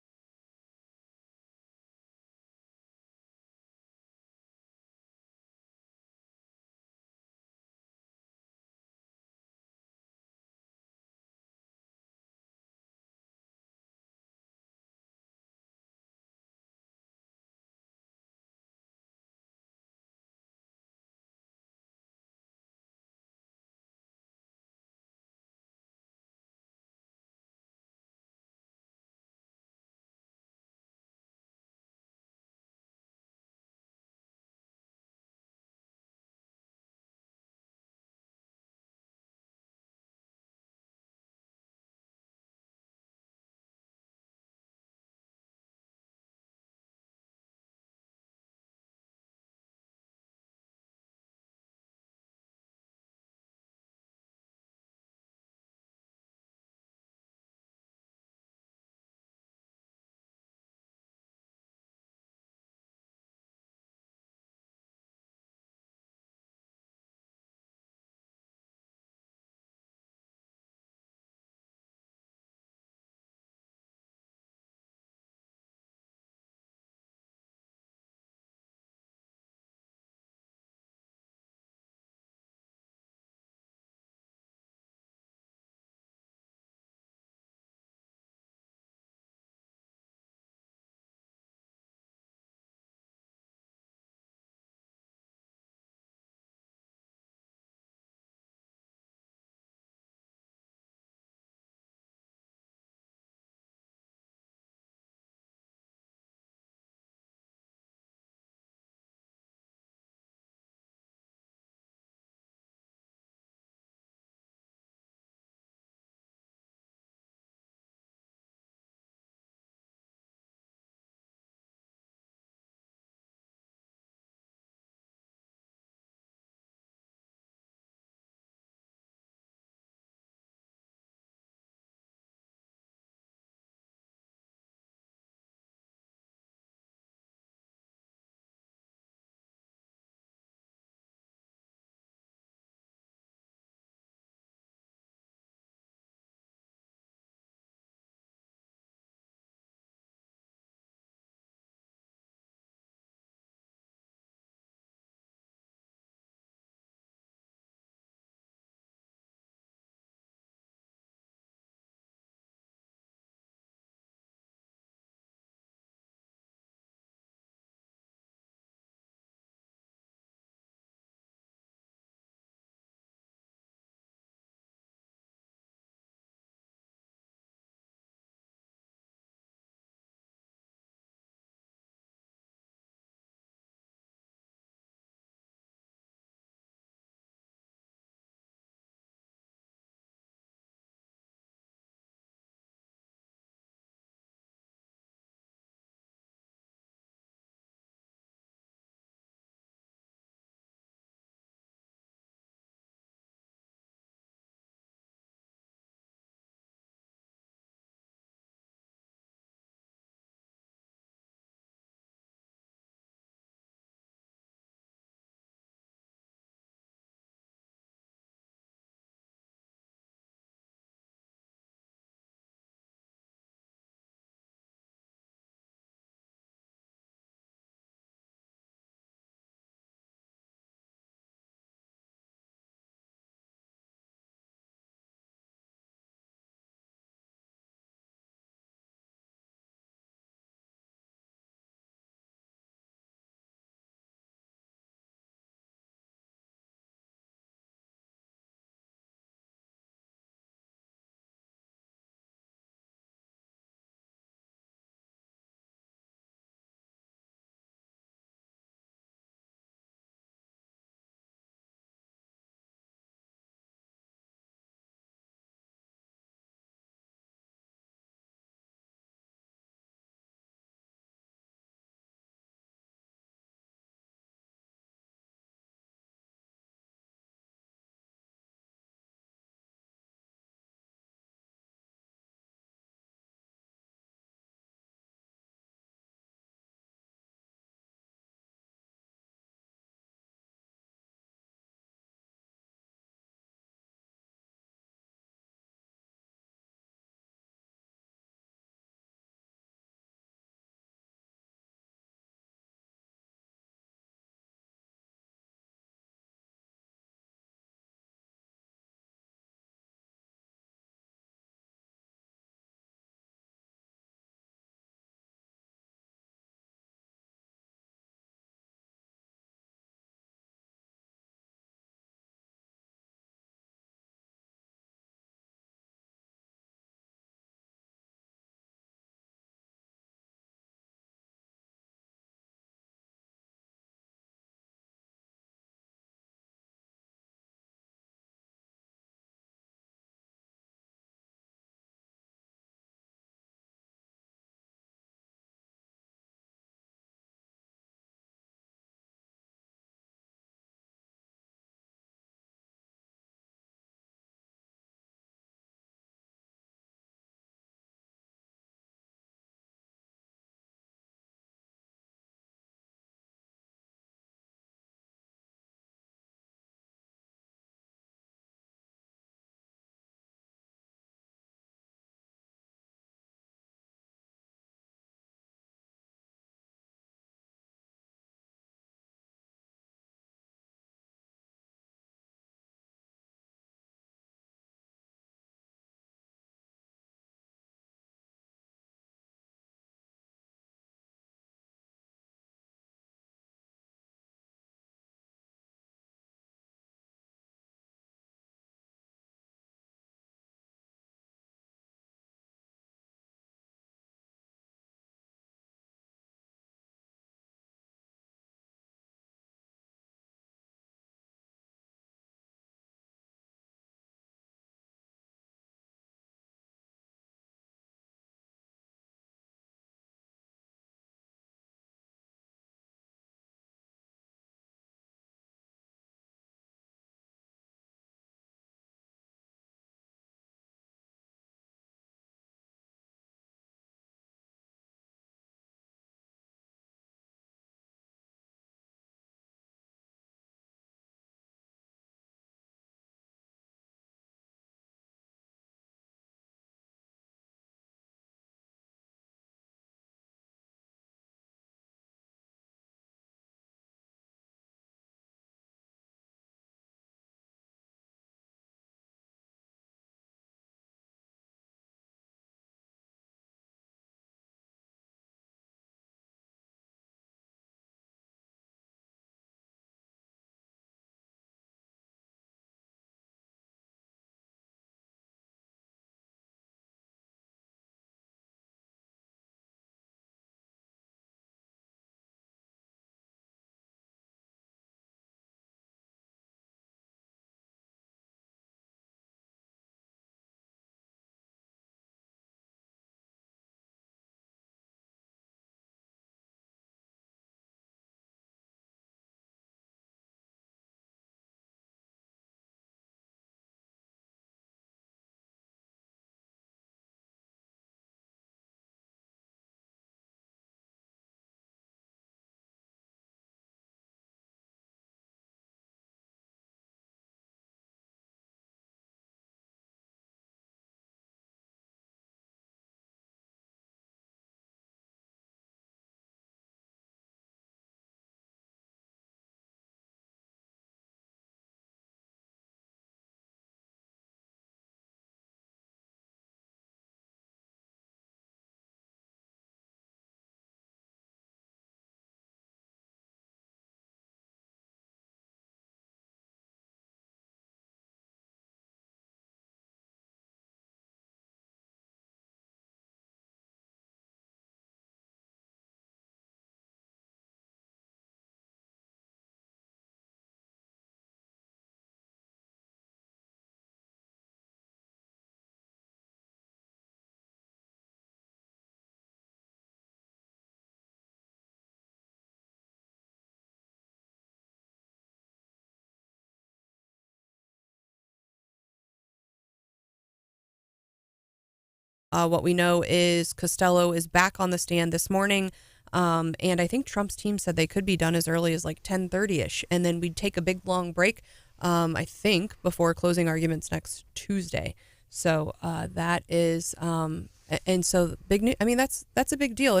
What we know is Costello is back on the stand this morning. And I think Trump's team said they could be done as early as like 10:30ish. And then we'd take a big long break, I think, before closing arguments next Tuesday. So that is, and so big news. I mean, that's a big deal.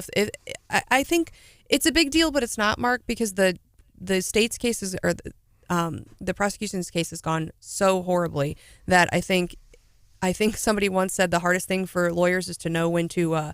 I think it's a big deal, but it's not, Mark, because the state's cases or the prosecution's case has gone so horribly that I think somebody once said the hardest thing for lawyers is to know when to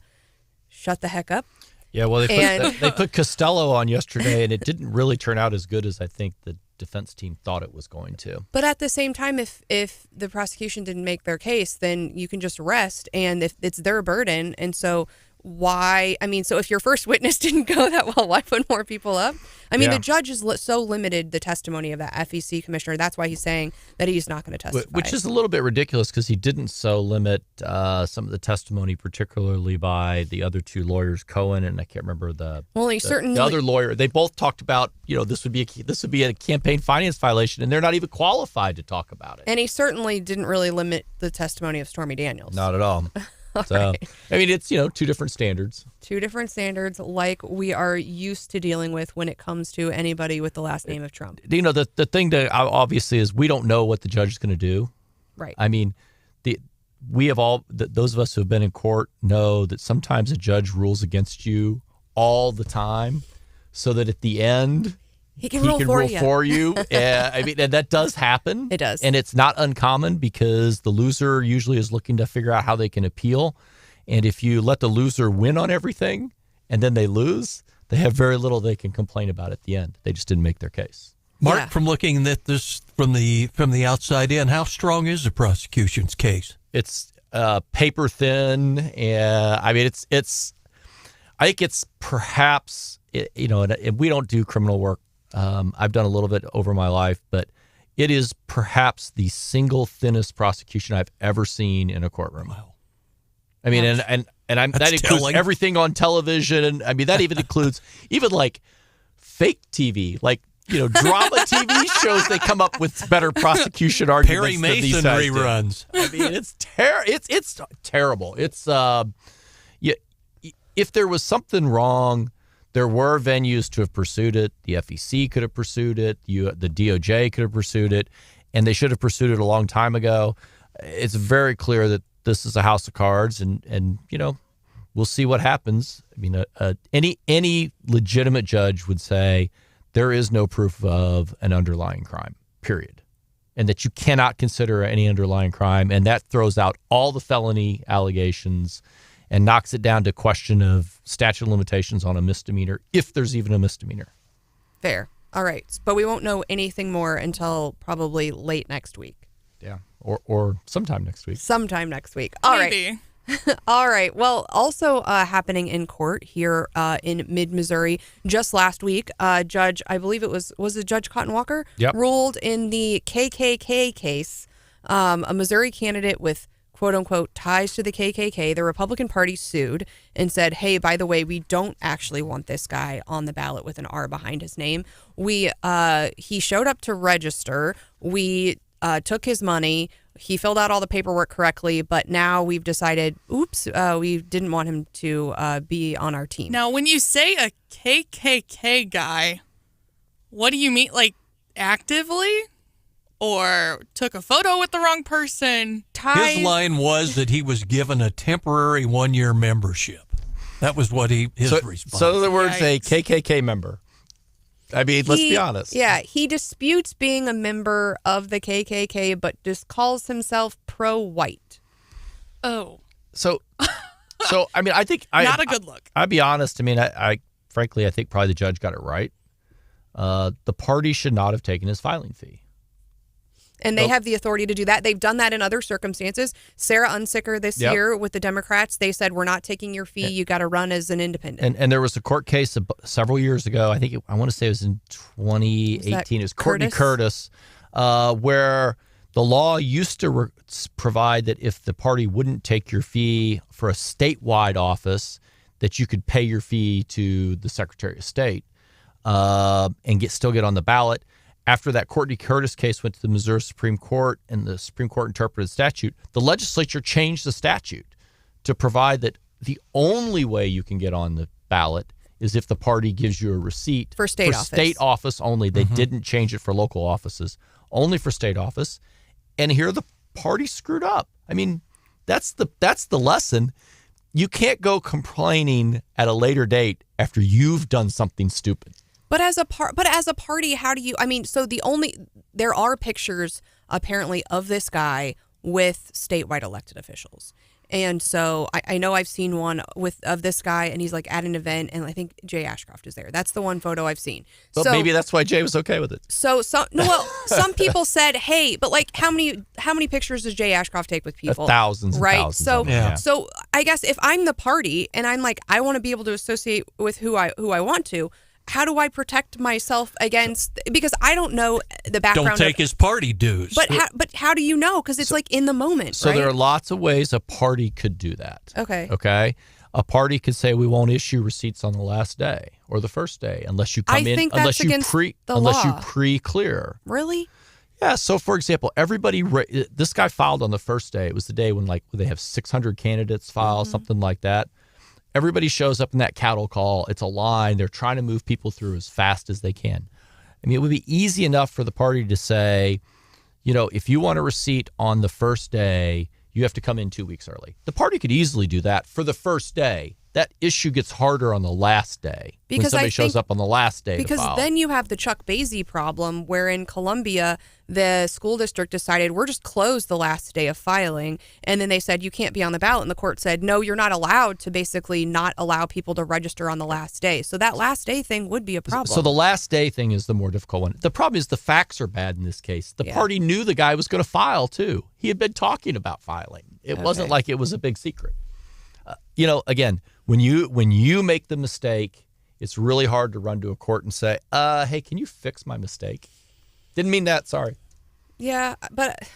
shut the heck up. Yeah, well, they put Costello on yesterday, and it didn't really turn out as good as I think the defense team thought it was going to. But at the same time, if the prosecution didn't make their case, then you can just rest, and if it's their burden, and so why? I mean, so if your first witness didn't go that well, why put more people up? I mean, the judge is so limited the testimony of that FEC commissioner. That's why he's saying that he's not going to testify. Which is a little bit ridiculous because he didn't so limit some of the testimony, particularly by the other two lawyers, Cohen and I can't remember the other lawyer. They both talked about this would be a campaign finance violation, and they're not even qualified to talk about it. And he certainly didn't really limit the testimony of Stormy Daniels. Not at all. So, right. I mean, it's, two different standards. Two different standards like we are used to dealing with when it comes to anybody with the last name of Trump. The thing that obviously is we don't know what the judge is going to do. Right. I mean, those of us who have been in court know that sometimes a judge rules against you all the time so that at the end he can rule for you. I mean, and that does happen. It does. And it's not uncommon because the loser usually is looking to figure out how they can appeal. And if you let the loser win on everything and then they lose, they have very little they can complain about at the end. They just didn't make their case. Mark, from looking at this from the outside in, how strong is the prosecution's case? It's paper thin. I mean, I think it's perhaps, and we don't do criminal work. I've done a little bit over my life, but it is perhaps the single thinnest prosecution I've ever seen in a courtroom. Wow. I mean, and that includes everything on television. I mean, that even includes even like fake TV, like, drama TV shows. They come up with better prosecution arguments. Perry Mason reruns. I mean, it's terrible. It's if there was something wrong, there were venues to have pursued it. The FEC could have pursued it. The DOJ could have pursued it, and they should have pursued it a long time ago. It's very clear that this is a house of cards, and we'll see what happens. I mean, any legitimate judge would say there is no proof of an underlying crime, period, and that you cannot consider any underlying crime, and that throws out all the felony allegations and knocks it down to a question of statute of limitations on a misdemeanor, if there's even a misdemeanor. Fair. All right. But we won't know anything more until probably late next week. Yeah. Or sometime next week. Sometime next week. All right. All right. Well, also happening in court here in mid-Missouri, just last week, Judge, I believe it was it Judge Cotton Walker? Yep. Ruled in the KKK case, a Missouri candidate with quote-unquote ties to the KKK, the Republican Party sued and said, hey, by the way, we don't actually want this guy on the ballot with an R behind his name. He showed up to register. We took his money. He filled out all the paperwork correctly, but now we've decided, we didn't want him to be on our team. Now, when you say a KKK guy, what do you mean? Like, actively? Or took a photo with the wrong person? His line was that he was given a temporary 1-year membership. That was what his response. So in other words, a KKK member. I mean, let's be honest. Yeah, he disputes being a member of the KKK, but just calls himself pro-white. Oh. So I mean, I think not a good look. I'll be honest. I mean, I frankly, I think probably the judge got it right. The party should not have taken his filing fee. And they have the authority to do that. They've done that in other circumstances. Sarah Unsicker this year with the Democrats, they said, we're not taking your fee. You got to run as an independent. And there was a court case several years ago. I think I want to say it was in 2018. It was Courtney Curtis, where the law used to provide that if the party wouldn't take your fee for a statewide office, that you could pay your fee to the Secretary of State and still get on the ballot. After that Courtney Curtis case went to the Missouri Supreme Court and the Supreme Court interpreted statute, the legislature changed the statute to provide that the only way you can get on the ballot is if the party gives you a receipt for state office. State office only. They didn't change it for local offices, only for state office. And here the party screwed up. I mean, that's the lesson. You can't go complaining at a later date after you've done something stupid. But as a party, how do you? I mean, so there are pictures apparently of this guy with statewide elected officials. And so I know I've seen one of this guy, and he's like at an event, and I think Jay Ashcroft is there. That's the one photo I've seen. But maybe that's why Jay was okay with it. So some people said, "Hey, but like how many pictures does Jay Ashcroft take with people?" Thousands, and right? Thousands So I guess if I'm the party and I'm like I want to be able to associate with who I want to. How do I protect myself against? Because I don't know the background. Don't take his party dues. But how do you know? Because it's like in the moment. So right? there are lots of ways a party could do that. Okay. A party could say we won't issue receipts on the last day or the first day unless you come in unless you pre-clear. Really? Yeah. So for example, this guy filed on the first day. It was the day when they have 600 candidates file, something like that. Everybody shows up in that cattle call. It's a line. They're trying to move people through as fast as they can. I mean, it would be easy enough for the party to say, if you want a receipt on the first day, you have to come in 2 weeks early. The party could easily do that for the first day. That issue gets harder on the last day when somebody shows up on the last day because to file. Then you have the Chuck Basie problem where in Columbia, the school district decided we're just closed the last day of filing. And then they said you can't be on the ballot. And the court said, no, you're not allowed to basically not allow people to register on the last day. So that last day thing would be a problem. So the last day thing is the more difficult one. The problem is the facts are bad in this case. The party knew the guy was going to file too. He had been talking about filing. It wasn't like it was a big secret. Again, when you make the mistake, it's really hard to run to a court and say, hey, can you fix my mistake? Didn't mean that, sorry. Yeah, but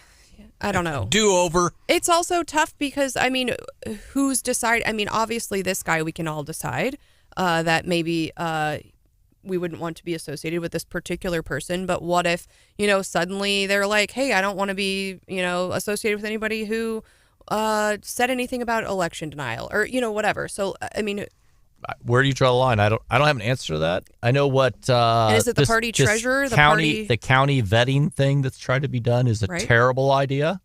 I don't know. Do over. It's also tough because, I mean, who's decide? I mean, obviously this guy, we can all decide that maybe we wouldn't want to be associated with this particular person. But what if, suddenly they're like, hey, I don't want to be, associated with anybody who said anything about election denial or whatever. So I mean, where do you draw the line? I don't have an answer to that. I know what and is it the party treasurer, the county vetting thing that's tried to be done is a terrible idea.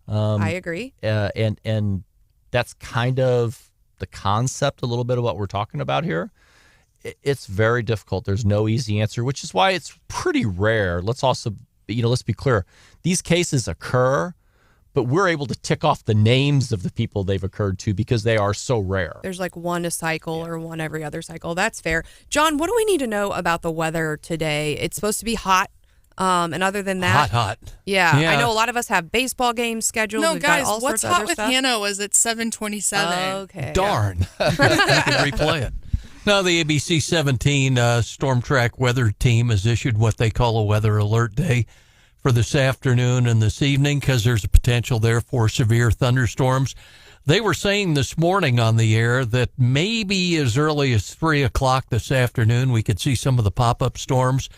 I agree. And that's kind of the concept a little bit of what we're talking about here. It's very difficult. There's no easy answer, which is why it's pretty rare. Let's also let's be clear. These cases occur, but we're able to tick off the names of the people they've occurred to because they are so rare. There's like one a cycle or one every other cycle. That's fair. John, what do we need to know about the weather today? It's supposed to be hot. And other than that, hot. Yeah, I know a lot of us have baseball games scheduled. No, We've guys, got all what's sorts of hot other with stuff. Hannah was at 7:27. Okay. Darn. I can replay it. Now, the ABC 17 Storm Track weather team has issued what they call a weather alert day for this afternoon and this evening because there's a potential there for severe thunderstorms. They were saying this morning on the air that maybe as early as 3 o'clock this afternoon we could see some of the pop-up storms,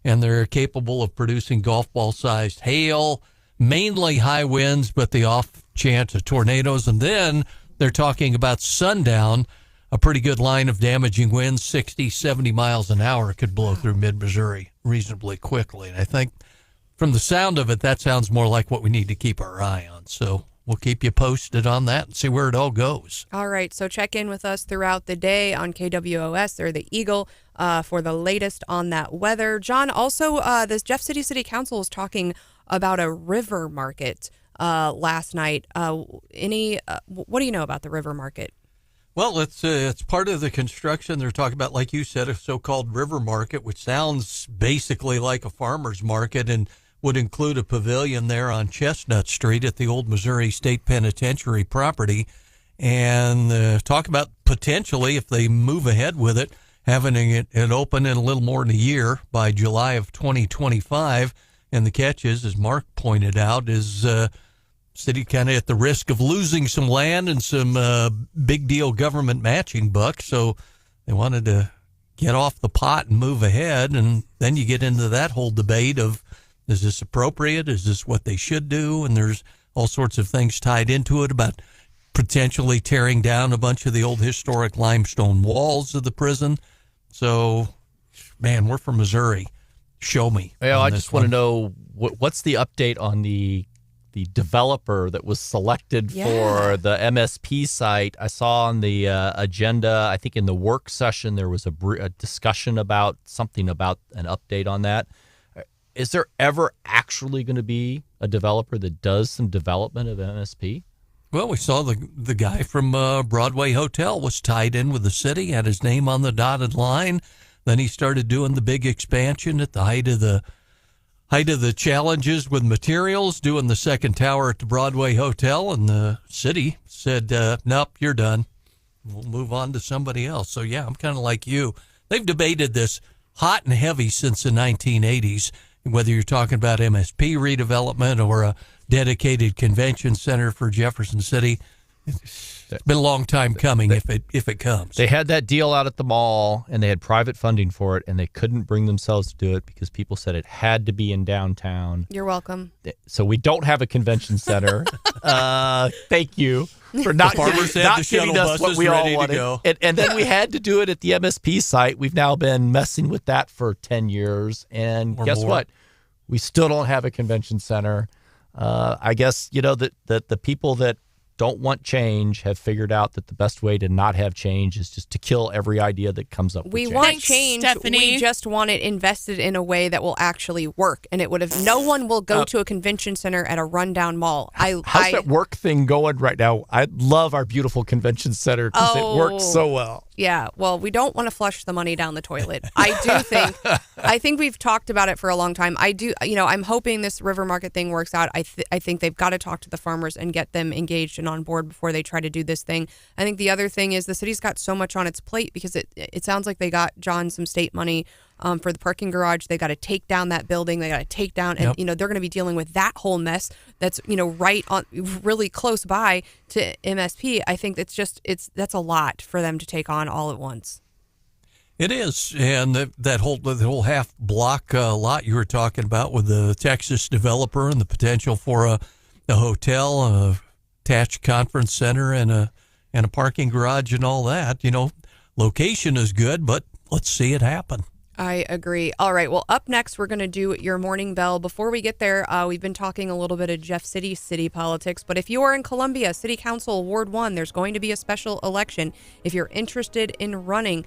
and they're capable of producing golf ball-sized hail, mainly high winds, but the off chance of tornadoes. And then they're talking about sundown, a pretty good line of damaging winds, 60, 70 miles an hour could blow through mid-Missouri reasonably quickly. And I think from the sound of it, that sounds more like what we need to keep our eye on. So we'll keep you posted on that and see where it all goes. All right. So check in with us throughout the day on KWOS or the Eagle for the latest on that weather. John, also, this Jeff City Council is talking about a river market last night. What do you know about the river market? Well, it's part of the construction. They're talking about, like you said, a so-called river market, which sounds basically like a farmer's market and would include a pavilion there on Chestnut Street at the old Missouri State Penitentiary property. And talk about potentially, if they move ahead with it, having it open in a little more than a year by July of 2025. And the catch is, as Mark pointed out, is city kind of at the risk of losing some land and some big deal government matching bucks. So they wanted to get off the pot and move ahead. And then you get into that whole debate of, is this appropriate? Is this what they should do? And there's all sorts of things tied into it about potentially tearing down a bunch of the old historic limestone walls of the prison. So, man, we're from Missouri. Show me. Well, I just want to know what's the update on the developer that was selected for the MSP site. I saw on the agenda, I think in the work session, there was a discussion about something about an update on that. Is there ever actually going to be a developer that does some development of MSP? Well, we saw the guy from Broadway Hotel was tied in with the city, had his name on the dotted line. Then he started doing the big expansion at the height of the challenges with materials, doing the second tower at the Broadway Hotel, and the city said, nope, you're done. We'll move on to somebody else. So, yeah, I'm kind of like you. They've debated this hot and heavy since the 1980s, whether you're talking about MSP redevelopment or a dedicated convention center for Jefferson City. It's been a long time coming if it comes. They had that deal out at the mall, and they had private funding for it, and they couldn't bring themselves to do it because people said it had to be in downtown. You're welcome. So we don't have a convention center. Thank you for not giving us what we all wanted. And then we had to do it at the MSP site. We've now been messing with that for 10 years, and guess what? We still don't have a convention center. I guess, that the people that don't want change have figured out that the best way to not have change is just to kill every idea that comes up. We with want change. change. Stephanie. We just want it invested in a way that will actually work, and it would have. No one will go to a convention center at a rundown mall. How's that work thing going right now? I love our beautiful convention center because it works so well. Yeah, well, we don't want to flush the money down the toilet. I think we've talked about it for a long time. I'm hoping this river market thing works out. I think they've got to talk to the farmers and get them engaged and on board before they try to do this thing. I think the other thing is the city's got so much on its plate because it sounds like they got John some state money for the parking garage. They got to take down that building. They got to take down, and they're going to be dealing with that whole mess that's right on, really close by to MSP. I think that's a lot for them to take on all at once. It is, and the whole half block lot you were talking about with the Texas developer and the potential for a hotel, a attached conference center, and a parking garage and all that. Location is good, but let's see it happen. I agree. All right. Well, up next, we're going to do your morning bell. Before we get there, we've been talking a little bit of Jeff City politics. But if you are in Columbia, City Council Ward 1, there's going to be a special election. If you're interested in running,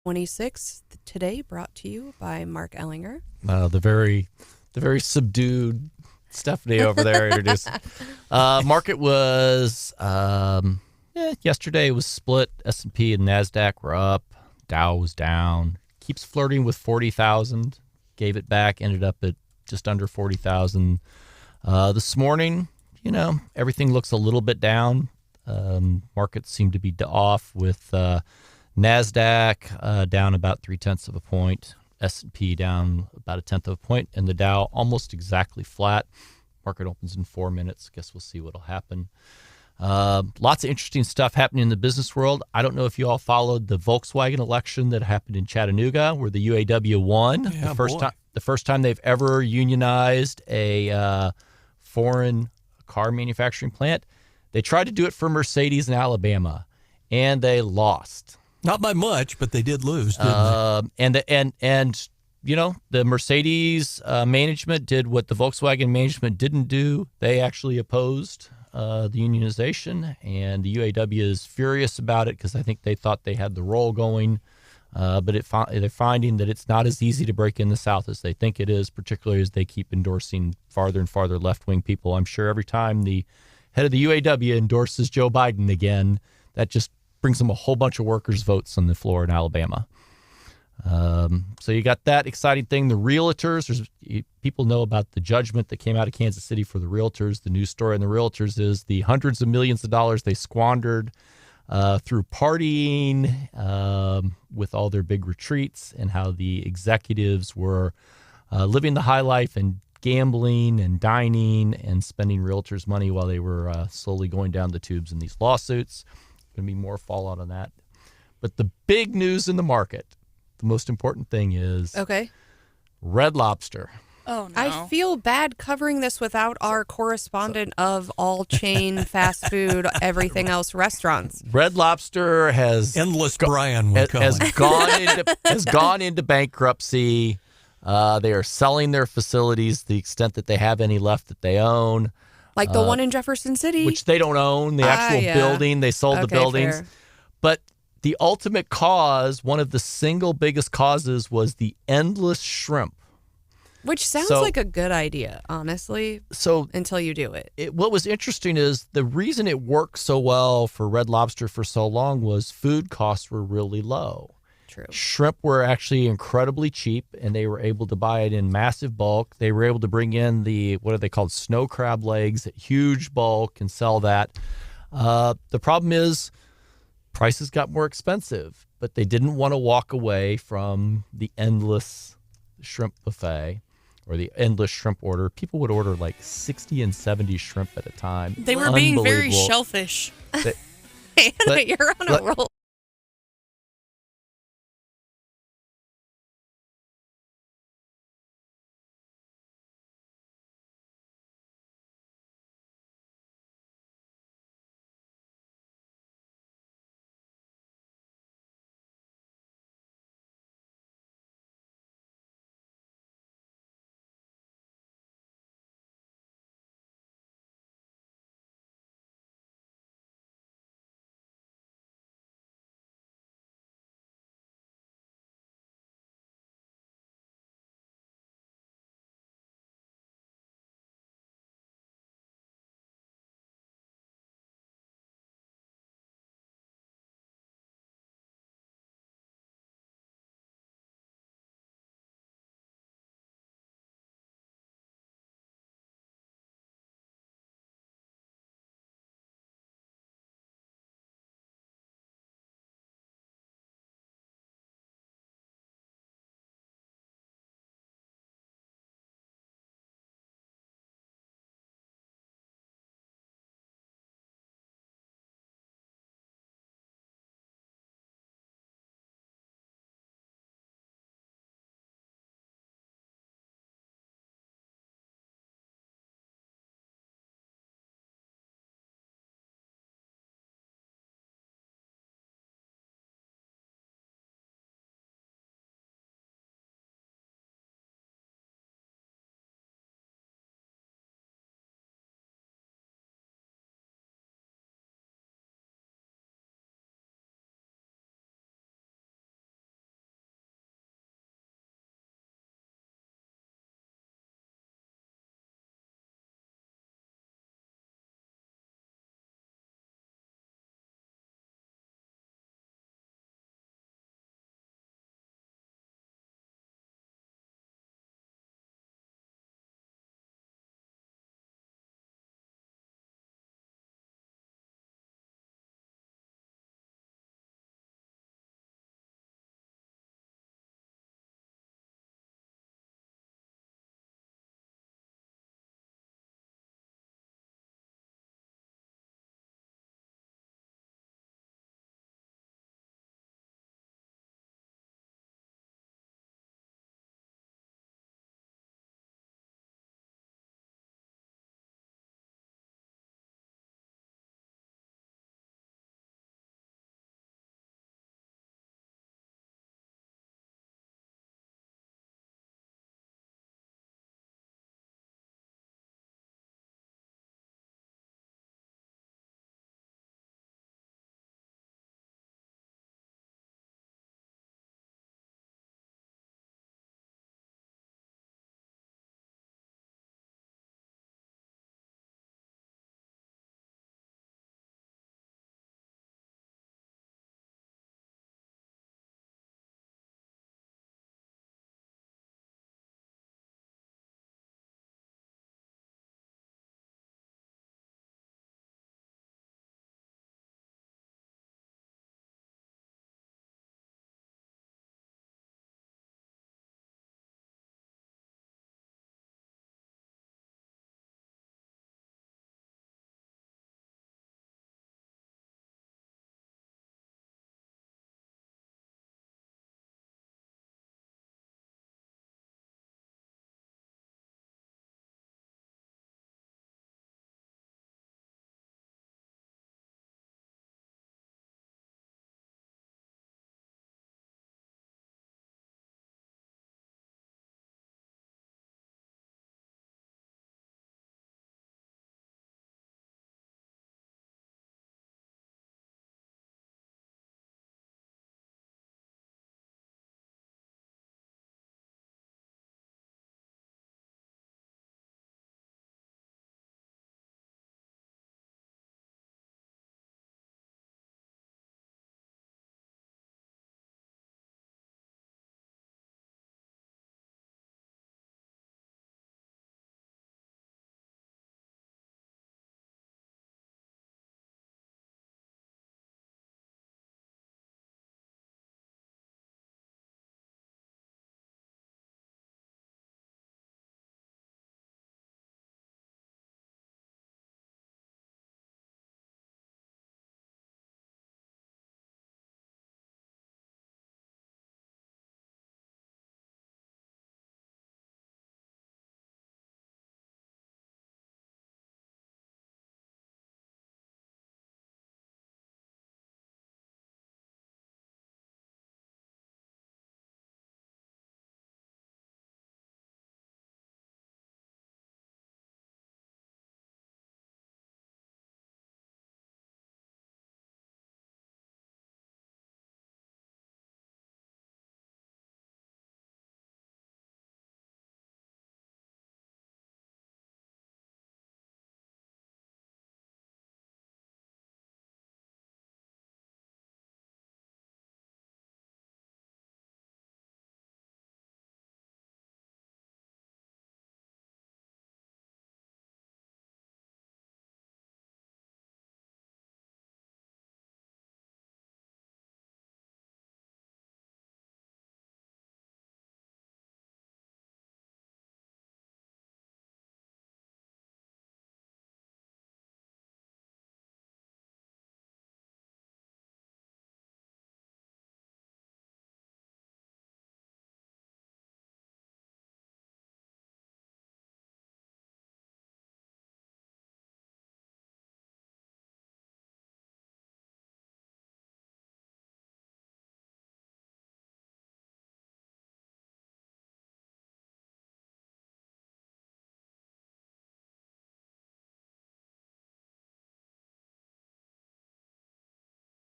26th today, brought to you by Mark Ellinger. The very subdued Stephanie over there introduced. Market was yesterday was split. S&P and NASDAQ were up. Dow was down. Keeps flirting with 40,000. Gave it back. Ended up at just under 40,000. This morning, everything looks a little bit down. Markets seem to be off with NASDAQ down about 0.3 of a point. S&P down about 0.1 of a point, and the Dow almost exactly flat. Market opens in 4 minutes. Guess we'll see what'll happen. Lots of interesting stuff happening in the business world. I don't know if you all followed the Volkswagen election that happened in Chattanooga, where the UAW won. Yeah, the first time they've ever unionized a foreign car manufacturing plant. They tried to do it for Mercedes in Alabama, and they lost. Not by much, but they did lose, didn't they? And the Mercedes management did what the Volkswagen management didn't do. They actually opposed the unionization, and the UAW is furious about it because I think they thought they had the roll going. But they're finding that it's not as easy to break in the South as they think it is, particularly as they keep endorsing farther and farther left-wing people. I'm sure every time the head of the UAW endorses Joe Biden again, that just brings them a whole bunch of workers' votes on the floor in Alabama. So you got that exciting thing. The realtors, people know about the judgment that came out of Kansas City for the realtors. The news story on the realtors is the hundreds of millions of dollars they squandered through partying with all their big retreats, and how the executives were living the high life and gambling and dining and spending realtors' money while they were slowly going down the tubes in these lawsuits. Going to be more fallout on that. But the big news in the market, the most important thing is Red Lobster. Oh, no. I feel bad covering this without our correspondent of all chain, fast food, everything else restaurants. Red Lobster has Brian has gone into bankruptcy. They are selling their facilities to the extent that they have any left that they own. Like the one in Jefferson City? Which they don't own, the actual building. They sold the buildings. Fair. But the ultimate cause, one of the single biggest causes, was the endless shrimp. Which sounds like a good idea, honestly, until you do it. What was interesting is the reason it worked so well for Red Lobster for so long was food costs were really low. True. Shrimp were actually incredibly cheap, and they were able to buy it in massive bulk. They were able to bring in what are they called, snow crab legs at huge bulk and sell that. The problem is prices got more expensive, but they didn't want to walk away from the endless shrimp buffet or the endless shrimp order. People would order like 60 and 70 shrimp at a time. They were being very shellfish. You're on a roll.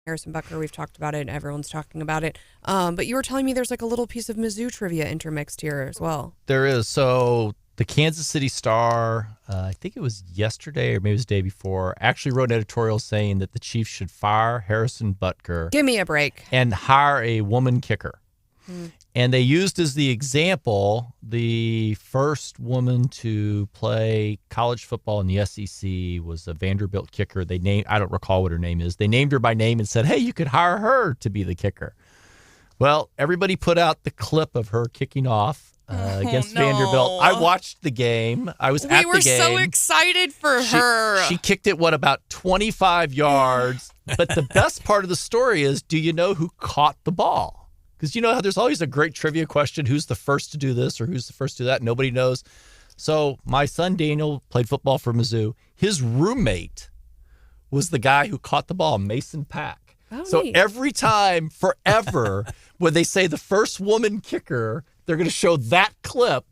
Harrison Butker, we've talked about it, and everyone's talking about it. But you were telling me there's like a little piece of Mizzou trivia intermixed here as well. There is. So the Kansas City Star, I think it was yesterday or maybe it was the day before, actually wrote an editorial saying that the Chiefs should fire Harrison Butker. Give me a break. And hire a woman kicker. And they used as the example the first woman to play college football in the SEC was a Vanderbilt kicker. They named, I don't recall what her name is. They named her by name and said, hey, you could hire her to be the kicker. Well, everybody put out the clip of her kicking off against Vanderbilt. I watched the game. I was at the game. We were so excited for her. She kicked it, about 25 yards. But the best part of the story is, do you know who caught the ball? Because you know how there's always a great trivia question, who's the first to do this or who's the first to do that? Nobody knows. So my son Daniel played football for Mizzou. His roommate was the guy who caught the ball, Mason Pack. Oh, so neat. every time, forever, when they say the first woman kicker, they're going to show that clip.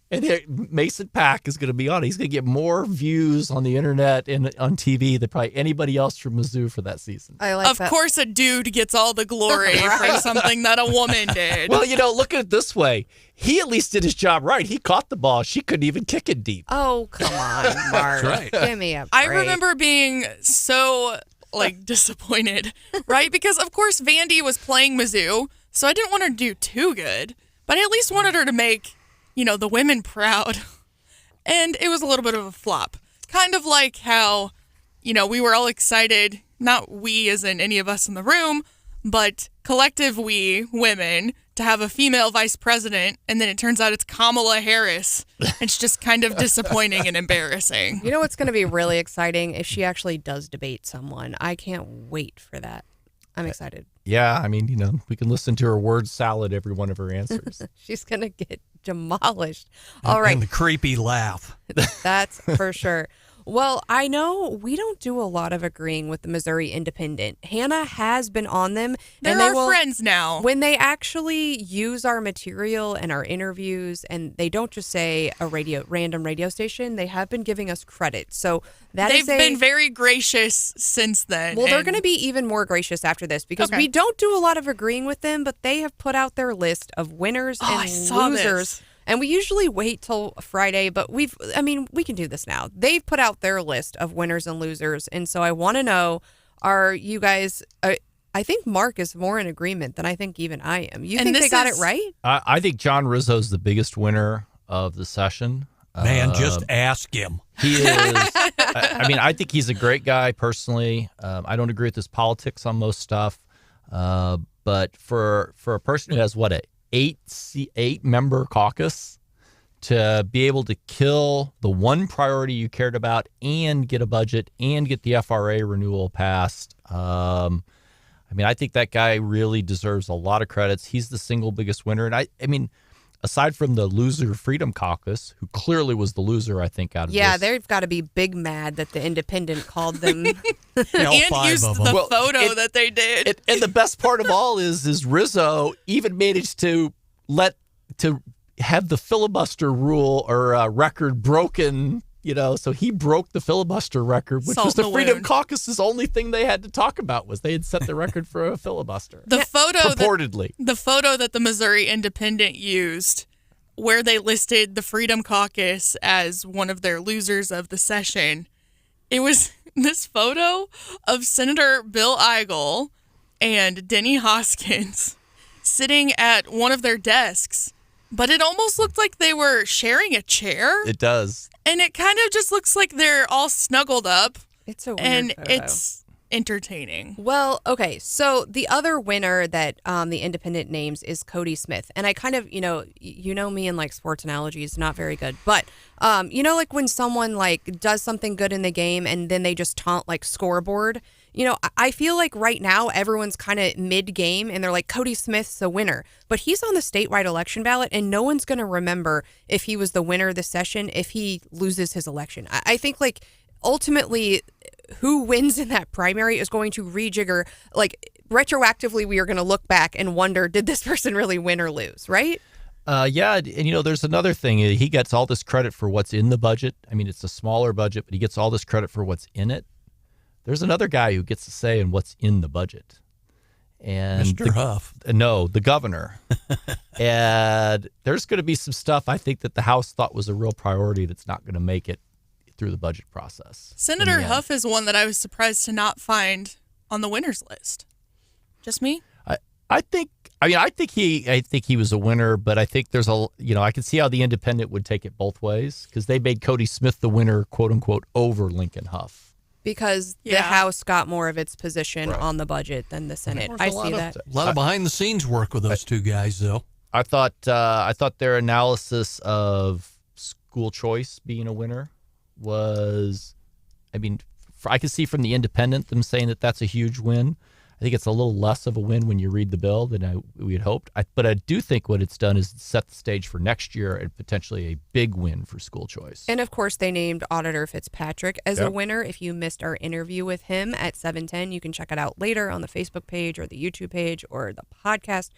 And Mason Pack is going to be on it. He's going to get more views on the internet and on TV than probably anybody else from Mizzou for that season. I like Of course, a dude gets all the glory for something that a woman did. Well, look at it this way. He at least did his job right. He caught the ball. She couldn't even kick it deep. Oh, come on, Mark. right. Give me a break. I remember being so disappointed, right? Because of course Vandy was playing Mizzou, so I didn't want her to do too good, but I at least wanted her to make the women proud. And it was a little bit of a flop. Kind of like how, we were all excited, not we as in any of us in the room, but collective we women to have a female vice president, and then it turns out it's Kamala Harris. It's just kind of disappointing and embarrassing. You know what's going to be really exciting? If she actually does debate someone. I can't wait for that. I'm excited. Yeah, I mean, we can listen to her word salad every one of her answers. She's going to get demolished. All right. And the creepy laugh. That's for sure. Well, I know we don't do a lot of agreeing with the Missouri Independent. Hannah has been on them. They're our friends now. When they actually use our material and our interviews, and they don't just say a random radio station, they have been giving us credit. So they've been very gracious since then. Well, they're going to be even more gracious after this because we don't do a lot of agreeing with them, but they have put out their list of winners and losers. And we usually wait till Friday, but we can do this now. They've put out their list of winners and losers. And so I want to know, are you guys, I think Mark is more in agreement than I think even I am. You think they got it right? I think John Rizzo's the biggest winner of the session. Man, just ask him. He is. I think he's a great guy personally. I don't agree with his politics on most stuff. But for a person who has, eight member caucus to be able to kill the one priority you cared about and get a budget and get the FRA renewal passed. I think that guy really deserves a lot of credits. He's the single biggest winner. And aside from the loser Freedom Caucus, who clearly was the loser, I think, out of this. Yeah, they've got to be big mad that the Independent called them. And used the photo that they did. And the best part of all is Rizzo even managed to have the filibuster rule or record broken, so he broke the filibuster record, which was the Freedom Caucus's only thing they had to talk about was they had set the record for a filibuster. The photo that the Missouri Independent used, where they listed the Freedom Caucus as one of their losers of the session, it was this photo of Senator Bill Eigel and Denny Hoskins sitting at one of their desks, but it almost looked like they were sharing a chair. It does. And it kind of just looks like they're all snuggled up. It's a weird and photo. It's entertaining. Well, okay, so the other winner that the Independent names is Cody Smith. And I kind of, you know me and sports analogies, not very good. But, when someone does something good in the game and then they just taunt scoreboard, I feel like right now everyone's kind of mid-game and they're like, Cody Smith's the winner. But he's on the statewide election ballot and no one's going to remember if he was the winner of the session if he loses his election. I think ultimately who wins in that primary is going to rejigger, retroactively we are going to look back and wonder, did this person really win or lose, right? Yeah, and there's another thing. He gets all this credit for what's in the budget. It's a smaller budget, but he gets all this credit for what's in it. There's another guy who gets to say in what's in the budget. And Mr. Huff. No, the governor. And there's going to be some stuff I think that the House thought was a real priority that's not going to make it through the budget process. Senator Huff is one that I was surprised to not find on the winners list. Just me? I think he was a winner, but I think there's I can see how the independent would take it both ways because they made Cody Smith the winner, quote unquote, over Lincoln Huff. Because the House got more of its position on the budget than the Senate. I see that. A lot of behind the scenes work with those two guys, though. I thought their analysis of school choice being a winner was, I can see from the independent them saying that that's a huge win. I think it's a little less of a win when you read the bill than we had hoped. But I do think what it's done is set the stage for next year and potentially a big win for school choice. And, of course, they named Auditor Fitzpatrick as a winner. If you missed our interview with him at 7:10, you can check it out later on the Facebook page or the YouTube page or the podcast.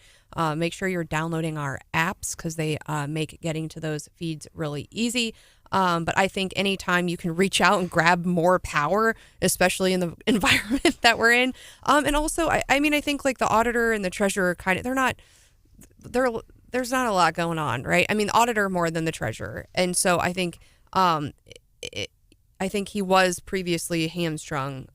Make sure you're downloading our apps because they make getting to those feeds really easy. But I think anytime you can reach out and grab more power, especially in the environment that we're in. And also, I think like the auditor and the treasurer there's not a lot going on, right? The auditor more than the treasurer. And so I think, I think he was previously hamstrung,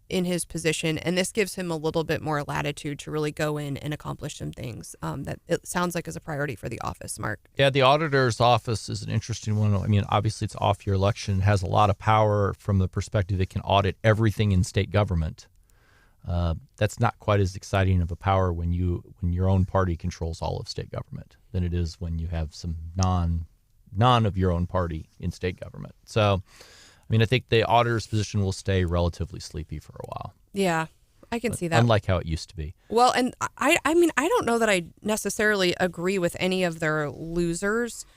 in his position, and this gives him a little bit more latitude to really go in and accomplish some things that it sounds like is a priority for the office, Mark. Yeah, the auditor's office is an interesting one. Obviously it's off your election. It has a lot of power from the perspective it can audit everything in state government. That's not quite as exciting of a power when your own party controls all of state government than it is when you have some non of your own party in state government. So I think the auditor's position will stay relatively sleepy for a while. Yeah, I can see that. Unlike how it used to be. Well, and I don't know that I necessarily agree with any of their losers.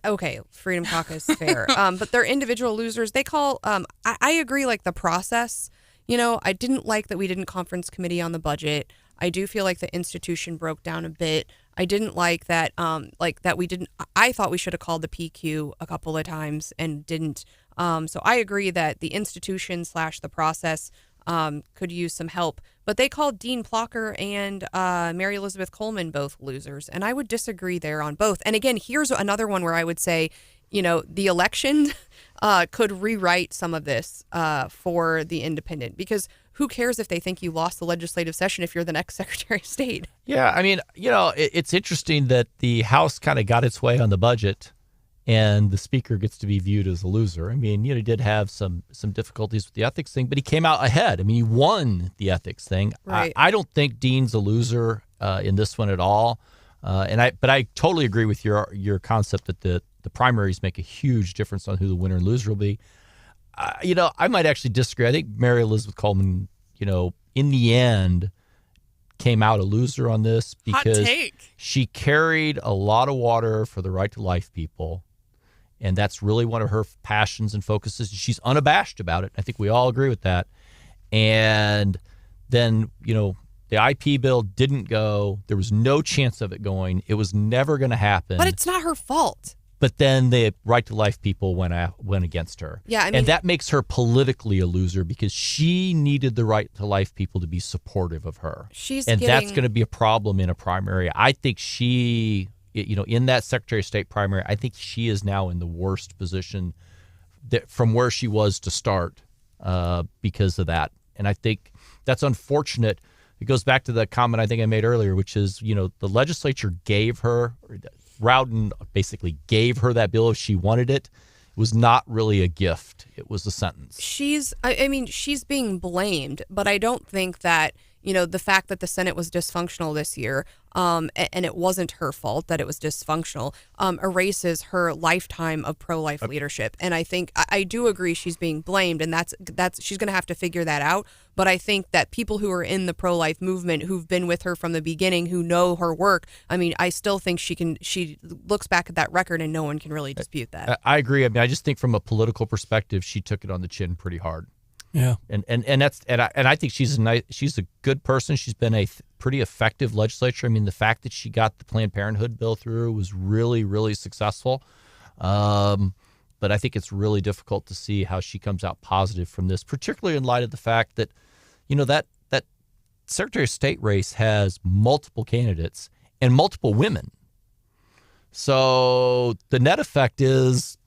Okay, Freedom Caucus, fair. But they're individual losers. They call, I agree, like the process. I didn't like that we didn't conference committee on the budget. I do feel like the institution broke down a bit. I didn't like that, I thought we should have called the PQ a couple of times and didn't. So I agree that the institution / the process could use some help. But they called Dean Plocker and Mary Elizabeth Coleman both losers. And I would disagree there on both. And again, here's another one where I would say, the election could rewrite some of this for the independent. Because who cares if they think you lost the legislative session if you're the next Secretary of State? Yeah, it's interesting that the House kind of got its way on the budget. And the speaker gets to be viewed as a loser. He did have some difficulties with the ethics thing, but he came out ahead. He won the ethics thing. Right. I don't think Dean's a loser in this one at all. But I totally agree with your concept that the primaries make a huge difference on who the winner and loser will be. I might actually disagree. I think Mary Elizabeth Coleman, in the end, came out a loser on this because she carried a lot of water for the right to life people. And that's really one of her passions and focuses. She's unabashed about it. I think we all agree with that. And then, the IP bill didn't go. There was no chance of it going. It was never going to happen. But it's not her fault. But then the right to life people went against her. Yeah, and that makes her politically a loser because she needed the right to life people to be supportive of her. That's going to be a problem in a primary. I think she, in that Secretary of State primary, I think she is now in the worst position from where she was to start because of that. And I think that's unfortunate. It goes back to the comment I think I made earlier, which is, the legislature gave her, Rowden basically gave her that bill if she wanted it. It was not really a gift. It was a sentence. She's being blamed, but I don't think that, the fact that the Senate was dysfunctional this year, and it wasn't her fault that it was dysfunctional, erases her lifetime of pro-life leadership. And I think I do agree she's being blamed, and that's she's going to have to figure that out. But I think that people who are in the pro-life movement, who've been with her from the beginning, who know her work, I still think she looks back at that record and no one can really dispute that. I agree. I just think from a political perspective, she took it on the chin pretty hard. Yeah, and I think she's a good person. She's been a pretty effective legislature. The fact that she got the Planned Parenthood bill through was really, really successful. But I think it's really difficult to see how she comes out positive from this, particularly in light of the fact that, Secretary of State race has multiple candidates and multiple women. So the net effect is,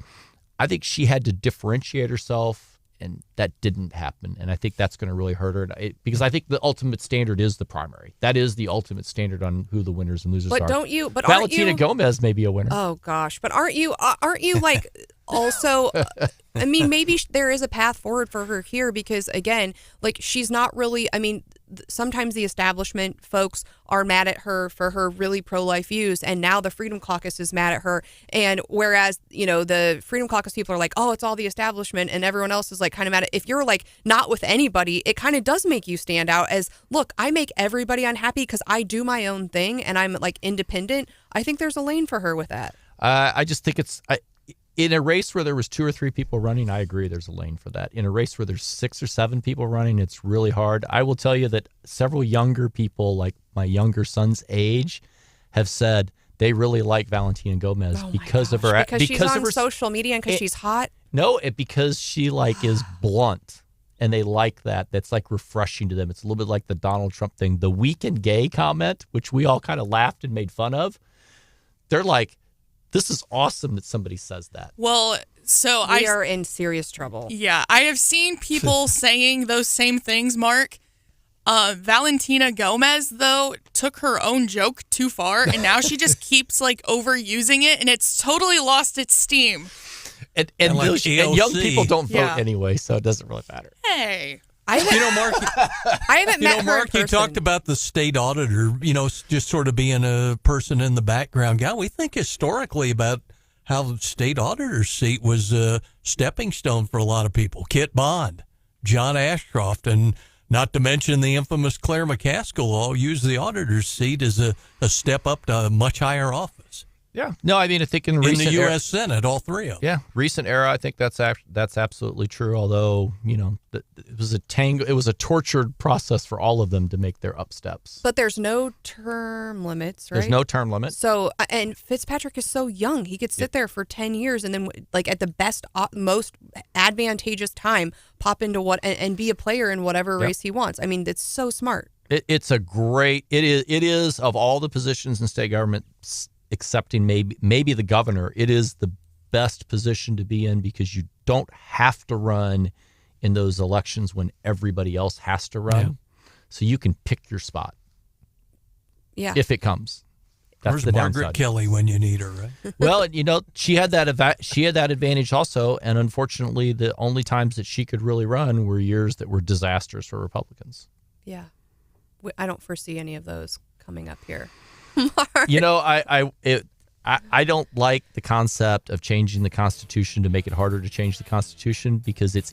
I think she had to differentiate herself, and that didn't happen. And I think that's going to really hurt her because I think the ultimate standard is the primary. That is the ultimate standard on who the winners and losers are. But Valentina Gomez may be a winner. Oh gosh, but aren't you like also? I mean, maybe there is a path forward for her here because again, like she's not really. I mean, sometimes the establishment folks are mad at her for her really pro-life views, and now the Freedom Caucus is mad at her. And whereas, the Freedom Caucus people are like, oh, it's all the establishment, and everyone else is like kind of mad at. If you're like not with anybody, it kind of does make you stand out as, look, I make everybody unhappy because I do my own thing and I'm like independent. I think there's a lane for her with that. I just think in a race where there was 2 or 3 people running, I agree there's a lane for that. In a race where there's 6 or 7 people running, it's really hard. I will tell you that several younger people, like my younger son's age, have said they really like Valentina Gomez because of her because she's on social media and because she's hot. No, because she is blunt, and they like that. That's like refreshing to them. It's a little bit like the Donald Trump thing, the weak and gay comment, which we all kind of laughed and made fun of. They're like, this is awesome that somebody says that. Well, so we are in serious trouble. Yeah, I have seen people saying those same things, Mark. Valentina Gomez, though, took her own joke too far, and now she just keeps overusing it, and it's totally lost its steam. And young people don't vote anyway, so it doesn't really matter. Hey. Mark, I haven't met her Mark, in person. you talked about the state auditor, just sort of being a person in the background. Yeah, we think historically about how the state auditor's seat was a stepping stone for a lot of people. Kit Bond, John Ashcroft, and not to mention the infamous Claire McCaskill all used the auditor's seat as a step up to a much higher office. Yeah. No, I mean, I think in the U.S. Senate, all 3 of them. Yeah, recent era, I think that's absolutely true. Although it was a tortured process for all of them to make their upsteps. But there's no term limits, right? There's no term limit. So, and Fitzpatrick is so young, he could sit there for 10 years and then, at the best, most advantageous time, pop into and be a player in whatever race he wants. I mean, it's so smart. It is of all the positions in state government, excepting maybe the governor, it is the best position to be in because you don't have to run in those elections when everybody else has to run. Yeah. So you can pick your spot. Yeah. If it comes. That's Where's the Margaret downside. Kelly when you need her, right? Well, she had that advantage also, and unfortunately the only times that she could really run were years that were disasters for Republicans. Yeah. I don't foresee any of those coming up here. I don't like the concept of changing the Constitution to make it harder to change the Constitution because it's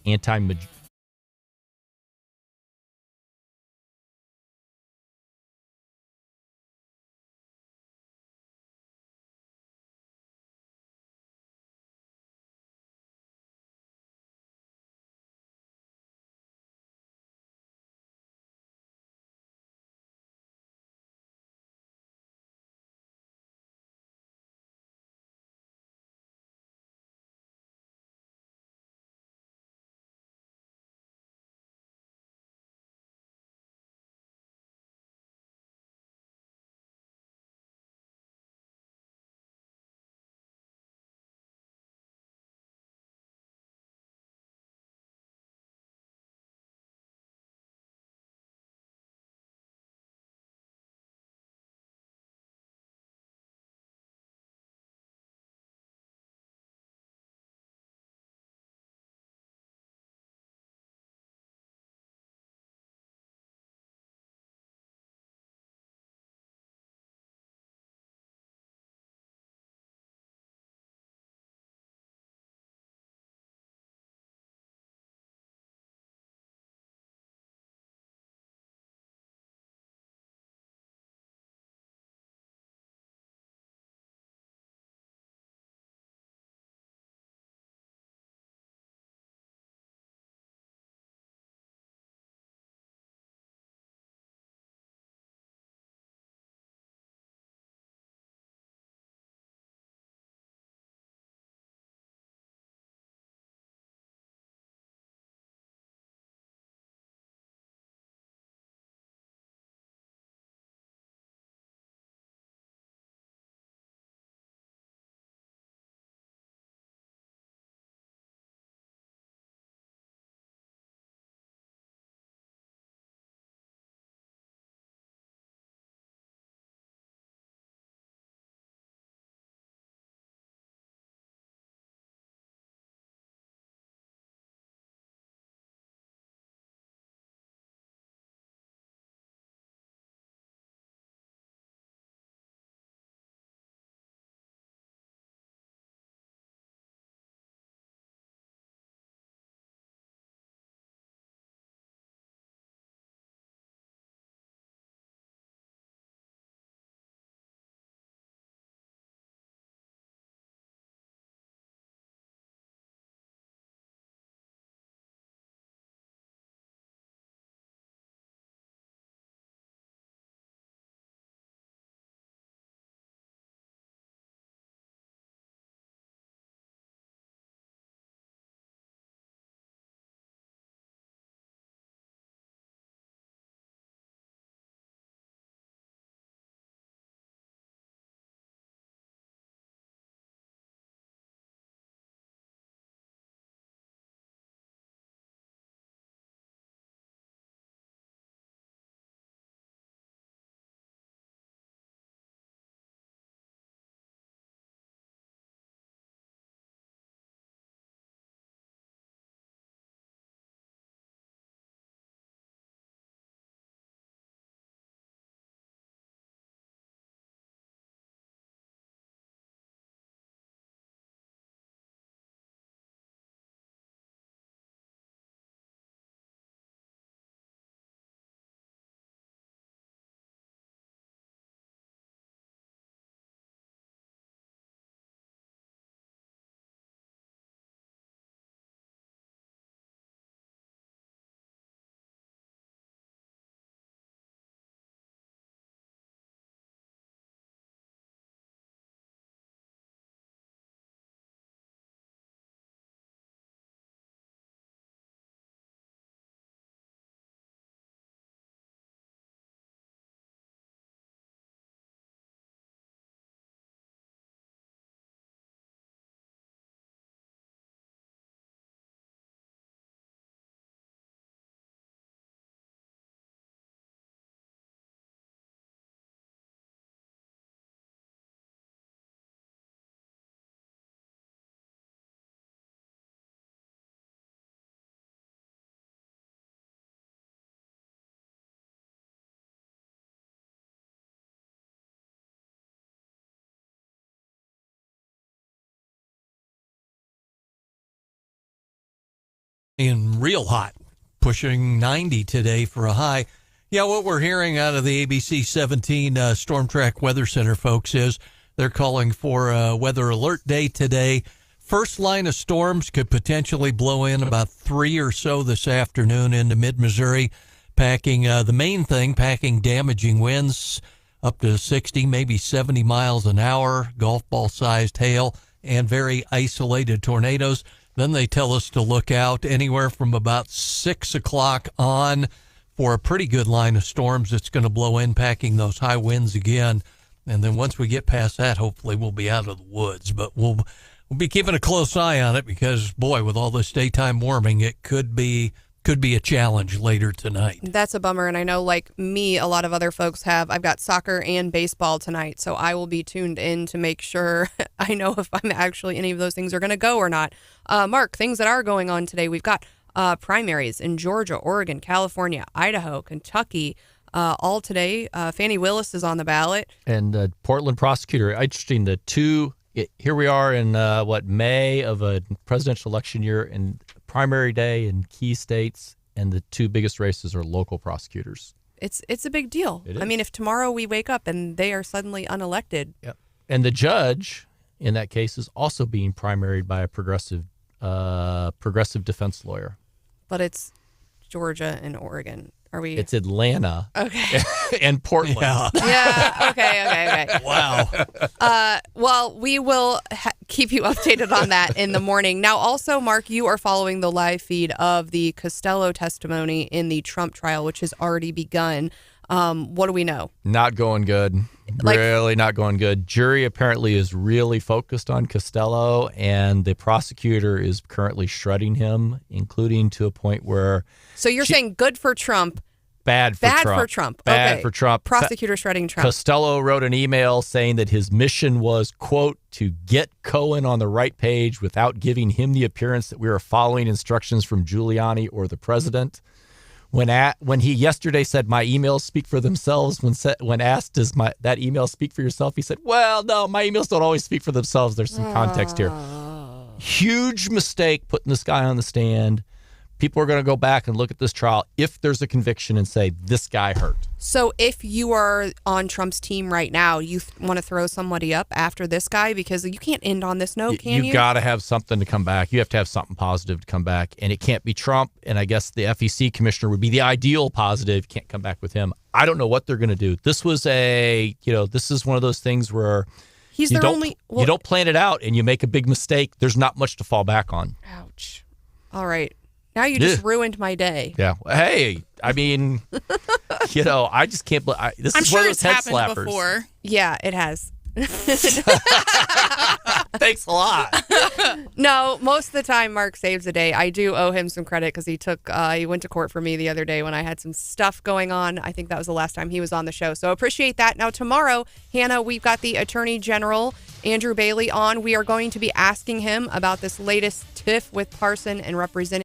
And real hot, pushing 90 today for a high. Yeah, what we're hearing out of the ABC 17 Storm Track Weather Center folks is they're calling for a weather alert day today. First line of storms could potentially blow in about 3 or so this afternoon into mid-Missouri, packing the main thing, packing damaging winds up to 60, maybe 70 miles an hour, golf ball-sized hail, and very isolated tornadoes. Then they tell us to look out anywhere from about 6 o'clock on for a pretty good line of storms that's going to blow in, packing those high winds again. And then once we get past that, hopefully we'll be out of the woods. But we'll be keeping a close eye on it because, boy, with all this daytime warming, it could be a challenge later tonight. That's a bummer. And I know, like me, a lot of other folks have. I've got soccer and baseball tonight, so I will be tuned in to make sure I know if I'm actually any of those things are going to go or not. Mark, things that are going on today. We've got primaries in Georgia, Oregon, California, Idaho, Kentucky, all today. Fani Willis is on the ballot. And the Portland prosecutor, interesting, here we are in, May of a presidential election year and primary day in key states, and the two biggest races are local prosecutors. It's a big deal. I mean, if tomorrow we wake up and they are suddenly unelected. Yep. And the judge in that case is also being primaried by a progressive defense lawyer. But it's Georgia and Oregon. Are we? It's Atlanta. Okay. And Portland. Yeah. Okay. Wow. Well, we will keep you updated on that in the morning. Now, also, Mark, you are following the live feed of the Costello testimony in the Trump trial, which has already begun. What do we know? Not going good. Really not going good. Jury apparently is really focused on Costello, and the prosecutor is currently shredding him, including to a point where... So you're saying good for Trump, bad for Trump. Bad for Trump. Prosecutor shredding Trump. Costello wrote an email saying that his mission was, quote, to get Cohen on the right page without giving him the appearance that we are following instructions from Giuliani or the president. When he yesterday said, my emails speak for themselves, when asked, does that email speak for yourself? He said, well, no, my emails don't always speak for themselves. There's some context here. Huge mistake putting this guy on the stand. People are going to go back and look at this trial if there's a conviction and say, this guy hurt. So if you are on Trump's team right now, you want to throw somebody up after this guy? Because you can't end on this note, can you? You got to have something to come back. You have to have something positive to come back. And it can't be Trump. And I guess the FEC commissioner would be the ideal positive. Can't come back with him. I don't know what they're going to do. This was this is one of those things where you don't plan it out and you make a big mistake. There's not much to fall back on. Ouch. All right. Now you just ruined my day. Yeah. Hey, I mean, I just can't believe this is one of those head slappers. Before. Yeah, it has. Thanks a lot. No, most of the time Mark saves the day. I do owe him some credit because he went to court for me the other day when I had some stuff going on. I think that was the last time he was on the show. So appreciate that. Now tomorrow, Hannah, we've got the Attorney General, Andrew Bailey, on. We are going to be asking him about this latest tiff with Parson and Representative